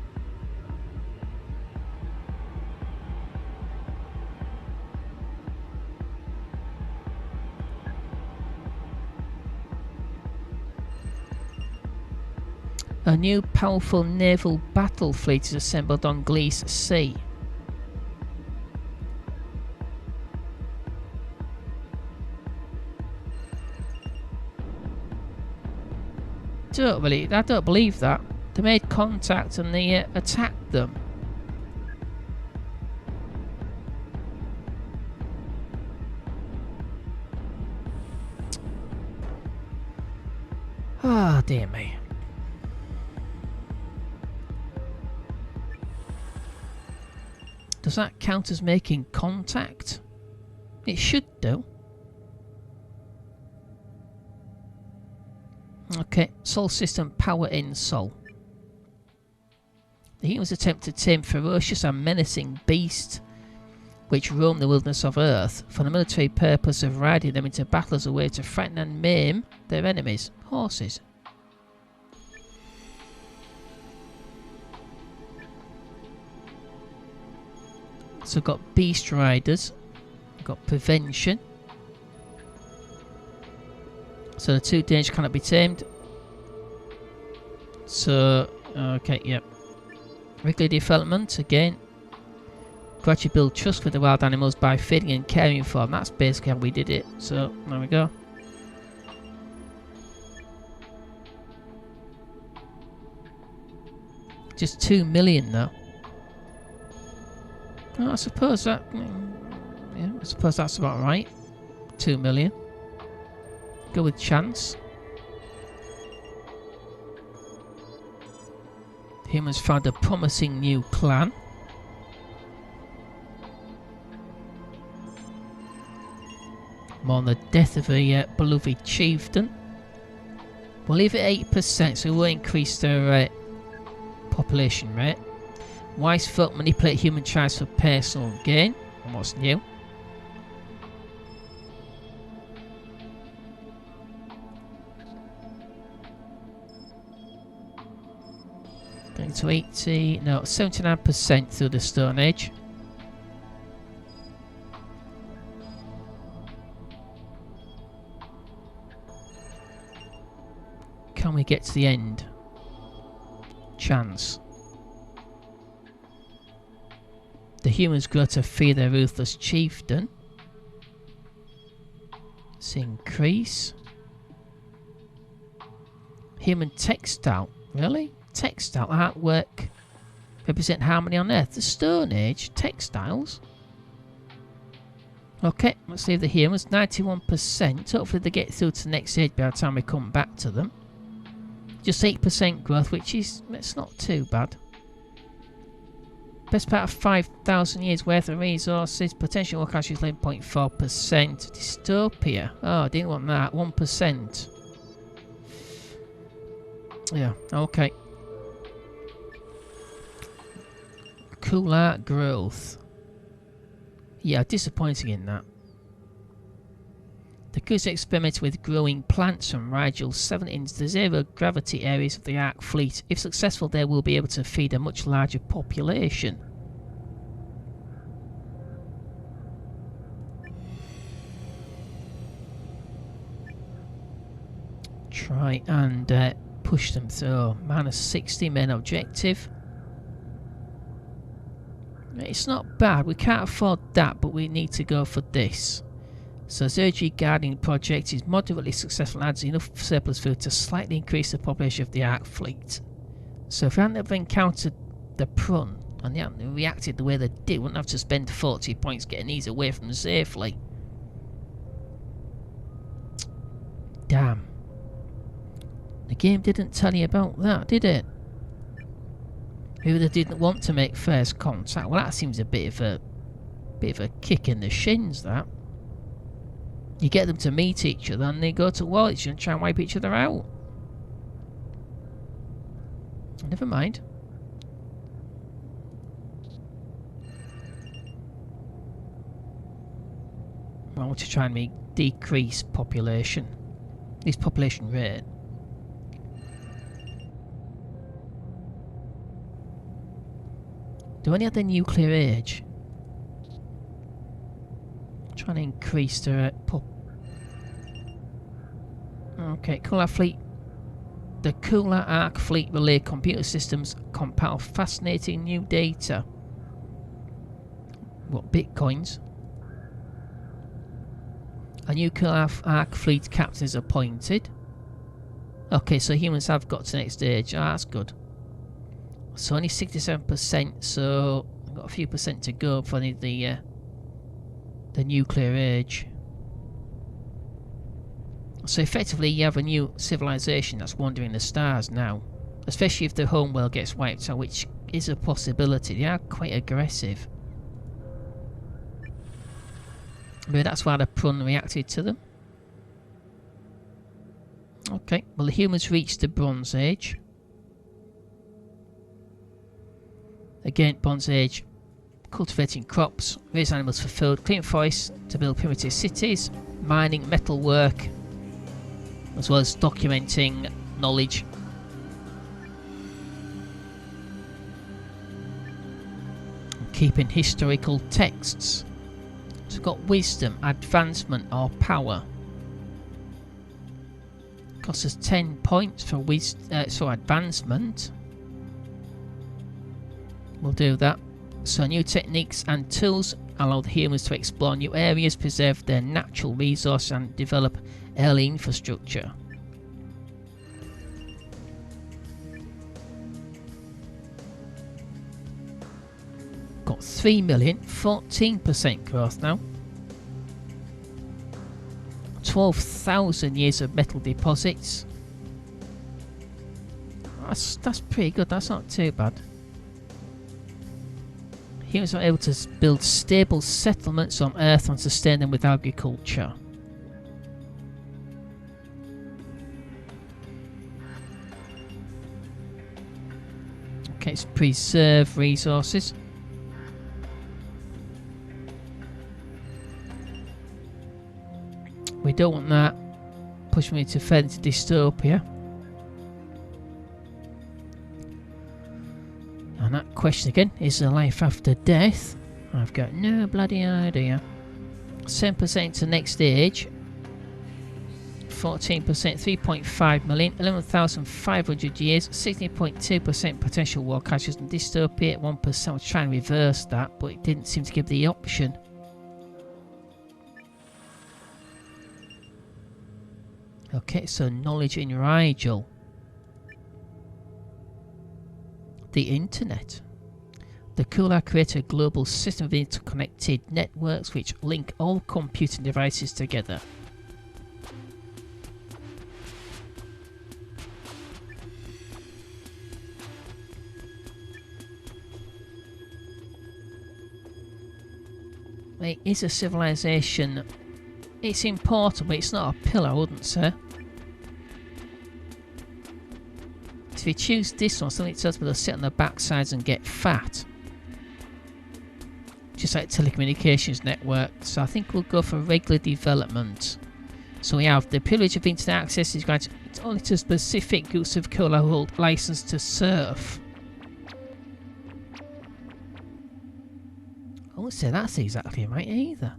A new powerful naval battle fleet is assembled on Glees Sea. I don't believe that. They made contact and they attacked them. Ah, dear me. Does that count as making contact? It should do. Okay, Sol system power in Sol. The humans attempt to tame ferocious and menacing beasts which roam the wilderness of Earth for the military purpose of riding them into battle as a way to frighten and maim their enemies, horses. So we've got beast riders, we've got prevention. So the two dangers cannot be tamed. So, okay, yep. Regular development, again. Gradually build trust with the wild animals by feeding and caring for them. That's basically how we did it. So, there we go. Just 2 million though. Oh, I suppose that... yeah, I suppose that's about right. 2 million. Go with chance. Humans found a promising new clan. More on the death of a beloved chieftain. We'll leave it 8%, so we'll increase their population rate. Wise folk manipulate human tribes for personal gain. And what's new? Going to 80, no, 79% through the Stone Age. Can we get to the end? Chance. The humans grow to fear their ruthless chieftain. Let's increase. Human textile. Really? Textile artwork. Represent harmony on Earth. The Stone Age. Textiles. Okay, let's leave the humans. 91%. Hopefully they get through to the next age by the time we come back to them. Just 8% growth, which is... it's not too bad. Best part of 5,000 years worth of resources. Potential work actually is 11.4%. Dystopia. Oh, I didn't want that. 1%. Yeah, okay. Kular growth. Yeah, disappointing in that. The crews experiment with growing plants from Rigel 7 into the zero gravity areas of the Ark fleet. If successful, they will be able to feed a much larger population. Try and push them through. -60 main objective. It's not bad, we can't afford that, but we need to go for this. So Galactic Gardening project is moderately successful and adds enough surplus food to slightly increase the population of the Ark fleet. So if we hadn't ever encountered the Prun and they hadn't reacted the way they did, we wouldn't have to spend 40 points getting these away from them safely. Damn. The game didn't tell you about that, did it? Maybe they didn't want to make first contact. Well, that seems a bit of a kick in the shins, that. You get them to meet each other and they go to war each other and try and wipe each other out. Never mind. I want to try and decrease population. This population rate. Do any of the Nuclear Age? Trying to increase their Okay, Kular fleet. The Nuclear Ark fleet relay computer systems compile fascinating new data. What, bitcoins? A Nuclear Ark fleet captain is appointed. Okay, so humans have got to the next stage. Oh, that's good. So only 67%, so I've got a few percent to go for the Nuclear Age. So effectively you have a new civilization that's wandering the stars now. Especially if the home world gets wiped out, which is a possibility. They are quite aggressive. Maybe that's why the Prun reacted to them. Okay, well the humans reached the Bronze Age. Again, Bronze Age, cultivating crops, raise animals for food, clean forests to build primitive cities, mining, metalwork, as well as documenting knowledge. And keeping historical texts. So we've got wisdom, advancement or power. Costs us 10 points for advancement. We'll do that. So new techniques and tools allow the humans to explore new areas, preserve their natural resources and develop early infrastructure. Got 3 million, 14% growth now. 12,000 years of metal deposits. That's pretty good, that's not too bad. Humans are able to build stable settlements on Earth and sustain them with agriculture. Okay, let's preserve resources. We don't want that. Push me to further into dystopia. And that question again, is there life after death? I've got no bloody idea. 7% to next stage. 14%, 3.5 million, 11,500 years, 16.2% potential war casualties and dystopia at 1%. I was trying to reverse that, but it didn't seem to give the option. Okay, so knowledge in Rigel. The internet. The Kular created a global system of interconnected networks which link all computing devices together. it is a civilization. It's important, but it's not a pillar, I wouldn't say. If you choose this one, something tells me they'll sit on their backsides and get fat. Just like telecommunications network. So I think we'll go for regular development. So we have the privilege of internet access is granted only to specific groups of Kular who hold license to surf. I won't say that's exactly right either.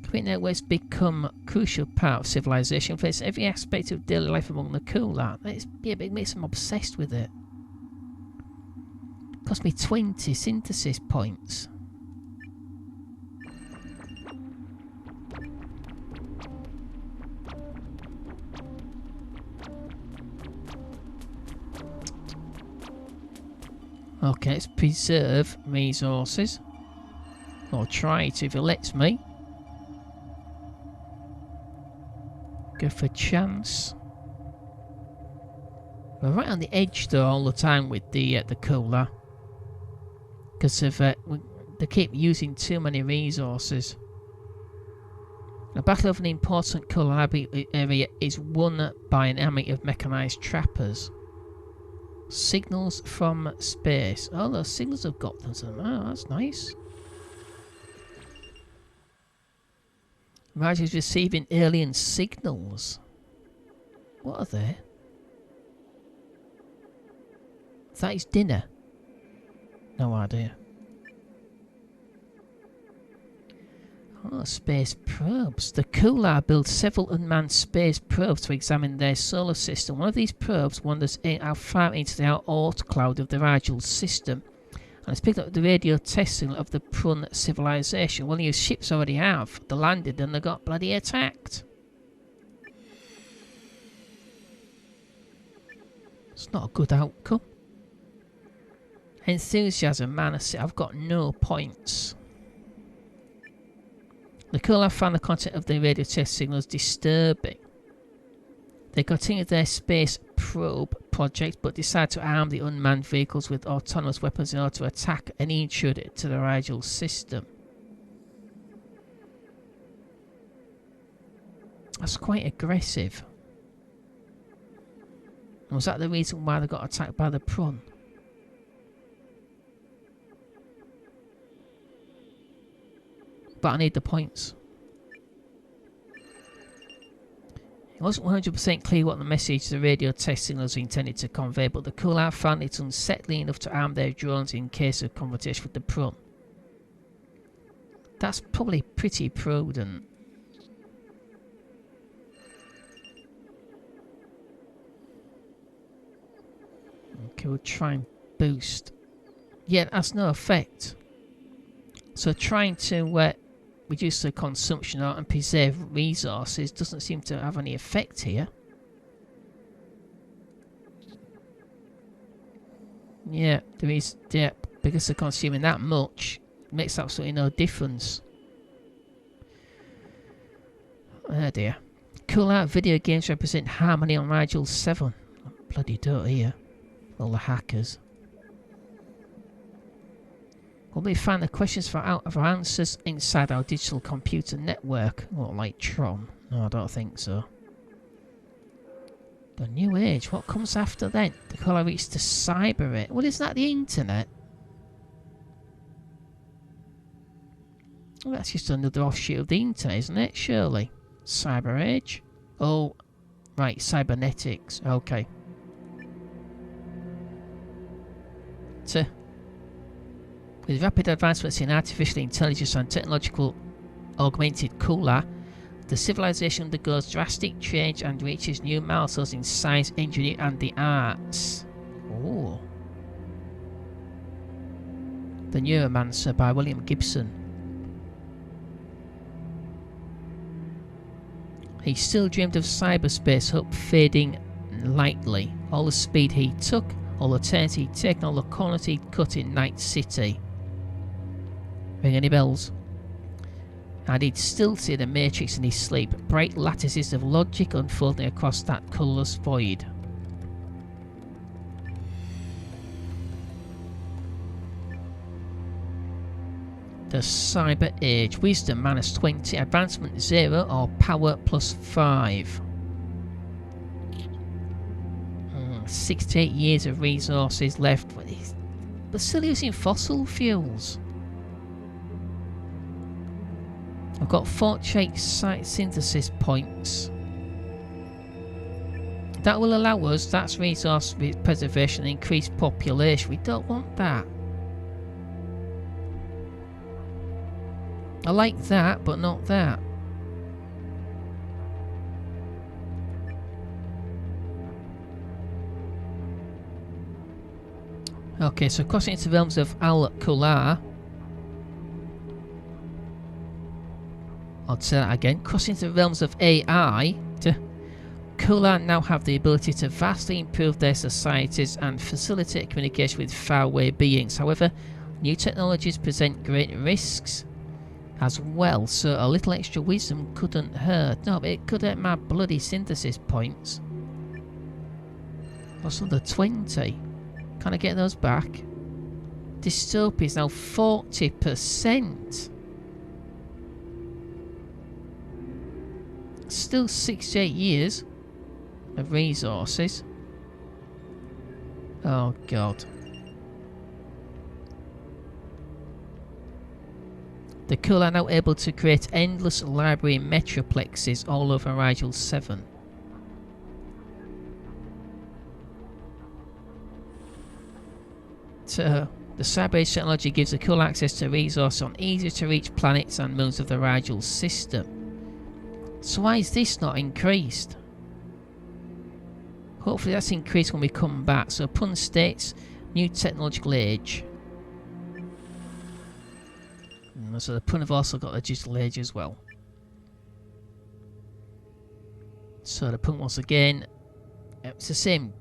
Computer networks become a crucial part of civilization, influence every aspect of daily life among the Kular. It makes them obsessed with it. Cost me 20 synthesis points. Okay, let's preserve resources. Or try to if it lets me. Go for chance. We're right on the edge though all the time with the Kular. Because of they keep using too many resources. The battle of an important Kular area is won by an army of mechanized trappers. Signals from space. Oh, those signals have got them. Oh, that's nice. Rigel is receiving alien signals. What are they? Is that his dinner? No idea. Oh, space probes. The Kular built several unmanned space probes to examine their solar system. One of these probes wanders far into the outer cloud of the Rigel system and has picked up the radio test signal of the Prun civilization. One of your ships already have. They landed and they got bloody attacked. It's not a good outcome. Enthusiasm, man, I've got no points. The Kular found the content of the radio test signals disturbing. They continued their space probe project but decided to arm the unmanned vehicles with autonomous weapons in order to attack any intruder to the Rigel system. That's quite aggressive. And was that the reason why they got attacked by the Prun? But I need the points. It wasn't 100% clear what the message the radio test signals were intended to convey, but the Kular found it unsettling enough to arm their drones in case of confrontation with the Prun. That's probably pretty prudent. Okay, we'll try and boost. Yeah, that's no effect. So trying to reduce the consumption and preserve resources doesn't seem to have any effect here. Yeah, there is. Yeah, because they're consuming that much, it makes absolutely no difference. Oh dear. Kular video games represent harmony on Rigel 7. Bloody dirty here. All the hackers. Will we find the questions for answers inside our digital computer network? What, like Tron? No, I don't think so. The New Age. What comes after then? The Kular reached the Cyber Age. Well, isn't that the internet? Well, that's just another offshoot of the internet, isn't it? Surely. Cyber Age. Oh, right. Cybernetics. Okay. With rapid advancements in artificial intelligence and technological augmented Kular, the civilization undergoes drastic change and reaches new milestones in science, engineering and the arts. Oh. The Neuromancer by William Gibson. He still dreamed of cyberspace, hope fading lightly. All the speed he took, all the turns he'd taken, all the corners he'd cut in Night City. Ring any bells? And he'd still see the Matrix in his sleep, bright lattices of logic unfolding across that colourless void. The Cyber Age. Wisdom -20, advancement 0, or power +5. 68 years of resources left. But still using fossil fuels. I've got 48 site synthesis points. That will allow us, that's resource preservation, increased population. We don't want that. I like that, but not that. Okay, so crossing into the realms of Kular. I'll say that again. Crossing into the realms of AI. Kular now have the ability to vastly improve their societies and facilitate communication with faraway beings. However, new technologies present great risks as well, so a little extra wisdom couldn't hurt. No, but it could hurt my bloody synthesis points. What's another 20? Can I get those back? Dystopia is now 40%. Still 68 years of resources. Oh god. The Kular are now able to create endless library metroplexes all over Rigel 7. So, the Cyber Age technology gives the Kular access to resources on easier to reach planets and moons of the Rigel system. So why is this not increased? Hopefully that's increased when we come back. So Prun states, new technological age. So the Prun have also got a digital age as well. So the Prun once again, it's the same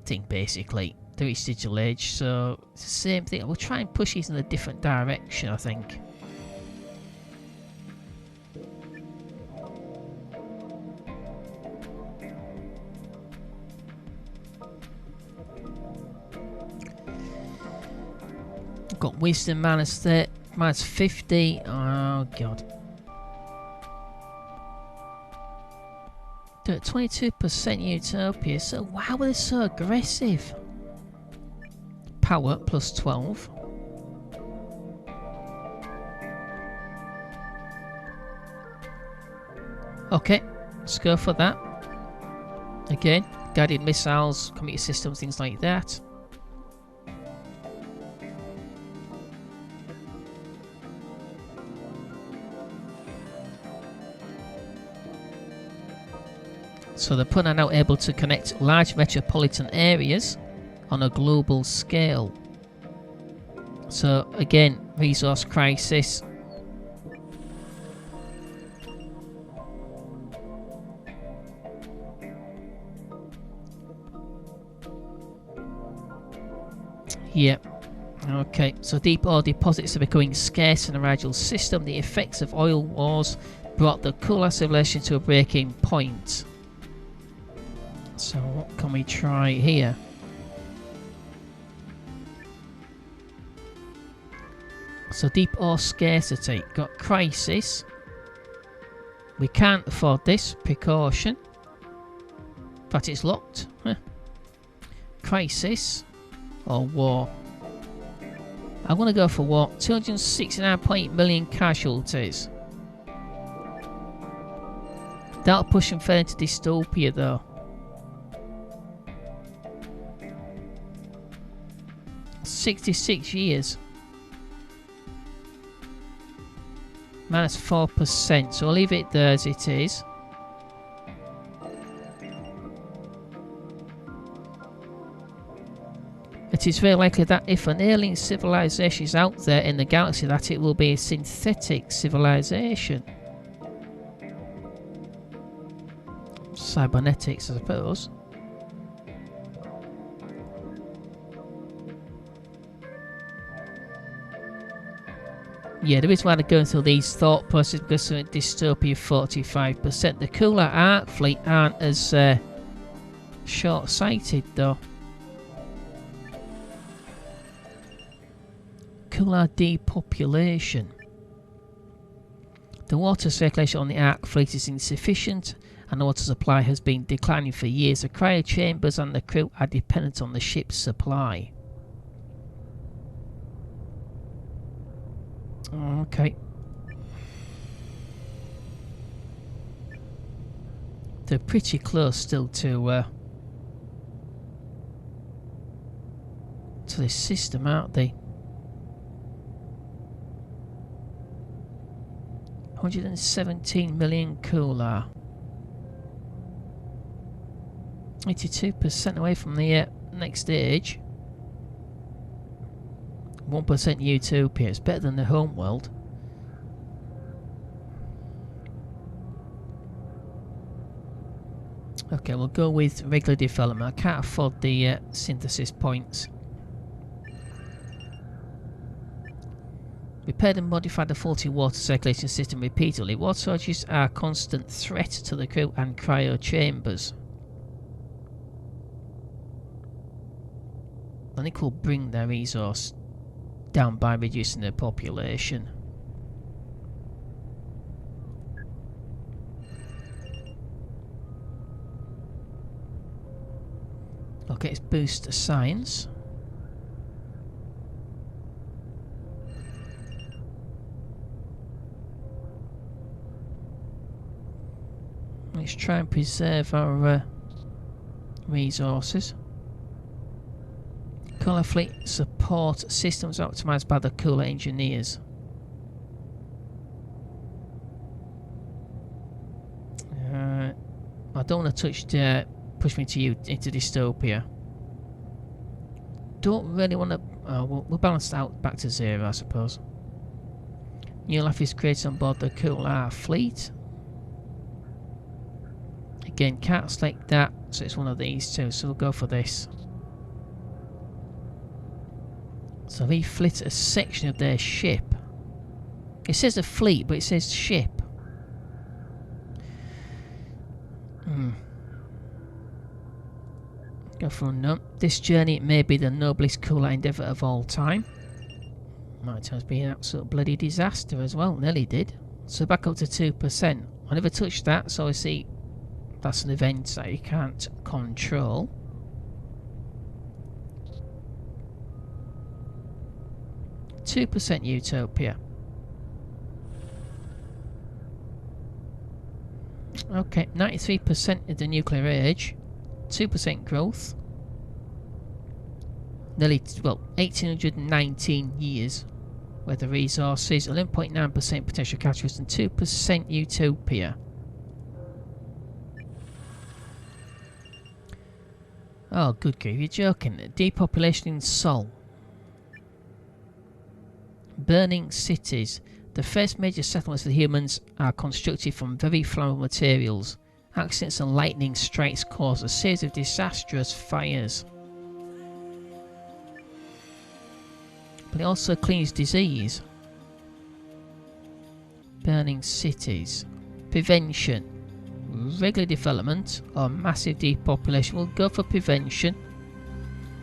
thing basically. They reach digital age, so it's the same thing. We'll try and push these in a different direction, I think. Got wisdom -50. Oh god. 22% utopia. So why were they so aggressive? Power +12. Okay, let's go for that. Again, guided missiles, computer systems, things like that. So the Prun are now able to connect large metropolitan areas on a global scale. So again, resource crisis. Yep. Okay, so deep ore deposits are becoming scarce in the Rigel system. The effects of oil wars brought the Kular civilization to a breaking point. So what can we try here? So deep ore scarcity. Got crisis. We can't afford this. Precaution. In fact, it's locked. Huh. Crisis. Or war. I'm going to go for war. 269.8 million casualties. That'll push them further into dystopia though. 66 years. -4%, so I'll leave it there as it is. It is very likely that if an alien civilization is out there in the galaxy, that it will be a synthetic civilization. Cybernetics, I suppose. Yeah, the reason why they're going through these thought processes because of dystopia 45%. The Nuclear Ark fleet aren't as short-sighted though. Kular depopulation. The water circulation on the Ark fleet is insufficient and the water supply has been declining for years. The cryo chambers and the crew are dependent on the ship's supply. Okay. They're pretty close still to this system, aren't they? 117 million Kular. 82% away from the next age. 1% Utopia. It's better than the home world. Okay, we'll go with regular development. I can't afford the synthesis points. Repaired and modified the faulty water circulation system repeatedly. Water shortages are a constant threat to the crew and cryo chambers. I think we'll bring their resource down by reducing their population. Okay, let's boost science. Let's try and preserve our resources. Kular fleet support systems optimised by the Kular engineers. I don't want to push me into dystopia. Don't really want to. We'll balance it out back to 0, I suppose. New life is created on board the Kular fleet. Again, can't select that, so it's one of these two. So we'll go for this. So they flit a section of their ship. It says a fleet, but it says ship. Go for a no. This journey may be the noblest Kular endeavour of all time. Might as be an absolute bloody disaster as well. Nearly did. So back up to 2%. I never touched that, so I see that's an event that you can't control. %, Utopia. Okay, 93% of the Nuclear Age. 2% growth. Nearly, well, 1819 years worth of resources. 11.9% potential catalyst and 2% Utopia. Oh, good grief, you're joking. Depopulation in Sol. Burning cities. The first major settlements of the humans are constructed from very flammable materials. Accidents and lightning strikes cause a series of disastrous fires. But it also cleans disease. Burning cities. Prevention. Regular development or massive depopulation. We'll go for prevention.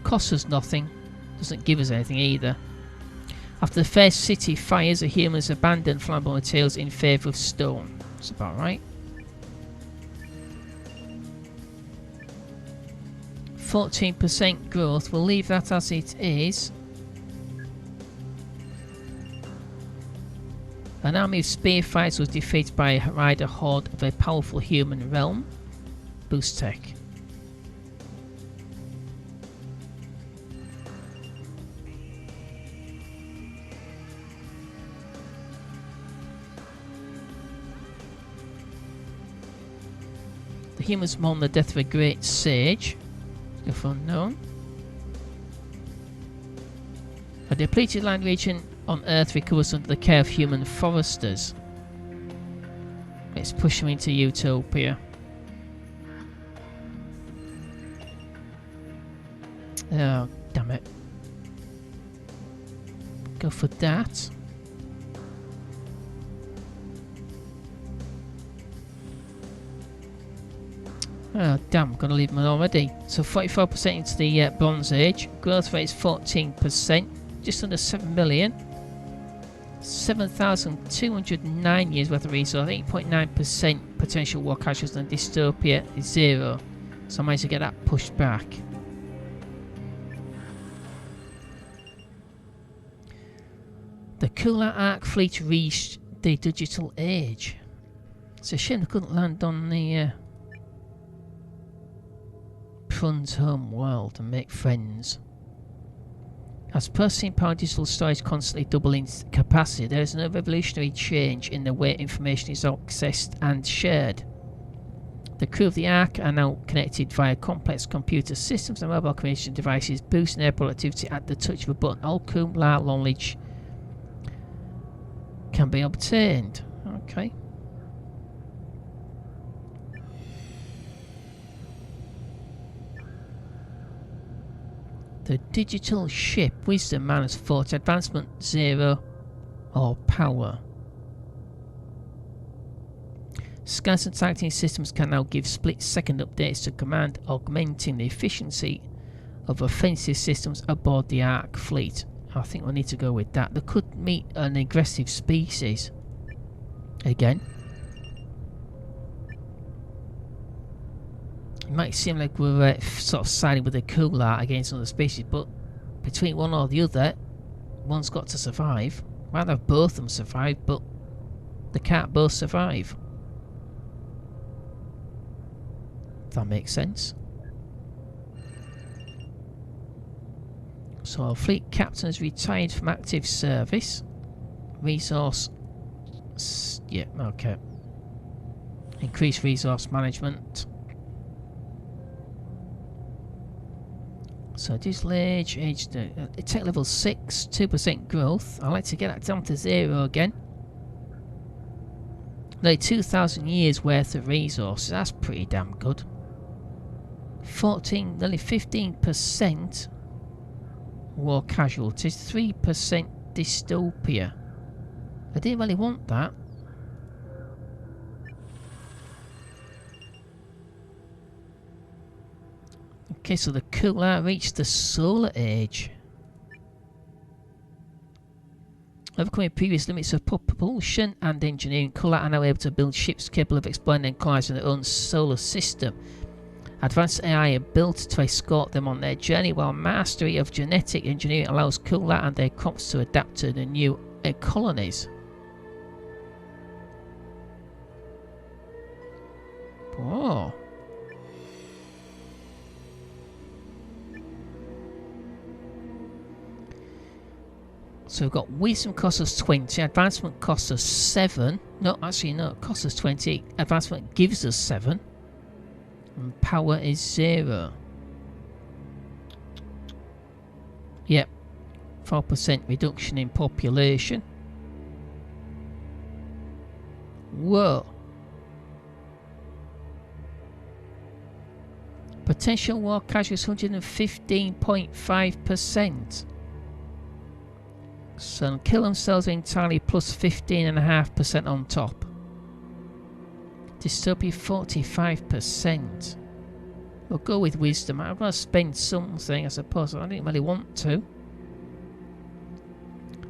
Costs us nothing. Doesn't give us anything either. After the first city fires, the humans abandoned flammable materials in favour of stone. That's about right. 14% growth. We'll leave that as it is. An army of spearfighters was defeated by a rider horde of a powerful human realm. Boost tech. The humans mourn the death of a great sage. If unknown. A depleted land region on Earth recovers under the care of human foresters. Let's push them into Utopia. Oh, damn it. Go for that. Oh damn, gonna leave them already. So 44% into the Bronze Age. Growth rate is 14%. Just under 7 million. 7,209 years worth of resource, 8.9% potential war casualties, and dystopia is 0. So I managed to get that pushed back. The Kular Ark fleet reached the digital age. It's a shame they couldn't land on the Prun's home world and make friends. As processing power digital storage constantly doubling capacity, there is no revolutionary change in the way information is accessed and shared. The crew of the Ark are now connected via complex computer systems and mobile communication devices, boosting their productivity at the touch of a button. All Kular knowledge can be obtained. Okay. The digital ship Wisdom -4 advancement 0 or power. Scans and targeting systems can now give split-second updates to command, augmenting the efficiency of offensive systems aboard the Ark fleet. I think we'll need to go with that. They could meet an aggressive species. Again. It might seem like we're sort of siding with the Kular against another species, but between one or the other, one's got to survive. Rather have both of them survive, but they can't both survive. If that makes sense. So our fleet captain has retired from active service. Resource... yeah, okay. Increased resource management. So digital age, tech level 6, 2% growth. I'd like to get that down to 0 again. Like 2,000 years worth of resources, that's pretty damn good. 14, nearly 15% war casualties, 3% dystopia. I didn't really want that. Okay, so the Kular reached the Solar Age. Overcoming previous limits of propulsion and engineering, Kular are now able to build ships capable of exploring and colonizing their own solar system. Advanced AI are built to escort them on their journey, while mastery of genetic engineering allows Kular and their crops to adapt to the new colonies. Oh. So we've got wisdom costs us 20, advancement costs us 7. No, actually no, it costs us 20. Advancement gives us 7. And power is 0. Yep. 4% reduction in population. Whoa. Potential war casualties 115.5%. So kill themselves entirely plus 15.5% on top. Dystopia 45%. We'll go with wisdom. I'm going to spend something, I suppose. I didn't really want to.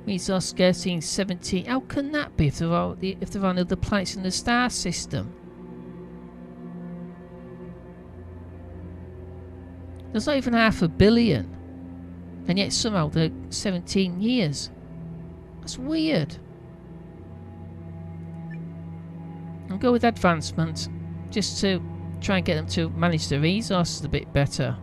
Resource scarcity 70. How can that be if there are no other planets in the star system? There's not even 500 million. And yet somehow they're 17 years. That's weird. I'll go with advancement, just to try and get them to manage the resources a bit better.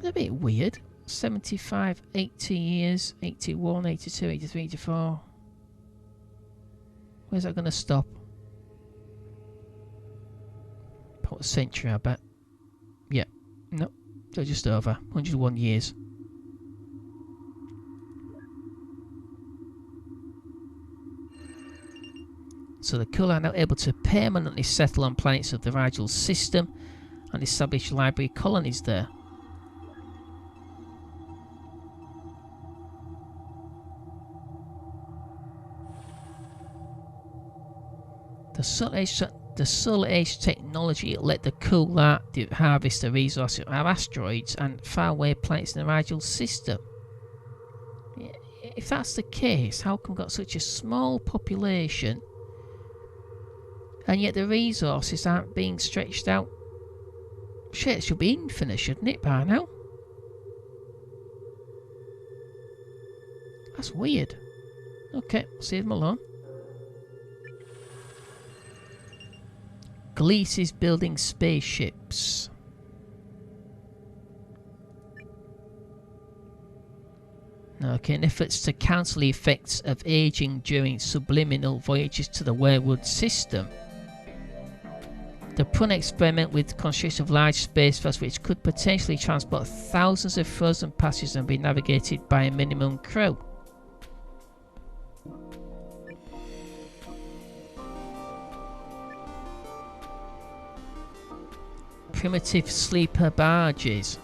A bit weird. 75, 80 years, 81, 82, 83, 84. Where's that going to stop? About a century, I bet. Yeah. No. So just over 101 years. So the Kular are now able to permanently settle on planets of the Rigel system and establish library colonies there. The Solar Age technology let the Kular harvest the resources of asteroids and faraway planets in the Rigel system. if that's the case, how come we've got such a small population and yet the resources aren't being stretched out? Shit, it should be infinite, shouldn't it, by now? That's weird. Okay, leave them alone. Glees is building spaceships. Okay, in efforts to cancel the effects of aging during subliminal voyages to the Wormwood system, the Prun experiment with construction of large space vessels which could potentially transport thousands of frozen passengers and be navigated by a minimum crew. Primitive sleeper barges.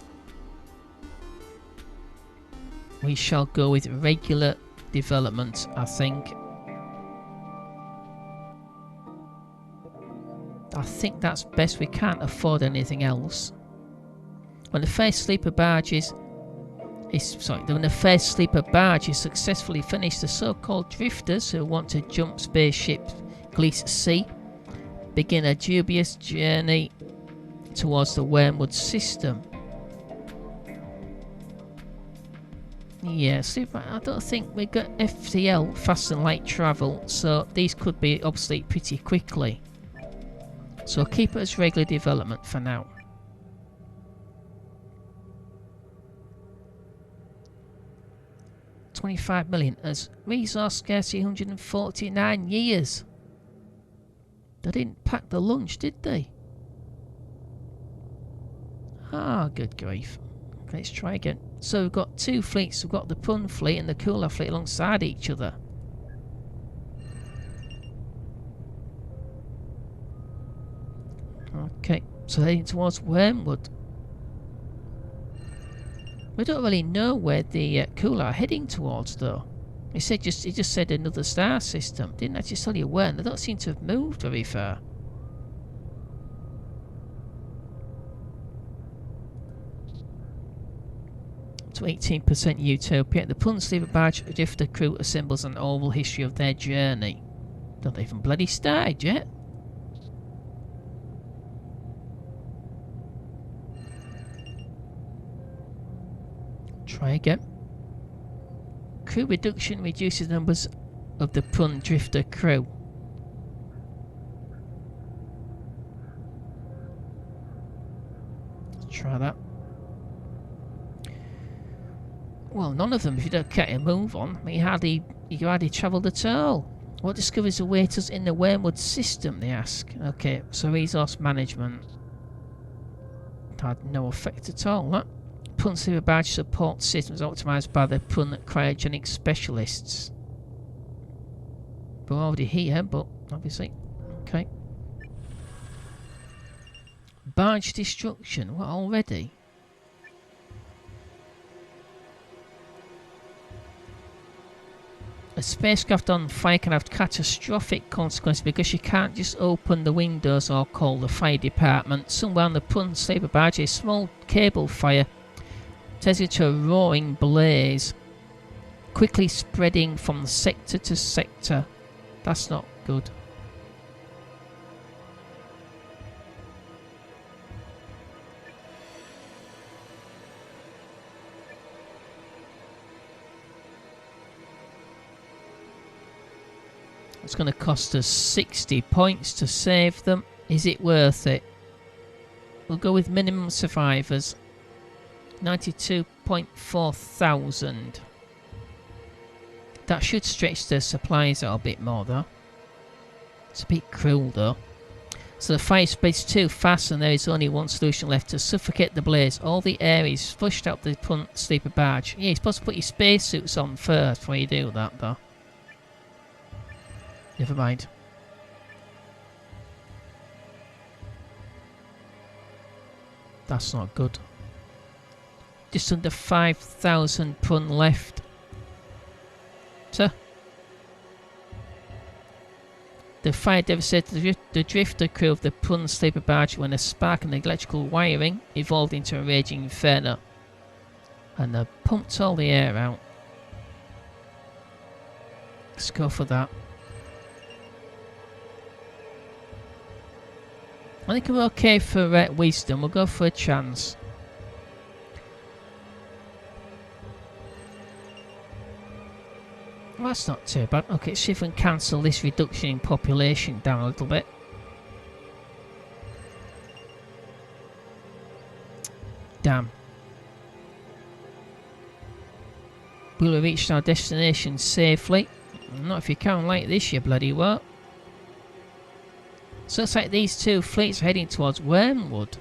We shall go with regular development, I think. I think that's best. We can't afford anything else. When the first sleeper barge is successfully finished, the so-called drifters who want to jump spaceship Glees C begin a dubious journey towards the Wormwood system. Yeah, I don't think we got FTL, fast and light travel, so these could be obsolete pretty quickly. So keep it as regular development for now. $25 million as resource scarcity 149 years. They didn't pack the lunch, did they? Ah, good grief. Let's try again. So we've got two fleets. We've got the Prun fleet and the Kular fleet alongside each other. Okay, so heading towards Wormwood. We don't really know where the Kular are heading towards, though. It just said another star system. Didn't actually tell you where, and they don't seem to have moved very far. To 18% utopia. The Prun sleeper barge drifter crew assembles an oral history of their journey. Don't even bloody started yet. Try again. Crew reduction reduces the numbers of the Prun drifter crew. Let's try that. Well, none of them if you don't get a move on. I mean, you hardly travelled at all. What discoveries await us in the Wormwood system, they ask. Okay, so resource management. Had no effect at all, that. Prun sleeper barge support systems optimised by the Prun cryogenic specialists. We're already here, but obviously. Okay. Barge destruction. What, already? A spacecraft on fire can have catastrophic consequences because you can't just open the windows or call the fire department. Somewhere on the Prun sleeper barge, a small cable fire turns into a roaring blaze, quickly spreading from sector to sector. That's not good. It's going to cost us 60 points to save them. Is it worth it? We'll go with minimum survivors. 92.4 thousand. That should stretch the supplies out a bit more though. It's a bit cruel though. So the fire spreads too fast and there is only one solution left: to suffocate the blaze. All the air is flushed out the Prun sleeper barge. Yeah, you're supposed to put your spacesuits on first before you do that though. Never mind. That's not good. Just under 5,000 Prun left. So, the fire devastated the drifter crew of the Prun sleeper barge when a spark in the electrical wiring evolved into a raging inferno. And they pumped all the air out. Let's go for that. I think we're okay for wisdom. We'll go for a chance. Well, that's not too bad. Okay, see if we can cancel this reduction in population down a little bit. Damn. Will we reach our destination safely? Not if you count like this, you bloody what. So it's like these two fleets are heading towards Wormwood.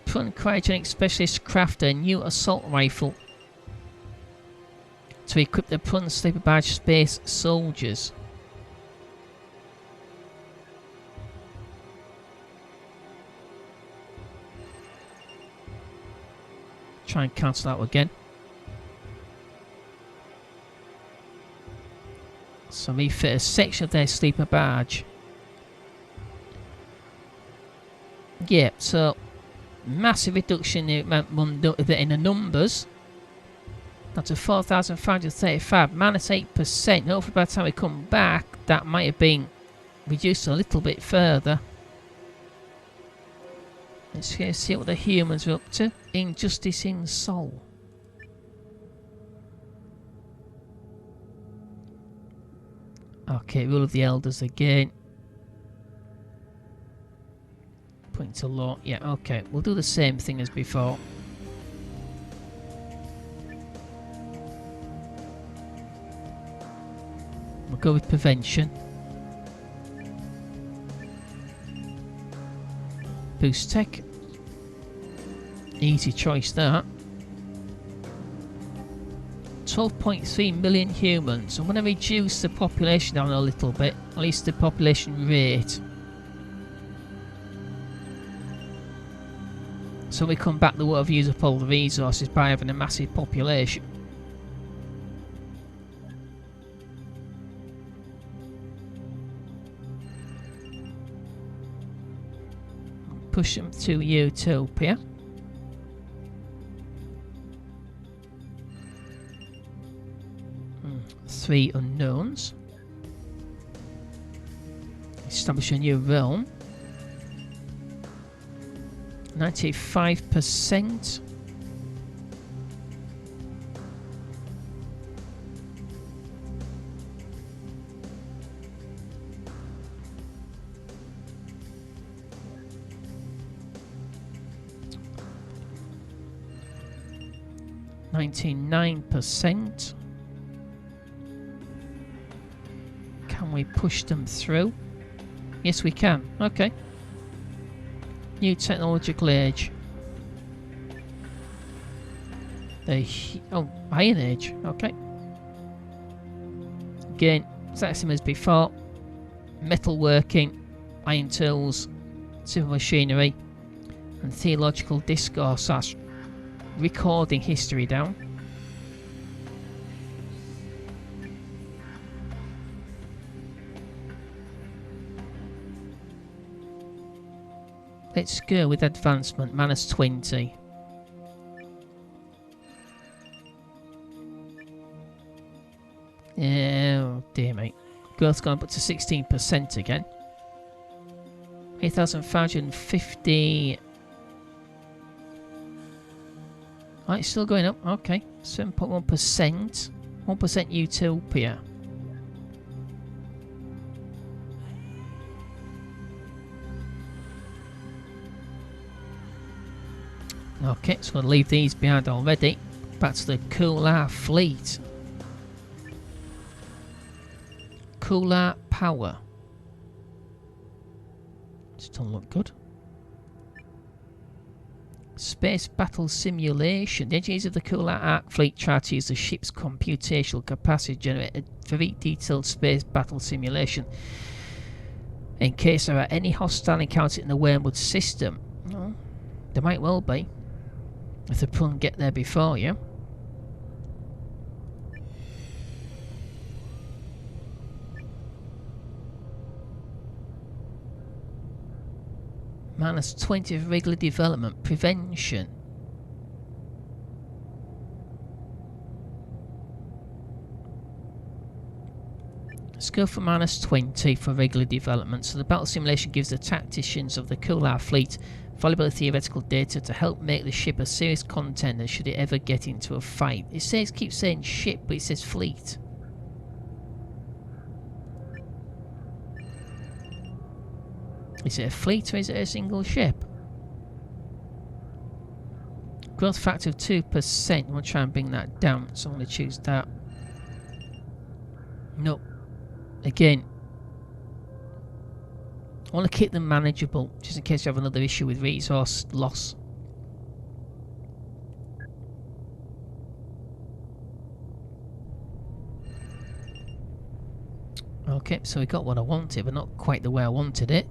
Prun cryogenic specialist craft a new assault rifle to equip the Prun sleeper barge space soldiers. Try and cancel that again. So refit a section of their sleeper barge. Yeah, so massive reduction in the numbers. That's a 4,535, minus 8%. Hopefully by the time we come back, that might have been reduced a little bit further. Let's see what the humans are up to. Injustice in Soul. Okay, Rule of the Elders again. Put into law. Yeah, okay. We'll do the same thing as before. We'll go with prevention. Boost tech. Easy choice that. 12.3 million humans. I'm going to reduce the population down a little bit, at least the population rate. So we come back, the water have used up all the resources by having a massive population. Push them to Utopia. Three unknowns. Establish a new realm. 95%. %. Can we push them through? Yes, we can. Okay. New technological age. Iron Age. Okay. Again, same as before. Metalworking, iron tools, civil machinery, and theological discourse. That's recording history down. Let's go with advancement, -20. Oh dear mate. Growth's gone up to 16% again. 8,550. Oh, it's still going up. Okay. 7.1%. 1% Utopia. Okay, so we'll leave these behind already. Back to the Kular fleet. Kular power. Still look good. Space battle simulation. The engineers of the Nuclear Ark fleet try to use the ship's computational capacity to generate a very detailed space battle simulation in case there are any hostile encounters in the Wormwood system. Well, there might well be if the Prun get there before you. -20 of regular development. Prevention. go for -20 for regular development. So the battle simulation gives the tacticians of the Kular fleet valuable theoretical data to help make the ship a serious contender should it ever get into a fight. It keeps saying ship, but it says fleet. Is it a fleet or is it a single ship? Growth factor of 2%. I'm going to try and bring that down, so I'm going to choose that. Nope. Again, I want to keep them manageable, just in case you have another issue with resource loss. Okay, so we got what I wanted, but not quite the way I wanted it.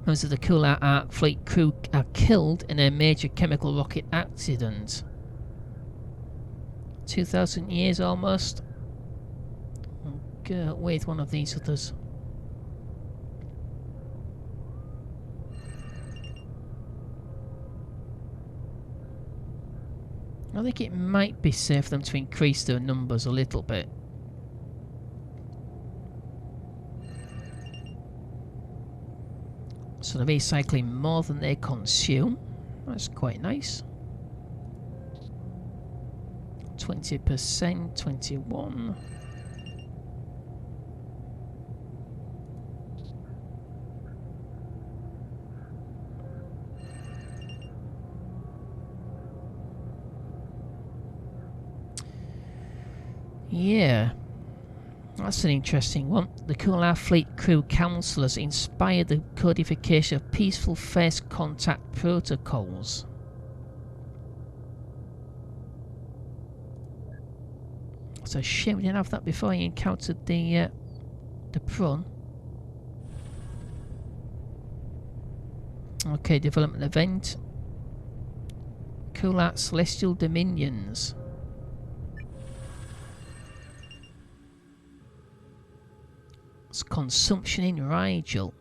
Members of the Nuclear Ark fleet crew are killed in a major chemical rocket accident. 2,000 years almost. Go with one of these others. I think it might be safe for them to increase their numbers a little bit. So they're recycling more than they consume. That's quite nice. 20%, 21. Yeah. That's an interesting one. The Kular fleet crew councillors inspired the codification of peaceful first contact protocols. It's a shame we didn't have that before you encountered the Prun. Okay, development event. Kular Celestial Dominions. It's consumption in Rigel.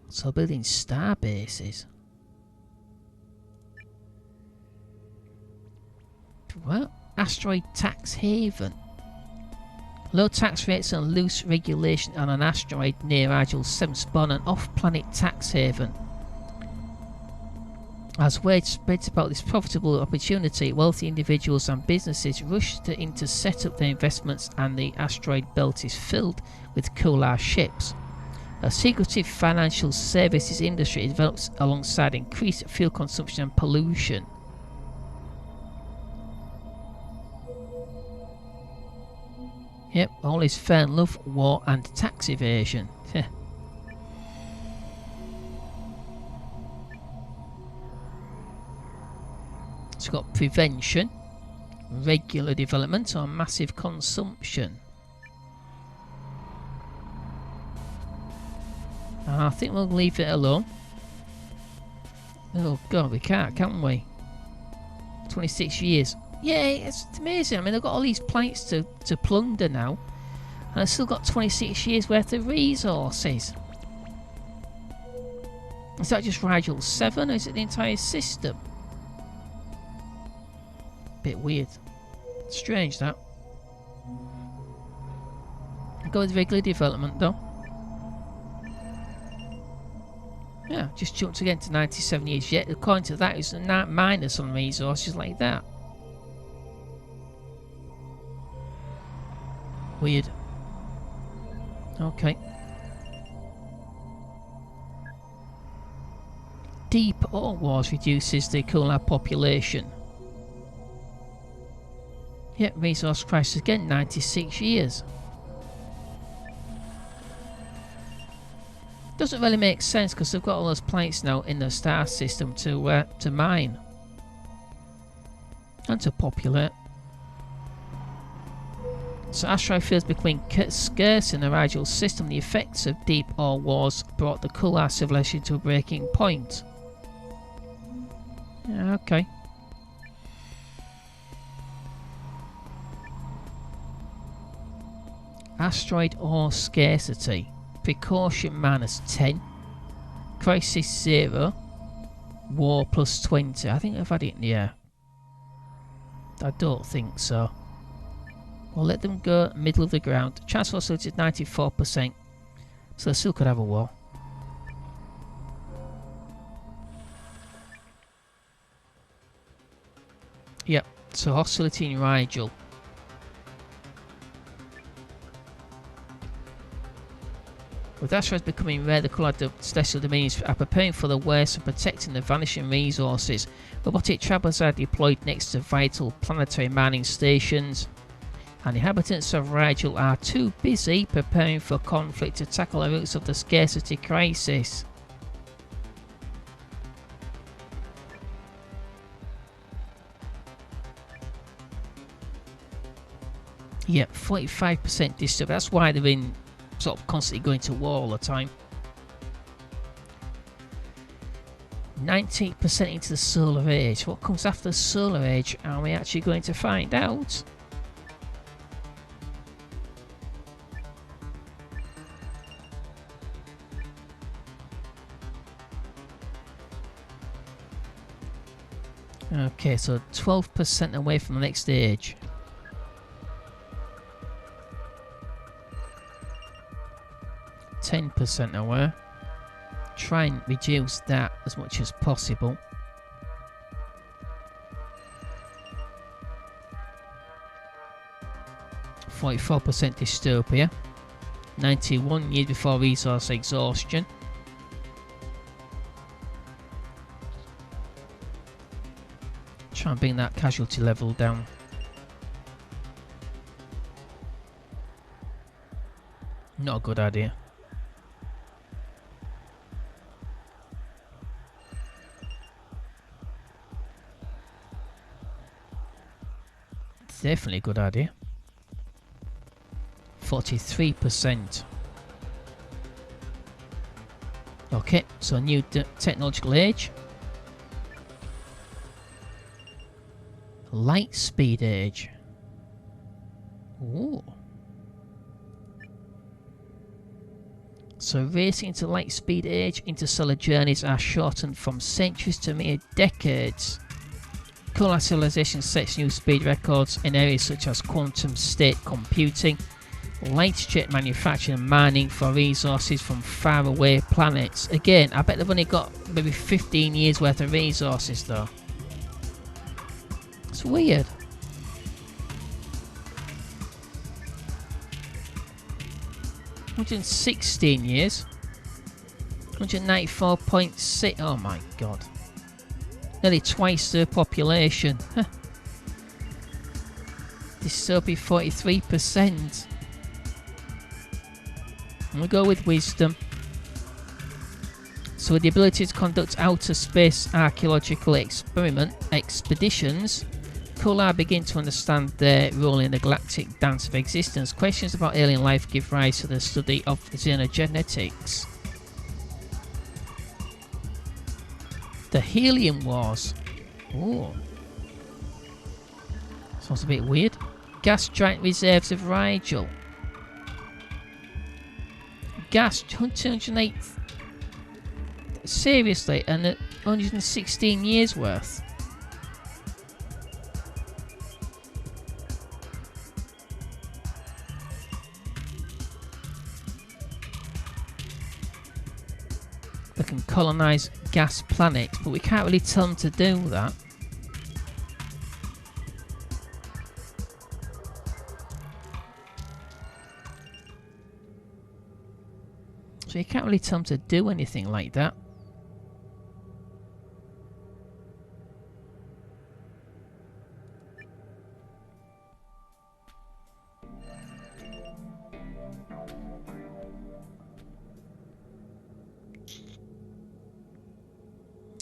So building star bases. Well, asteroid tax haven. Low tax rates and loose regulation on an asteroid near Rigel's 7th spawn, an off-planet tax haven. As word spreads about this profitable opportunity, wealthy individuals and businesses rush in to set up their investments, and the asteroid belt is filled with Kular ships. A secretive financial services industry develops alongside increased fuel consumption and pollution. Yep, all is fair in love, war and tax evasion. It's got prevention, regular development or massive consumption. I think we'll leave it alone. Oh god, we can't, can we? 26 years. Yeah, it's amazing. I mean, they've got all these planets to plunder now, and I've still got 26 years worth of resources. Is that just Rigel 7 or is it the entire system? Bit weird. Strange that. Go with regular development though. Yeah, just jumped again to 97 years. Yet according to that, it's a minus on resources like that. Weird. Okay. Deep ore wars reduces the Kular population. Yep, resource crisis again, 96 years. Doesn't really make sense because they've got all those planets now in the star system to mine and to populate. So asteroid fields becoming scarce in the Rigel system. The effects of deep ore wars brought the Kular civilization to a breaking point. Yeah, okay. Asteroid ore scarcity. Precaution -10. Crisis 0. War +20. I think I've had it, yeah. I don't think so. We'll let them go middle of the ground. Chance for hostility is 94%. So they still could have a war. Yep, so hostility in Rigel. With asteroids becoming rare, the Kular celestial domains are preparing for the worst and protecting the vanishing resources. Robotic trappers are deployed next to vital planetary mining stations. And the inhabitants of Rigel are too busy preparing for conflict to tackle the roots of the scarcity crisis. Yep, 45% disturbed. That's why they've been sort of constantly going to war all the time. 90% into the Solar Age. What comes after the Solar Age? Are we actually going to find out? Okay, so 12% away from the next age. %10 away. Try and reduce that as much as possible. %44 dystopia. 91 years before resource exhaustion. Try and bring that casualty level down. Not a good idea. Definitely a good idea. 43%. Okay, so new technological age. Light speed age. Ooh. So racing into light speed age, interstellar journeys are shortened from centuries to mere decades. Kular Civilisation sets new speed records in areas such as quantum state computing, light jet manufacturing and mining for resources from faraway planets. Again, I bet they've only got maybe 15 years worth of resources though. It's weird. $116 years. 194.6. Oh my god. Nearly twice the population. Dystopia 43%. We'll go with wisdom. So with the ability to conduct outer space archaeological expeditions, Kular begin to understand their role in the galactic dance of existence. Questions about alien life give rise to the study of xenogenetics. The Helium Wars. Ooh. Sounds a bit weird. Gas giant reserves of Rigel. Gas 208. Seriously, and 116 years worth. They can colonise gas planets, but we can't really tell them to do that. So you can't really tell them to do anything like that.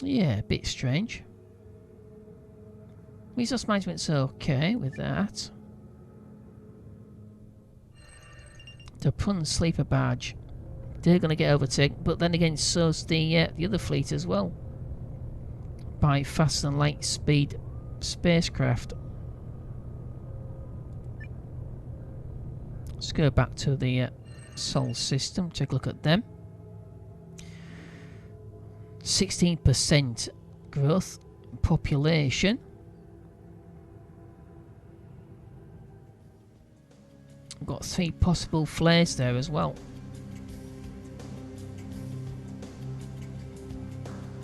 Yeah, a bit strange. Resource management's okay with that. The Prun sleeper barge. They're going to get overtaken, but then again, so's the other fleet as well. By fast and light speed spacecraft. Let's go back to the Sol system. Take a look at them. 16% growth in population. We've got 3 possible flares there as well.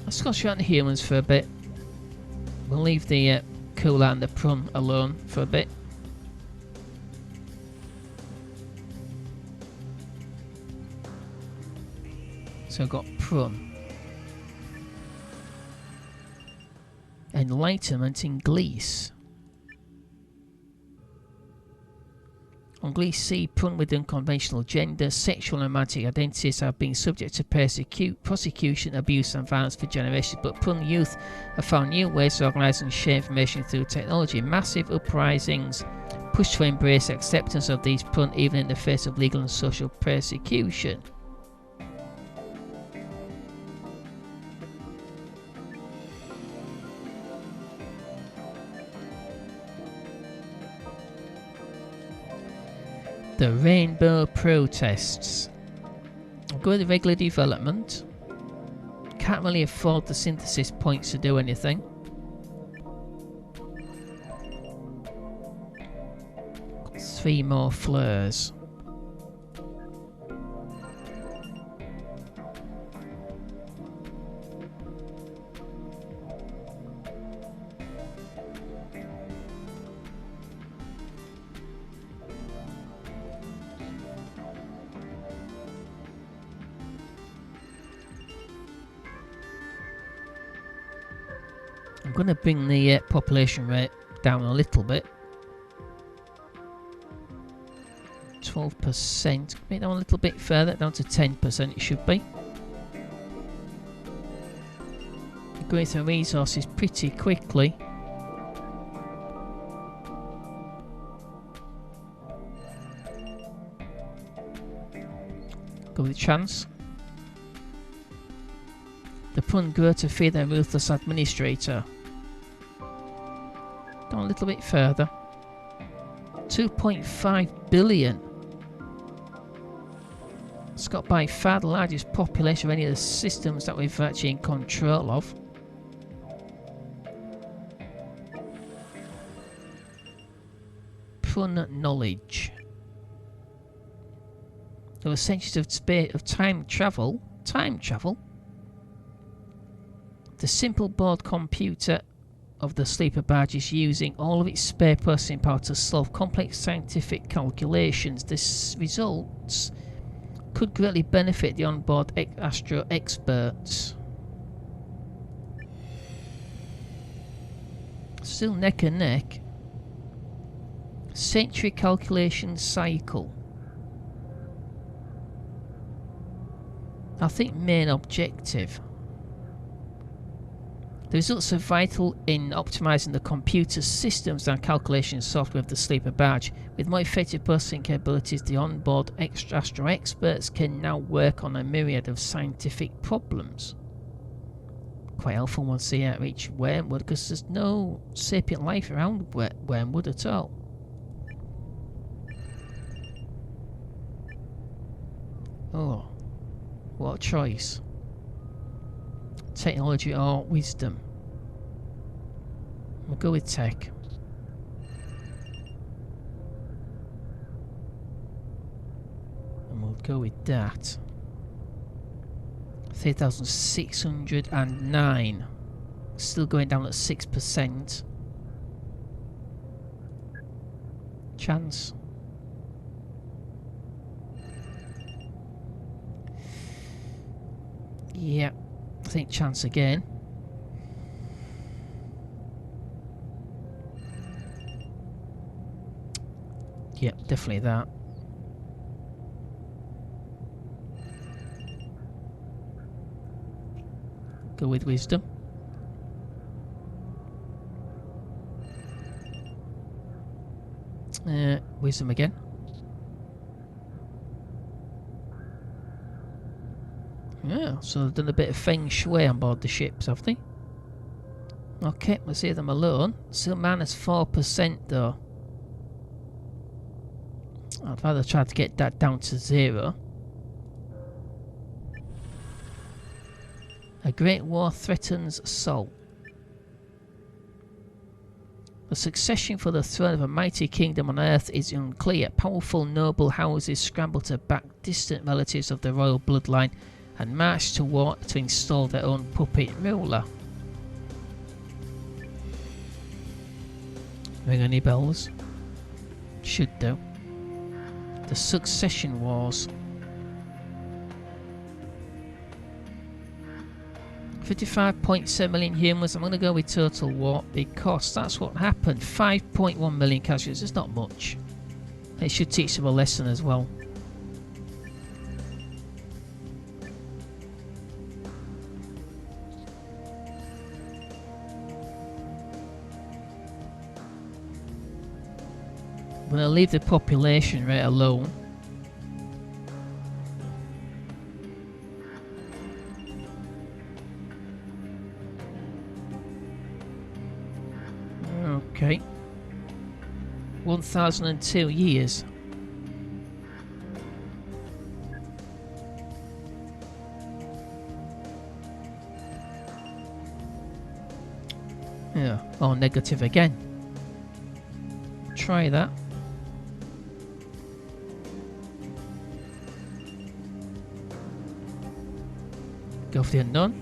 Let's concentrate on the humans for a bit. We'll leave the Kular and the Prun alone for a bit. So I've got Prun. Enlightenment in Gliese. On Gliese C, Prun with unconventional gender, sexual and romantic identities have been subject to prosecution, abuse and violence for generations, but Prun youth have found new ways to organise and share information through technology. Massive uprisings push to embrace acceptance of these Prun even in the face of legal and social persecution. The Rainbow Protests. I'll go with the regular development. Can't really afford the synthesis points to do anything. Got 3 more flares. I'm going to bring the population rate down a little bit. 12%. Bring it down a little bit further, down to 10% it should be. Going through resources pretty quickly. Go with chance. The Prun grow to fear their ruthless administrator. Down a little bit further. 2.5 billion. It's got by far the largest population of any of the systems that we've actually in control of. Prun knowledge. There were centuries of time travel. Time travel? The simple board computer of the sleeper barge is using all of its spare processing power to solve complex scientific calculations. This results could greatly benefit the onboard astro experts. Still neck and neck. Century calculation cycle. I think main objective. The results are vital in optimising the computer systems and calculation software of the sleeper barge. With more effective processing capabilities, the onboard astro experts can now work on a myriad of scientific problems. Quite helpful once they reach Wormwood, because there's no sapient life around Wormwood at all. Oh, what a choice. Technology or wisdom? We'll go with tech. And we'll go with that. 3,609. Still going down at 6%. Chance. Yeah. I think chance again. Yep, definitely that. Go with wisdom. Wisdom again. Yeah, so they've done a bit of feng shui on board the ships, have they? Okay, let's leave them alone. Still minus 4% though. I'd rather try to get that down to 0. A great war threatens Sol. The The succession for the throne of a mighty kingdom on Earth is unclear. Powerful noble houses scramble to back distant relatives of the royal bloodline and march to war to install their own puppet ruler. Ring any bells? Should do. The Succession Wars. 55.7 million humans. I'm going to go with Total War because that's what happened. 5.1 million casualties. It's not much. It should teach them a lesson as well. I'm going to leave the population rate alone. Okay. 1002 years. Yeah. Oh, negative again. Try that. Go for the unknown.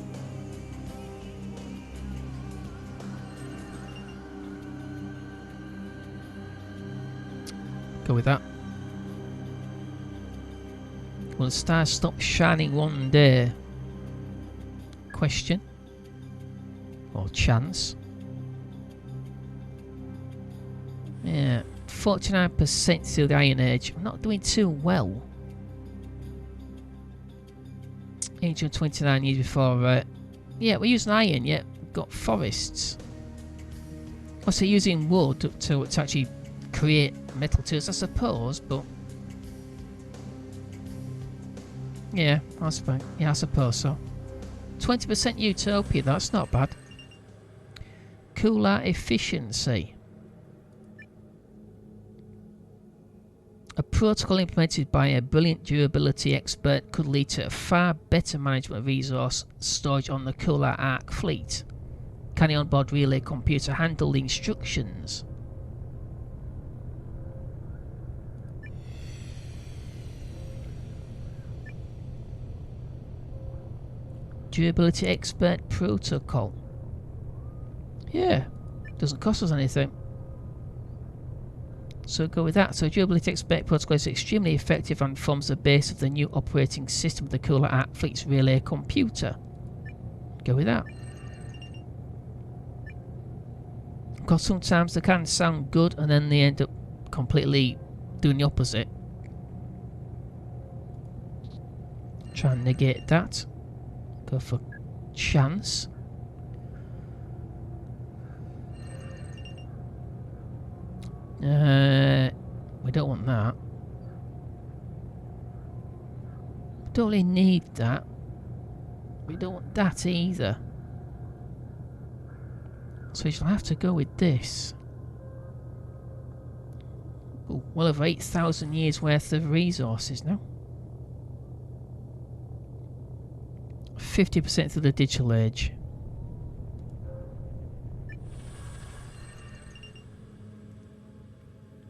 Go with that. Will the stars stop shining one day? Question. Or chance. Yeah. 49% through the Iron Age. I'm not doing too well. 829 years before. Yeah, we're using iron, yet we've got forests. Also using wood to actually create metal tools, I suppose, but yeah, I suppose so. 20% utopia, that's not bad. Kular efficiency. A protocol implemented by a brilliant durability expert could lead to a far better management of resource storage on the Nuclear Ark fleet. Can the onboard relay computer handle the instructions? Durability expert protocol. Yeah, doesn't cost us anything. So go with that. So durability expert protocol is extremely effective and forms the base of the new operating system of the Nuclear Ark fleet's relay computer. Go with that. Because sometimes they can sound good and then they end up completely doing the opposite. Try and negate that. Go for chance. We don't want that. We don't really need that. We don't want that either. So we shall have to go with this. Ooh, well over 8,000 years worth of resources now. 50% through the digital age.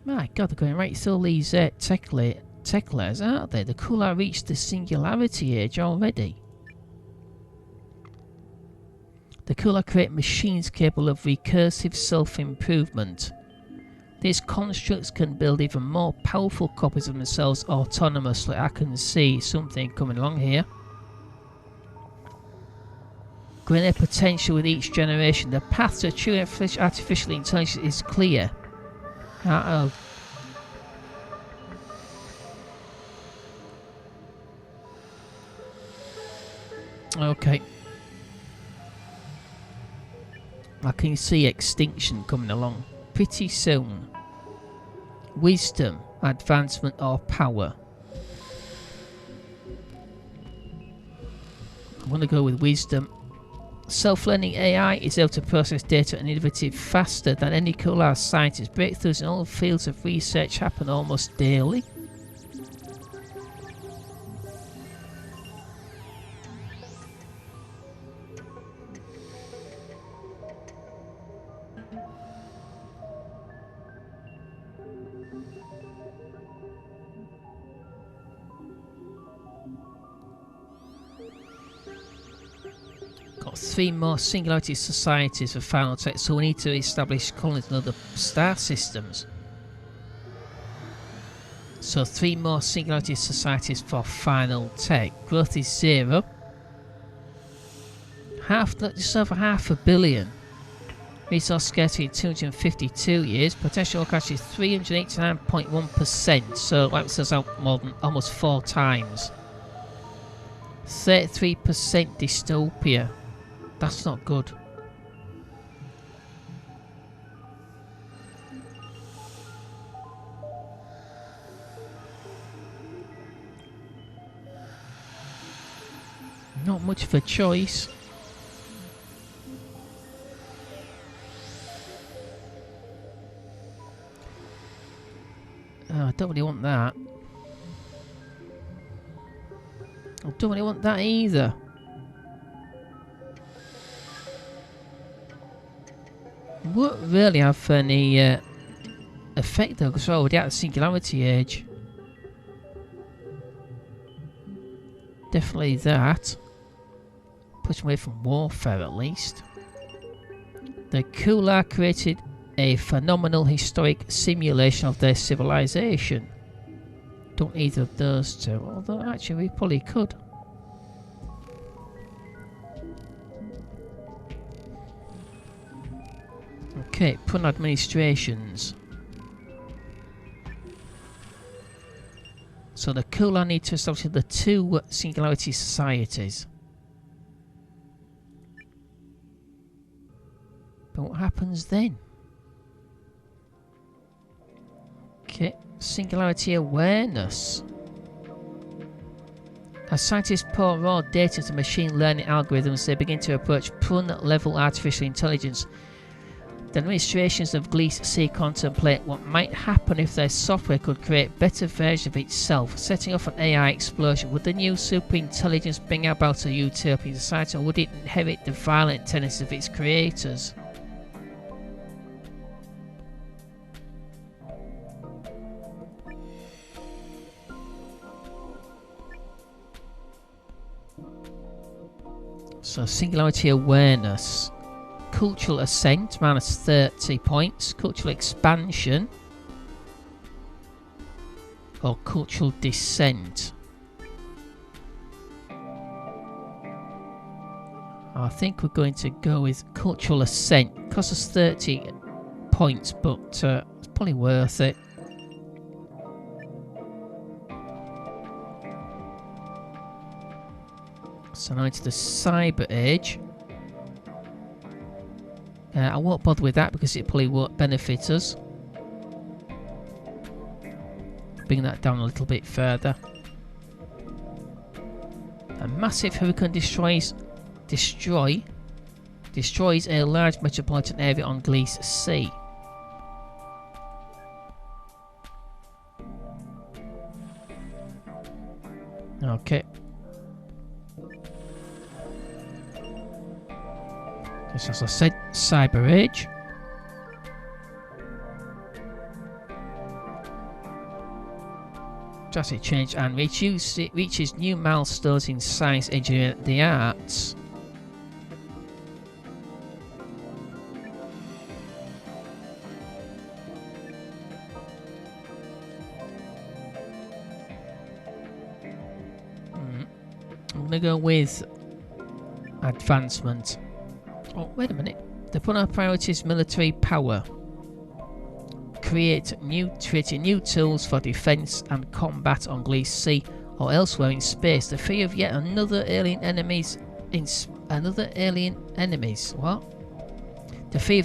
My god, they're going right through all these tech layers, aren't they? The Kular reached the Singularity Age already. The Kular create machines capable of recursive self-improvement. These constructs can build even more powerful copies of themselves autonomously. I can see something coming along here. Growing their potential with each generation. The path to true artificial intelligence is clear. Uh-oh. Okay. I can see extinction coming along pretty soon. Wisdom, advancement or power. I'm going to go with wisdom. Self-learning AI is able to process data and innovative faster than any Kular scientist. Breakthroughs in all fields of research happen almost daily. Got 3 more singularity societies for final tech, so we need to establish colonies in other star systems. So 3 more singularity societies for final tech. Growth is 0. Just over half a billion. Resource scarcity 252 years. Potential cash is 389.1%. So that says out more than almost 4 times. 33% dystopia. That's not good. Not much of a choice. Oh, I don't really want that. I don't really want that either. It won't really have any effect though, because we're already at the Singularity Age. Definitely that. Push away from warfare at least. The Kular created a phenomenal historic simulation of their civilization. Don't either of those two, although actually we probably could. Okay, Prun administrations. So the Kular need to establish the 2 singularity societies. But what happens then? Okay, singularity awareness. As scientists pour raw data to machine learning algorithms, they begin to approach Prun-level artificial intelligence. The administrations of Gliese C contemplate what might happen if their software could create better versions of itself, setting off an AI explosion. Would the new superintelligence bring about a utopian society, or would it inherit the violent tendencies of its creators? So singularity awareness. Cultural ascent, minus 30 points. Cultural expansion. Or cultural descent. I think we're going to go with cultural ascent. Costs us 30 points, but it's probably worth it. So now into the Cyber Age. I won't bother with that because it probably won't benefit us. Bring that down a little bit further. A massive hurricane destroys a large metropolitan area on Gliese C. Okay. Just as I said, Cyber Age. Drastic change and reaches new milestones in science, engineering, and the arts. I'm gonna go with advancement. Oh, wait a minute. The Prun priorities military power. Creating new tools for defense and combat on Gliese C or elsewhere in space. The fear of yet another alien enemies What? The fear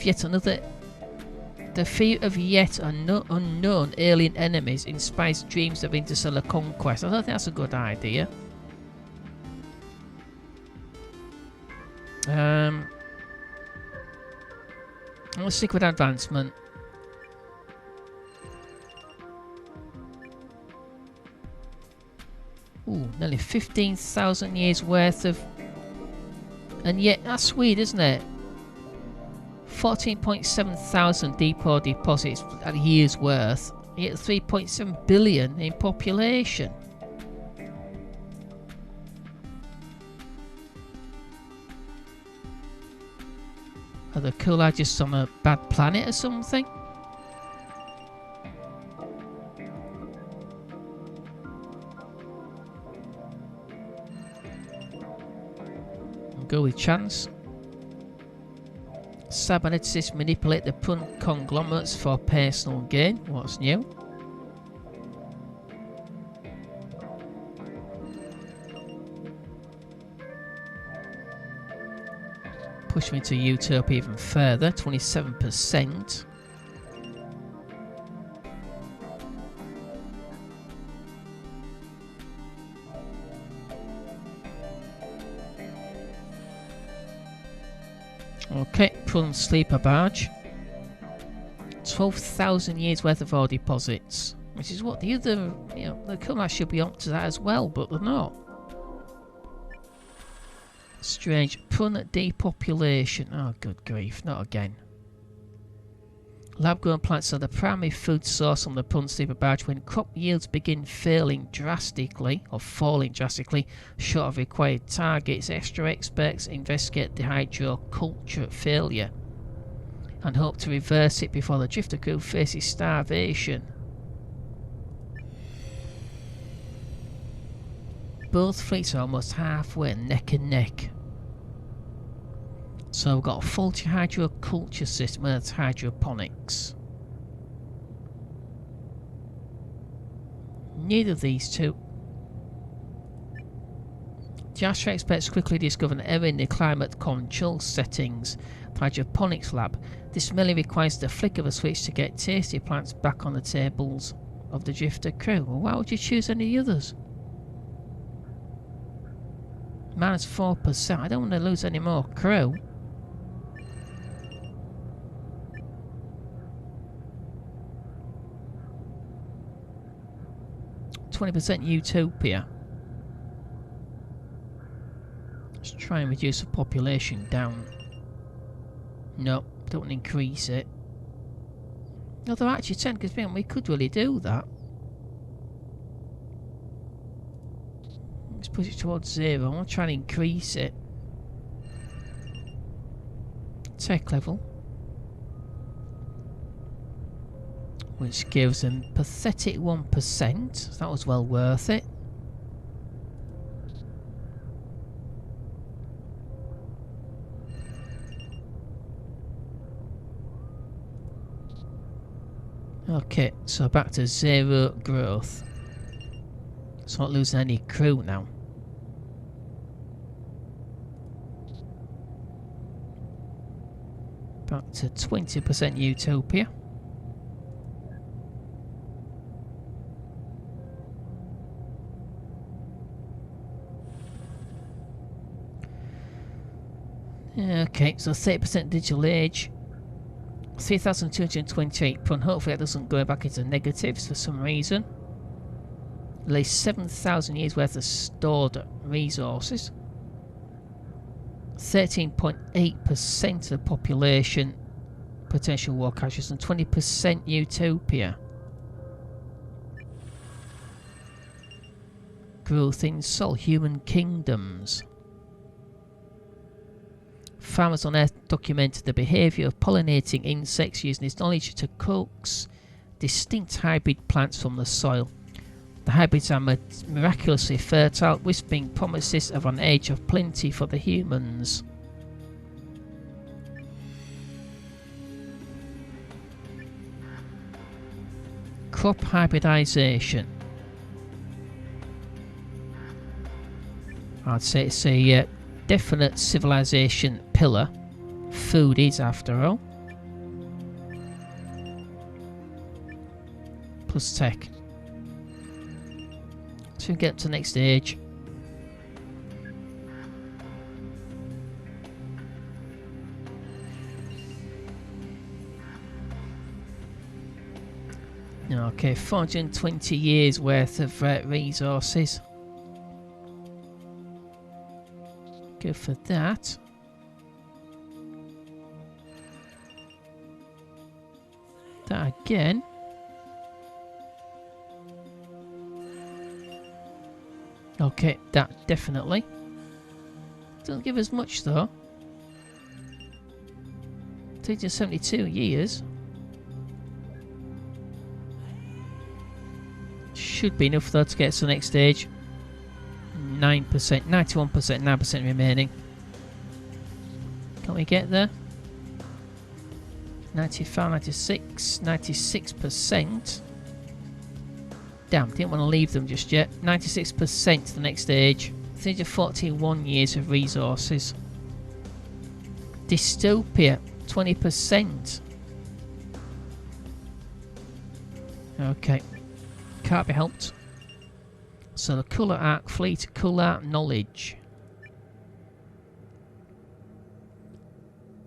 of yet unknown alien enemies inspires dreams of interstellar conquest. I don't think that's a good idea. Let's stick with advancement. Ooh, nearly 15,000 years worth of... And yet, that's weird, isn't it? 14.7 thousand depot deposits at a year's worth, yet 3.7 billion in population. Are the Kular just on a bad planet or something? I'll go with chance. Cyberneticists manipulate the Prun conglomerates for personal gain. What's new? Push me to Utopia even further, 27%. Okay, Prun sleeper barge. 12,000 years worth of ore deposits, which is what the other, the Kular should be up to that as well, but they're not. Strange. Prun depopulation. Oh, good grief, not again. Lab-grown plants are the primary food source on the Prun sleeper barge. When crop yields begin falling drastically short of required targets, extra experts investigate the hydroculture failure and hope to reverse it before the drifter crew faces starvation. Both fleets are almost halfway, neck and neck. So we've got a faulty hydroculture system, that's hydroponics. Neither of these two. The Astra experts quickly discover an error in the climate control settings. The hydroponics lab. This merely requires the flick of a switch to get tasty plants back on the tables of the drifter crew. Well, why would you choose any others? Minus 4%. I don't want to lose any more crew. %, Utopia. Let's try and reduce the population down. No, don't increase it. Although actually 10, because we could really do that. Let's push it towards 0. I want to try and increase it. Tech level. Which gives them pathetic 1%. So that was well worth it. Okay, so back to 0 growth. So not losing any crew now. Back to 20% Utopia. Okay, so 30% digital age. 3,228 Prun. Hopefully that doesn't go back into negatives for some reason. At least 7,000 years worth of stored resources. 13.8% of the population potential war casualties and 20% Utopia. Growth in Sol, human kingdoms. Farmers on Earth documented the behaviour of pollinating insects using his knowledge to coax distinct hybrid plants from the soil. The hybrids are miraculously fertile, whispering promises of an age of plenty for the humans. Crop hybridisation. I'd say it's a definite civilization pillar. Food is, after all. Plus tech. So we get to the next stage. Okay, 420 years worth of resources. Go for that. That again. Okay, that definitely. Doesn't give us much though. 372 years. Should be enough though to get to the next stage. 9%, 91%, 9% remaining. Can we get there? 95, 96, 96%. Damn, didn't want to leave them just yet. 96% to the next stage. 341 years of resources. Dystopia, 20%. Okay. Can't be helped. So the Nuclear Ark fleet, Kular knowledge.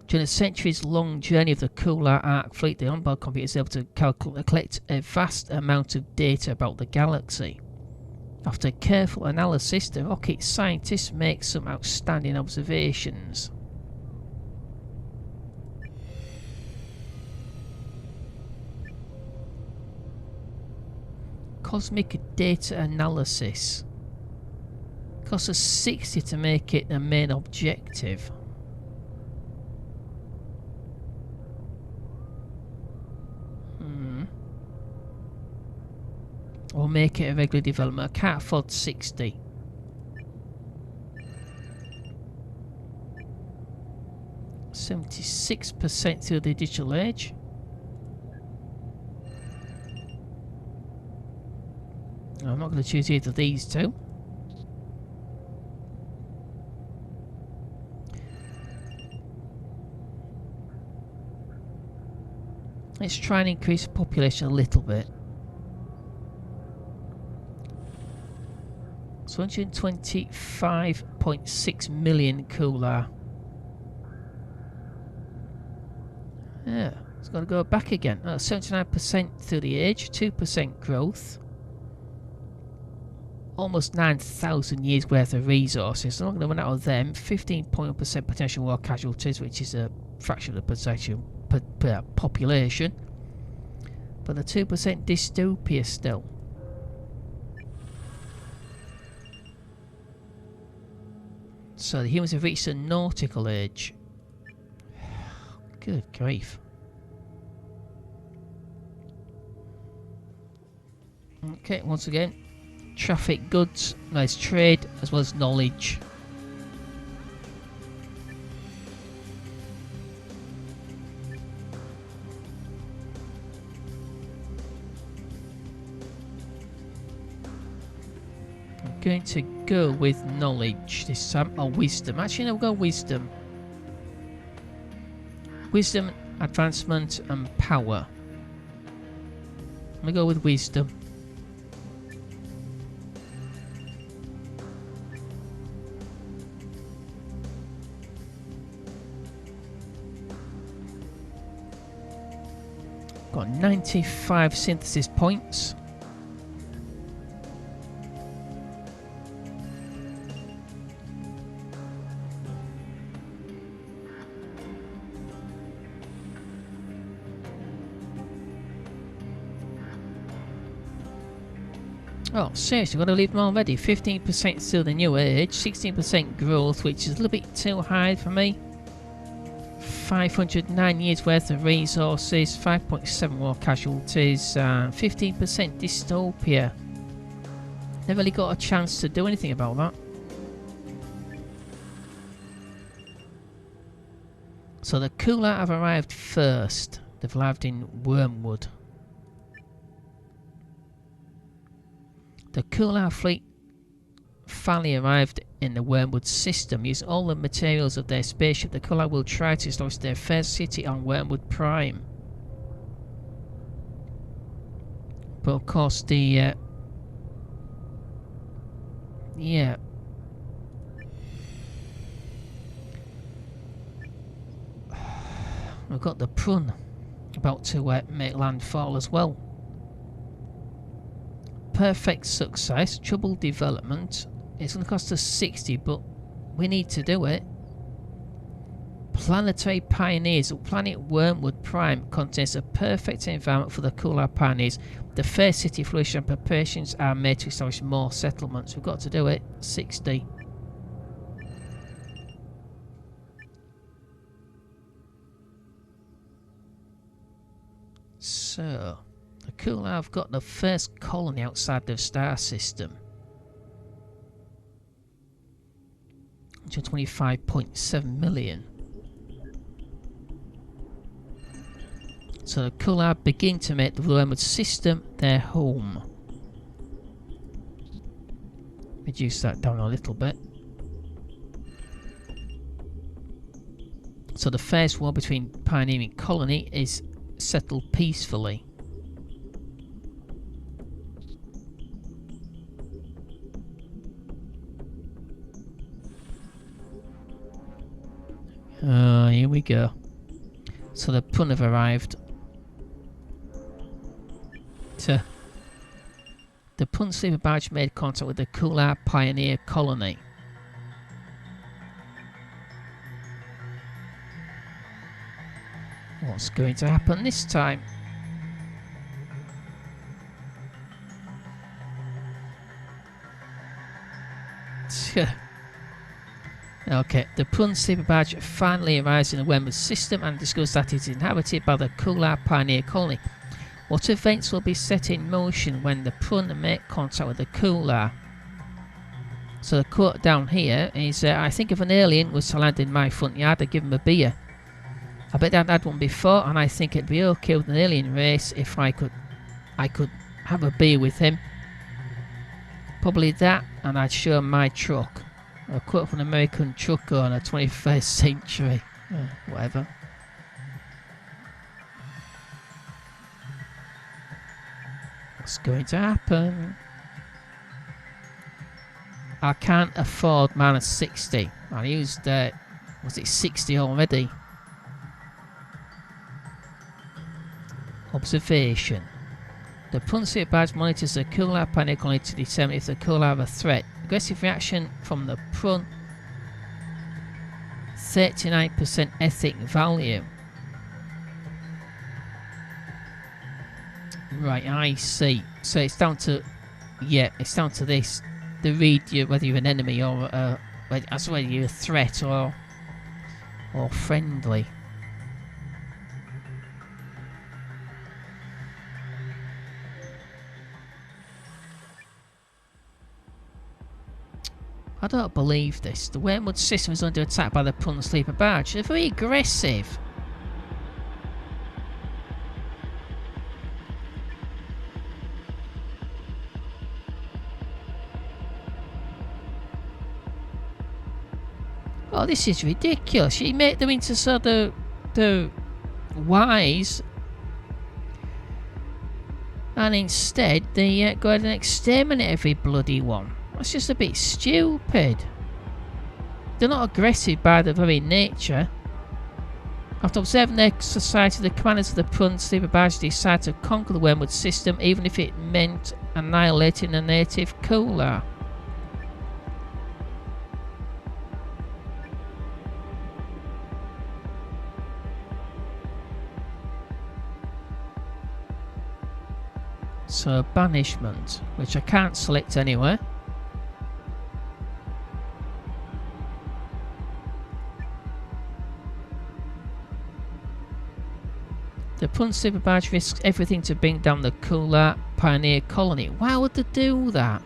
During a centuries-long journey of the Nuclear Ark fleet, the onboard computer is able to collect a vast amount of data about the galaxy. After careful analysis, the rocket scientists make some outstanding observations. Cosmic data analysis. Costs us 60 to make it the main objective. Or make it a regular development. I can't afford 60. %76% through the digital age. I'm not going to choose either of these two. Let's try and increase the population a little bit. So 125.6 million Kular. Yeah, it's got to go back again. 79% through the age, 2% growth. Almost 9,000 years worth of resources. So I'm not going to run out of them. 15.1% potential war casualties, which is a fraction of the potential population. But the 2% dystopia still. So the humans have reached a nautical age. Good grief. Okay, once again, traffic goods, nice trade, as well as knowledge. I'm going to go with knowledge this time, or wisdom. Actually, no, we'll go wisdom. Wisdom, advancement, and power. I'm going to go with wisdom. Got 95 synthesis points. Oh, seriously, I'm going to leave them already. 15% still the new age, 16% growth, which is a little bit too high for me. 509 years worth of resources, 5.7 war casualties, 15% dystopia. Never really got a chance to do anything about that. So the Kular have arrived first. They've arrived in Wormwood. The Kular fleet finally arrived in the Wormwood system. Using all the materials of their spaceship, the Kular will try to establish their first city on Wormwood Prime. But of course the yeah. We've got the Prun about to make landfall as well. Perfect success, trouble development. It's going to cost us 60, but we need to do it. Planetary Pioneers. Planet Wormwood Prime contains a perfect environment for the Kular Pioneers. The fair city flourishes and preparations are made to establish more settlements. We've got to do it. 60. So, the Kular have got the first colony outside the star system. 125.7 million. So the Kular begin to make the Wormwood system their home. Reduce that down a little bit. So the first war between pioneering colony is settled peacefully. Here we go. So the Prun have arrived. The Prun sleeper barge made contact with the Kular pioneer colony. What's going to happen this time? Okay, the Prun sleeper barge finally arrives in the Wormwood system and discovers that it is inhabited by the Kular pioneer colony. What events will be set in motion when the Prun make contact with the Kular? So the quote down here is, I think if an alien was to land in my front yard, I'd give him a beer. I bet I'd had one before, and I think it'd be okay with an alien race if I could have a beer with him. Probably that, and I'd show him my truck. A quote from an American truck owner, 21st century. Whatever. What's going to happen? I can't afford minus 60. I used, was it 60 already? Observation. The Prun sleeper barge monitors the Kular pioneer colony to determine if the Kular have a threat. Aggressive reaction from the Prun. 39% ethic value. Right, I see. So it's down to, yeah, it's down to this. They read you whether you're an enemy or whether you're a threat or friendly. I don't believe this. The Wormwood system is under attack by the Prun sleeper barge. They're very aggressive. Oh, this is ridiculous. You make them into sort of the wise, and instead they go ahead and exterminate every bloody one. That's just a bit stupid. They're not aggressive by their very nature. After observing their society, the commanders of the Prun sleeper barge decided to conquer the Wormwood system, even if it meant annihilating a native Kular. So banishment, which I can't select anywhere. The Prun sleeper barge risks everything to bring down the Kular pioneer colony. Why would they do that?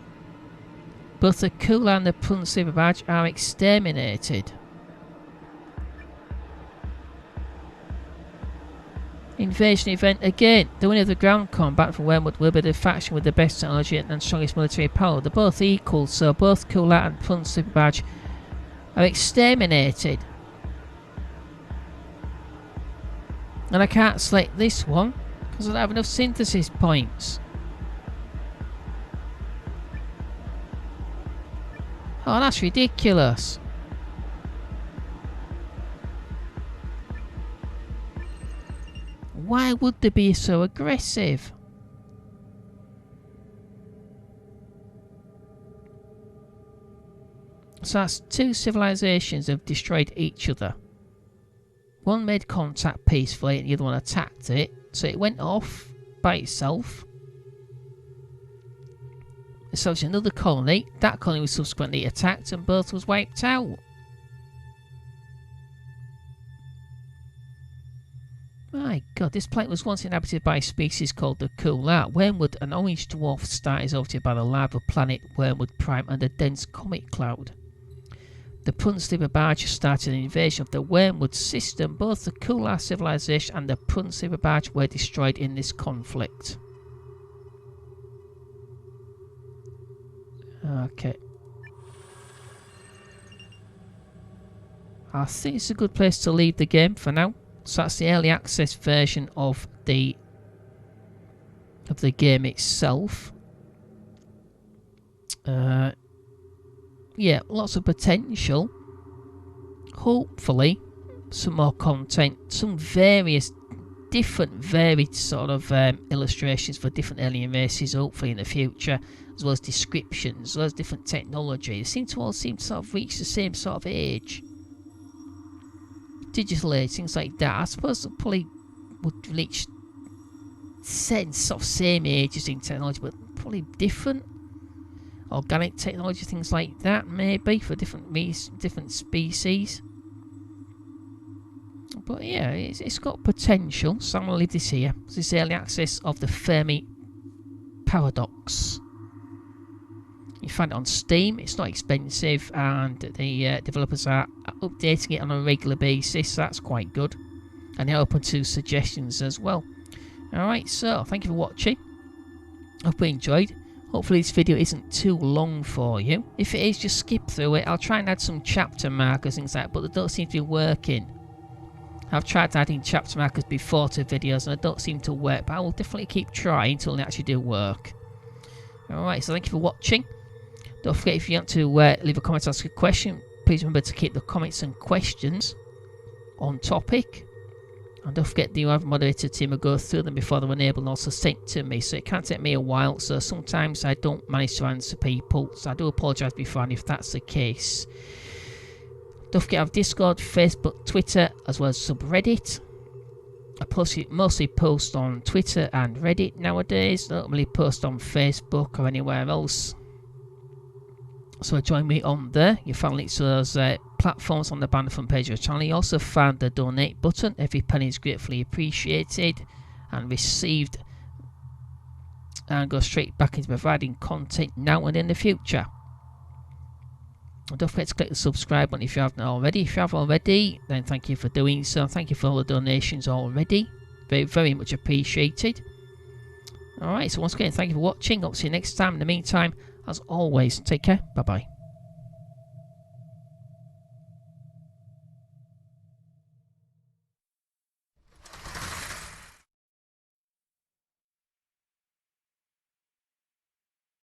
Both the Kular and the Prun sleeper barge are exterminated. Invasion event again. The winner of the ground combat for Wormwood will be the faction with the best technology and strongest military power. They're both equal, so both Kular and Prun sleeper barge are exterminated. And I can't select this one because I don't have enough synthesis points. Oh, that's ridiculous. Why would they be so aggressive? So that's two civilizations have destroyed each other. One made contact peacefully and the other one attacked it. So it went off by itself. So it's another colony. That colony was subsequently attacked and both was wiped out. My god, this planet was once inhabited by a species called the Kular. Wormwood, an orange dwarf star, is overtaken by the lava planet Wormwood Prime and a dense comet cloud. The Prun Barges started an invasion of the Wormwood system. Both the Kular civilization and the Prun Barge were destroyed in this conflict. Okay. I think it's a good place to leave the game for now. So that's the early access version of the game itself. Yeah, lots of potential. Hopefully, some more content, some varied sort of illustrations for different alien races. Hopefully in the future, as well as descriptions, as well as different technology. They seem to sort of reach the same sort of age. Digital age, things like that. I suppose it probably would reach sort of same ages in technology, but probably different. Organic technology, things like that, maybe for different species. But yeah, it's got potential. So I'm gonna leave this here. This is early access of the Fermi Paradox. You find it on Steam. It's not expensive, and the developers are updating it on a regular basis. So that's quite good, and they're open to suggestions as well. Alright, so thank you for watching. Hope you enjoyed. Hopefully this video isn't too long for you. If it is, just skip through it. I'll try and add some chapter markers, things like that, but they don't seem to be working. I've tried adding chapter markers before to videos and they don't seem to work, but I will definitely keep trying until they actually do work. Alright, so thank you for watching. Don't forget, if you want to leave a comment, ask a question, please remember to keep the comments and questions on topic. And don't forget, the other moderator team will go through them before they're enabled and also sent to me. So it can take me a while, so sometimes I don't manage to answer people. So I do apologise beforehand if that's the case. Don't forget I have Discord, Facebook, Twitter, as well as subreddit. I mostly post on Twitter and Reddit nowadays. I don't really post on Facebook or anywhere else. So join me on there. You'll find links to those platforms on the banner front page of the channel. You also find the donate button. Every penny is gratefully appreciated and received, and go straight back into providing content now and in the future. And don't forget to click the subscribe button if you haven't already. If you have already, then thank you for doing so. Thank you for all the donations already. Very, very much appreciated. Alright, so once again, thank you for watching. I'll see you next time. In the meantime, as always, take care. Bye-bye.